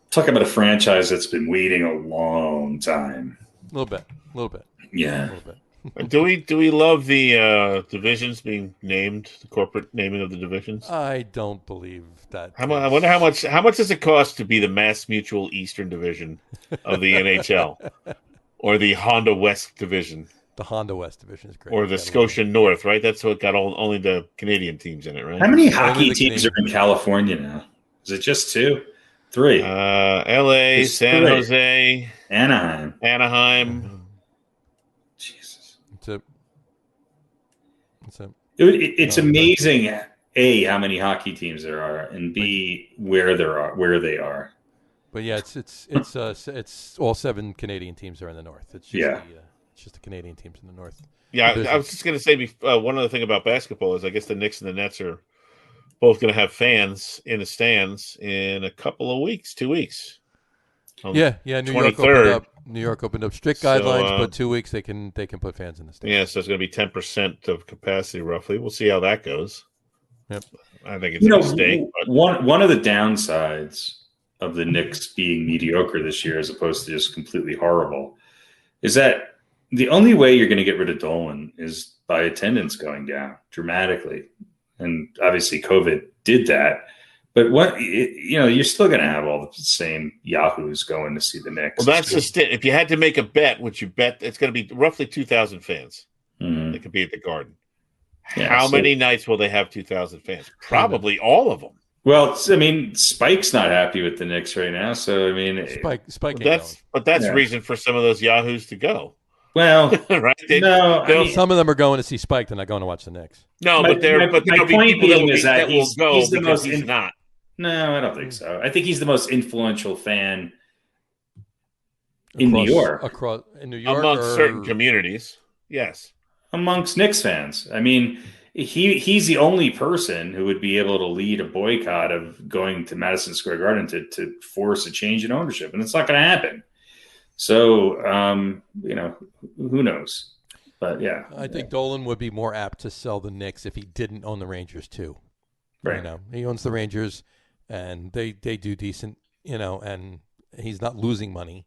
talking about a franchise that's been waiting a long time. A little bit. Yeah. A little bit. Do we love the divisions being named, the corporate naming of the divisions? I don't believe that. I wonder how much does it cost to be the Mass Mutual Eastern Division of the NHL, or the Honda West Division? The Honda West Division is great. Or the Scotia North, right? That's what got only the Canadian teams in it, right? How many hockey teams are in California now? Is it just 2? 3? L.A., San Jose, Anaheim. It's amazing, A, how many hockey teams there are, and B, where they are. But yeah, it's all 7 Canadian teams are in the North. It's just the Canadian teams in the North. Yeah, I was just going to say one other thing about basketball is I guess the Knicks and the Nets are both going to have fans in the stands in a couple of weeks, 2 weeks. Yeah. New York opened up strict guidelines, but 2 weeks they can put fans in the stands. Yeah, so it's going to be 10% of capacity roughly. We'll see how that goes. Yep. I think it's a mistake. But... One of the downsides of the Knicks being mediocre this year, as opposed to just completely horrible, is that the only way you're going to get rid of Dolan is by attendance going down dramatically, and obviously COVID did that. But you're still going to have all the same yahoos going to see the Knicks. Well, that's just it. If you had to make a bet, would you bet it's going to be roughly 2,000 fans? Mm-hmm. They could be at the Garden. Yeah, How many nights will they have 2,000 fans? Probably all of them. Well, I mean, Spike's not happy with the Knicks right now, so I mean, Spike ain't That's Yeah. reason for some of those yahoos to go. well, Right? no, I going. mean, Some of them are going to see Spike. They're not going to watch the Knicks. No, my, but my there'll be point people that being is that will go he's the because most. he's not. No, I don't think so. I think he's the most influential fan in New York Across in New York, Amongst certain communities. Yes. amongst Knicks fans. I mean, he's the only person who would be able to lead a boycott of going to Madison Square Garden to force a change in ownership, and it's not going to happen. So, who knows? But yeah, I think Dolan would be more apt to sell the Knicks if he didn't own the Rangers too. right. He owns the Rangers, and they do decent. And he's not losing money.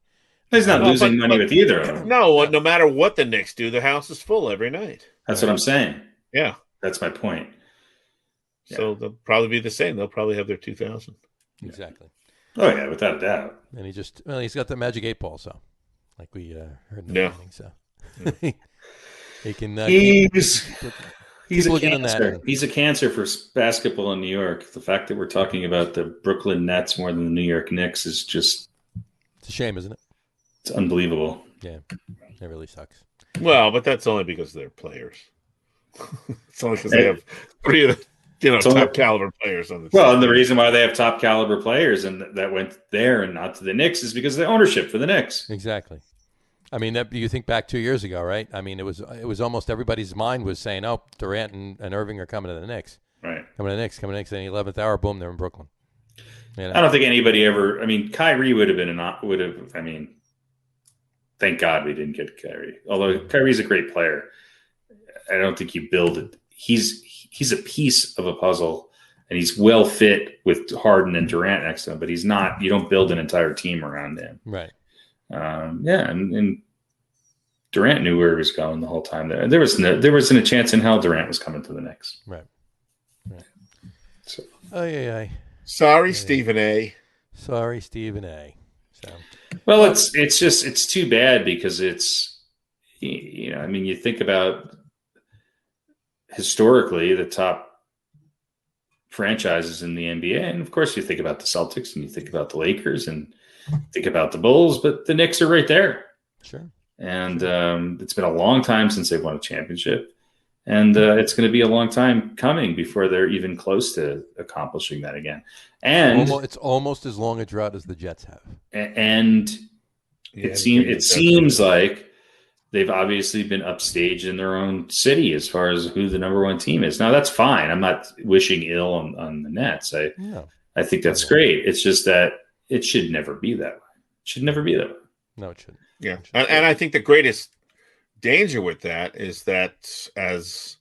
He's not losing money with either of them. No matter what the Knicks do, the house is full every night. That's what I'm saying. Yeah. That's my point. Yeah. So they'll probably be the same. They'll probably have their 2,000. Exactly. Oh yeah, without a doubt. And he's got the magic 8-ball, so like we heard in the beginning, so he can. He's a getting cancer. that. He's a cancer for basketball in New York. The fact that we're talking about the Brooklyn Nets more than the New York Knicks is just It's a shame, isn't it? it's unbelievable. Yeah, it really sucks. Well, but that's only because they're players. It's only because they have three of the top caliber players on the team. Well, and the reason why they have top caliber players and that went there and not to the Knicks is because of the ownership for the Knicks. Exactly. I mean, you think back 2 years ago, right? I mean, it was almost everybody's mind was saying, "Oh, Durant and Irving are coming to the Knicks." Right. Coming to the Knicks. And the 11th hour, boom, they're in Brooklyn. I don't think anybody ever. I mean, Kyrie would have. I mean, thank God we didn't get Kyrie. Although Kyrie's a great player, I don't think you build it. He's a piece of a puzzle, and he's well fit with Harden and Durant next to him. But he's not. You don't build an entire team around him. Right. And Durant knew where he was going the whole time. There wasn't a chance in hell Durant was coming to the Knicks. Right. So. Sorry, Stephen A. Sorry, Stephen A. So. Well, it's too bad because it's, I mean, you think about historically the top franchises in the NBA, and of course you think about the Celtics and you think about the Lakers and think about the Bulls, but the Knicks are right there. Sure. And it's been a long time since they've won a championship. And it's going to be a long time coming before they're even close to accomplishing that again. And it's almost as long a drought as the Jets have. And it seems like they've obviously been upstaged in their own city as far as who the number one team is. Now, that's fine. I'm not wishing ill on the Nets. I think that's great. It's just that it should never be that way. It should never be that way. No, it shouldn't. Yeah. And I think the greatest danger with that is that as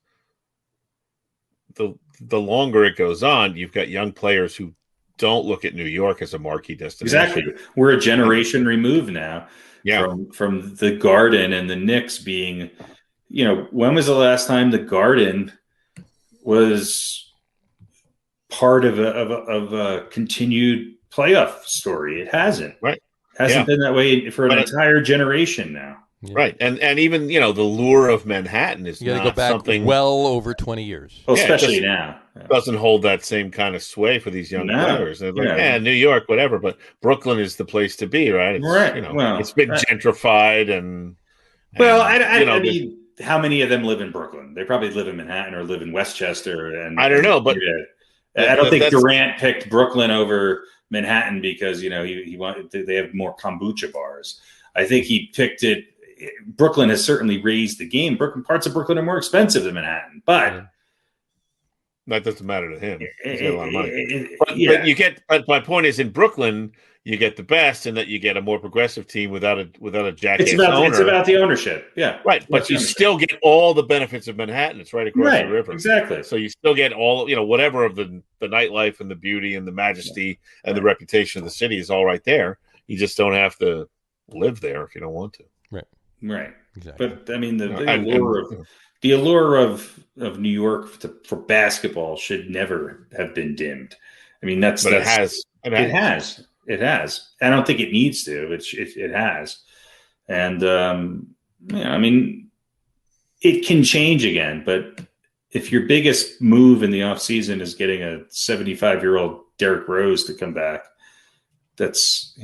the longer it goes on, you've got young players who don't look at New York as a marquee destination. Exactly. We're a generation removed now from the Garden and the Knicks being, when was the last time the Garden was part of a continued playoff story? It hasn't. Right. Hasn't been that way for an entire generation now. Yeah. Right. And even, the lure of Manhattan is you got to not go back something well over 20 years. Well, especially now. Doesn't hold that same kind of sway for these young players. They're like, New York, whatever, but Brooklyn is the place to be, right? It's, right. It's been gentrified and I mean, how many of them live in Brooklyn? They probably live in Manhattan or live in Westchester. And I don't know, but I don't think Durant picked Brooklyn over Manhattan because, he wanted, they have more kombucha bars. I think he picked it. Brooklyn has certainly raised the game. Parts of Brooklyn are more expensive than Manhattan, but that doesn't matter to him. He's got a lot of money. But my point is, in Brooklyn, you get the best, and that you get a more progressive team without a jackass owner. It's about the ownership, right. But you still get all the benefits of Manhattan. It's right across the river, exactly. So you still get all whatever of the nightlife and the beauty and the majesty and the reputation of the city is all right there. You just don't have to live there if you don't want to. Right. Exactly. But I mean, the allure of New York for basketball should never have bin dimmed. I mean, it has. I don't think it needs to. It has, and I mean, it can change again. But if your biggest move in the offseason is getting a 75-year-old Derrick Rose to come back, that's,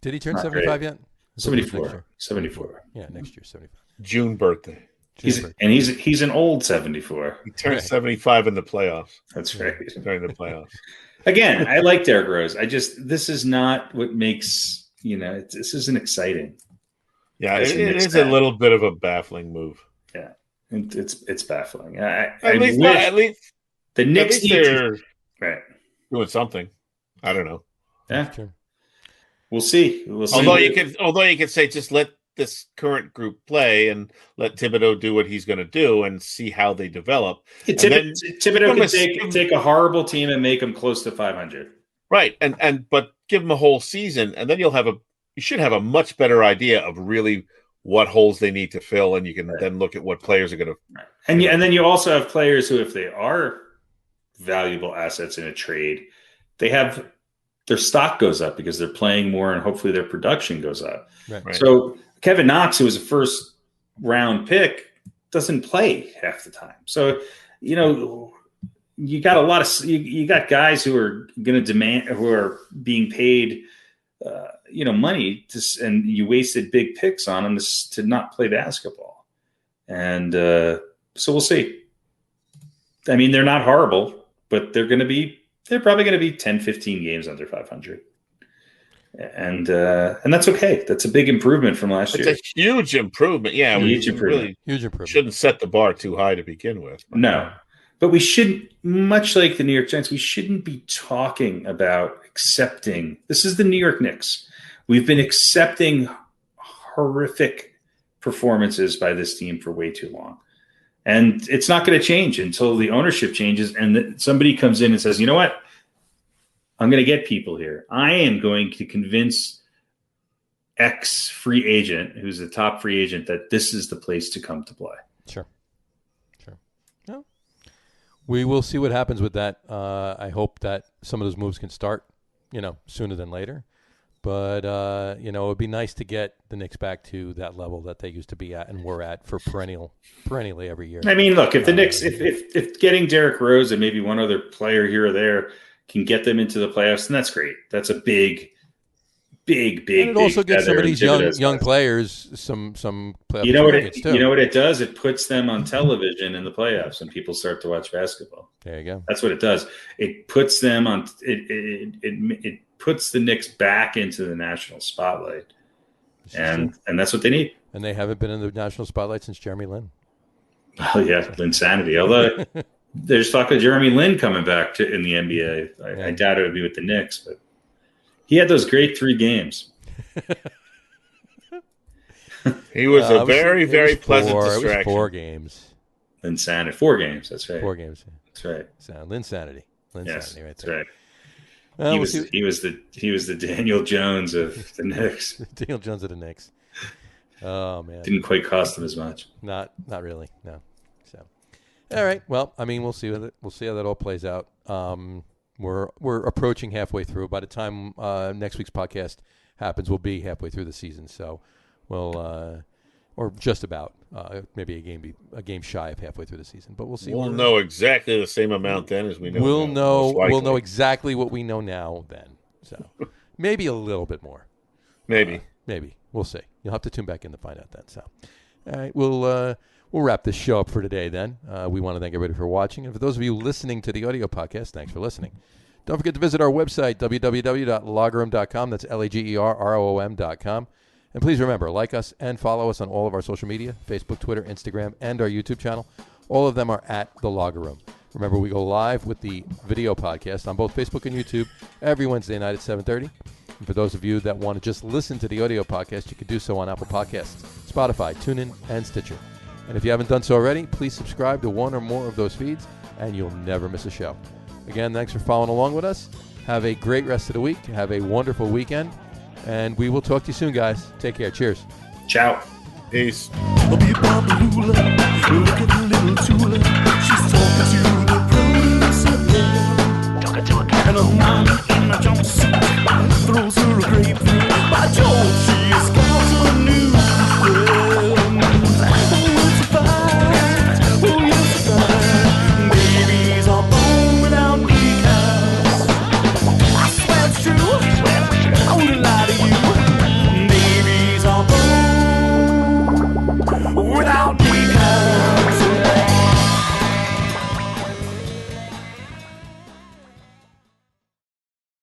Did he turn 75 yet? 74. 74. Yeah, next year, 75. June birthday. He's an old 74. He turned 75 in the playoffs. That's right. During the playoffs. Again, I like Derrick Rose. This is not what makes, this isn't exciting. Yeah, it is a little bit of a baffling move. Yeah, it's baffling. At least the Knicks they're right doing something. I don't know. Yeah, we'll see. Although you could say just let this current group play and let Thibodeau do what he's going to do and see how they develop. Thibodeau can take a horrible team and make them close to 500. Right, but give them a whole season, and then you should have a much better idea of really what holes they need to fill, and you can then look at what players are going to. Right. And then you also have players who, if they are valuable assets in a trade, their stock goes up because they're playing more, and hopefully their production goes up. Right. So Kevin Knox, who was a first round pick, doesn't play half the time. So, you got you got guys who are going to who are being paid, money and you wasted big picks on them to not play basketball. And so we'll see. I mean, they're not horrible, but they're probably going to be 10, 15 games under 500. And that's okay. That's a big improvement from last year. It's a huge improvement. Yeah, huge improvement. Huge improvement. Shouldn't set the bar too high to begin with. No, but we shouldn't. Much like the New York Giants, we shouldn't be talking about accepting. This is the New York Knicks. We've been accepting horrific performances by this team for way too long, and it's not going to change until the ownership changes and somebody comes in and says, "You know what? I'm going to get people here. I am going to convince X free agent, who's the top free agent, that this is the place to come to play." Sure. No. We will see what happens with that. I hope that some of those moves can start, sooner than later. But, it would be nice to get the Knicks back to that level that they used to be at and were at for perennially every year. I mean, look, if the Knicks, if getting Derrick Rose and maybe one other player here or there can get them into the playoffs, then that's great. That's a big. And it also gets some of these young players some playoff experience too. You know what it does? It puts them on television in the playoffs, and people start to watch basketball. There you go. That's what it does. It puts them on. It puts the Knicks back into the national spotlight, and that's what they need. And they haven't been in the national spotlight since Jeremy Lin. Oh yeah, Linsanity. Although there's talk of Jeremy Lin coming back in the NBA. I doubt it would be with the Knicks, but he had those great 3 games. He was a very, very pleasant distraction. It was 4 games. Linsanity. 4 games. That's right. 4 games. That's right. So Linsanity. Yes, right that's there. right. He was the Daniel Jones of the Knicks. Daniel Jones of the Knicks. Oh man, didn't quite cost him as much. Not really. No. So, all right. Well, I mean, we'll see how that all plays out. We're approaching halfway through. By the time next week's podcast happens, we'll be halfway through the season. So we'll or just about maybe a game shy of halfway through the season. But we'll see. We'll know exactly the same amount then as we know. We'll know exactly what we know now then. So maybe a little bit more. Maybe. We'll see. You'll have to tune back in to find out then. So, all right, we'll wrap this show up for today then. We want to thank everybody for watching. And for those of you listening to the audio podcast, thanks for listening. Don't forget to visit our website, www.logaroom.com. That's LAGERROOM.com. And please remember, like us and follow us on all of our social media, Facebook, Twitter, Instagram, and our YouTube channel. All of them are at The Logger Room. Remember, we go live with the video podcast on both Facebook and YouTube every Wednesday night at 7:30. And for those of you that want to just listen to the audio podcast, you can do so on Apple Podcasts, Spotify, TuneIn, and Stitcher. And if you haven't done so already, please subscribe to one or more of those feeds, and you'll never miss a show. Again, thanks for following along with us. Have a great rest of the week. Have a wonderful weekend. And we will talk to you soon, guys. Take care. Cheers. Ciao. Peace. Look at the little Tula. She's talking to the producer. Talking to a cat. And a man in a jumpsuit throws her a grapefruit.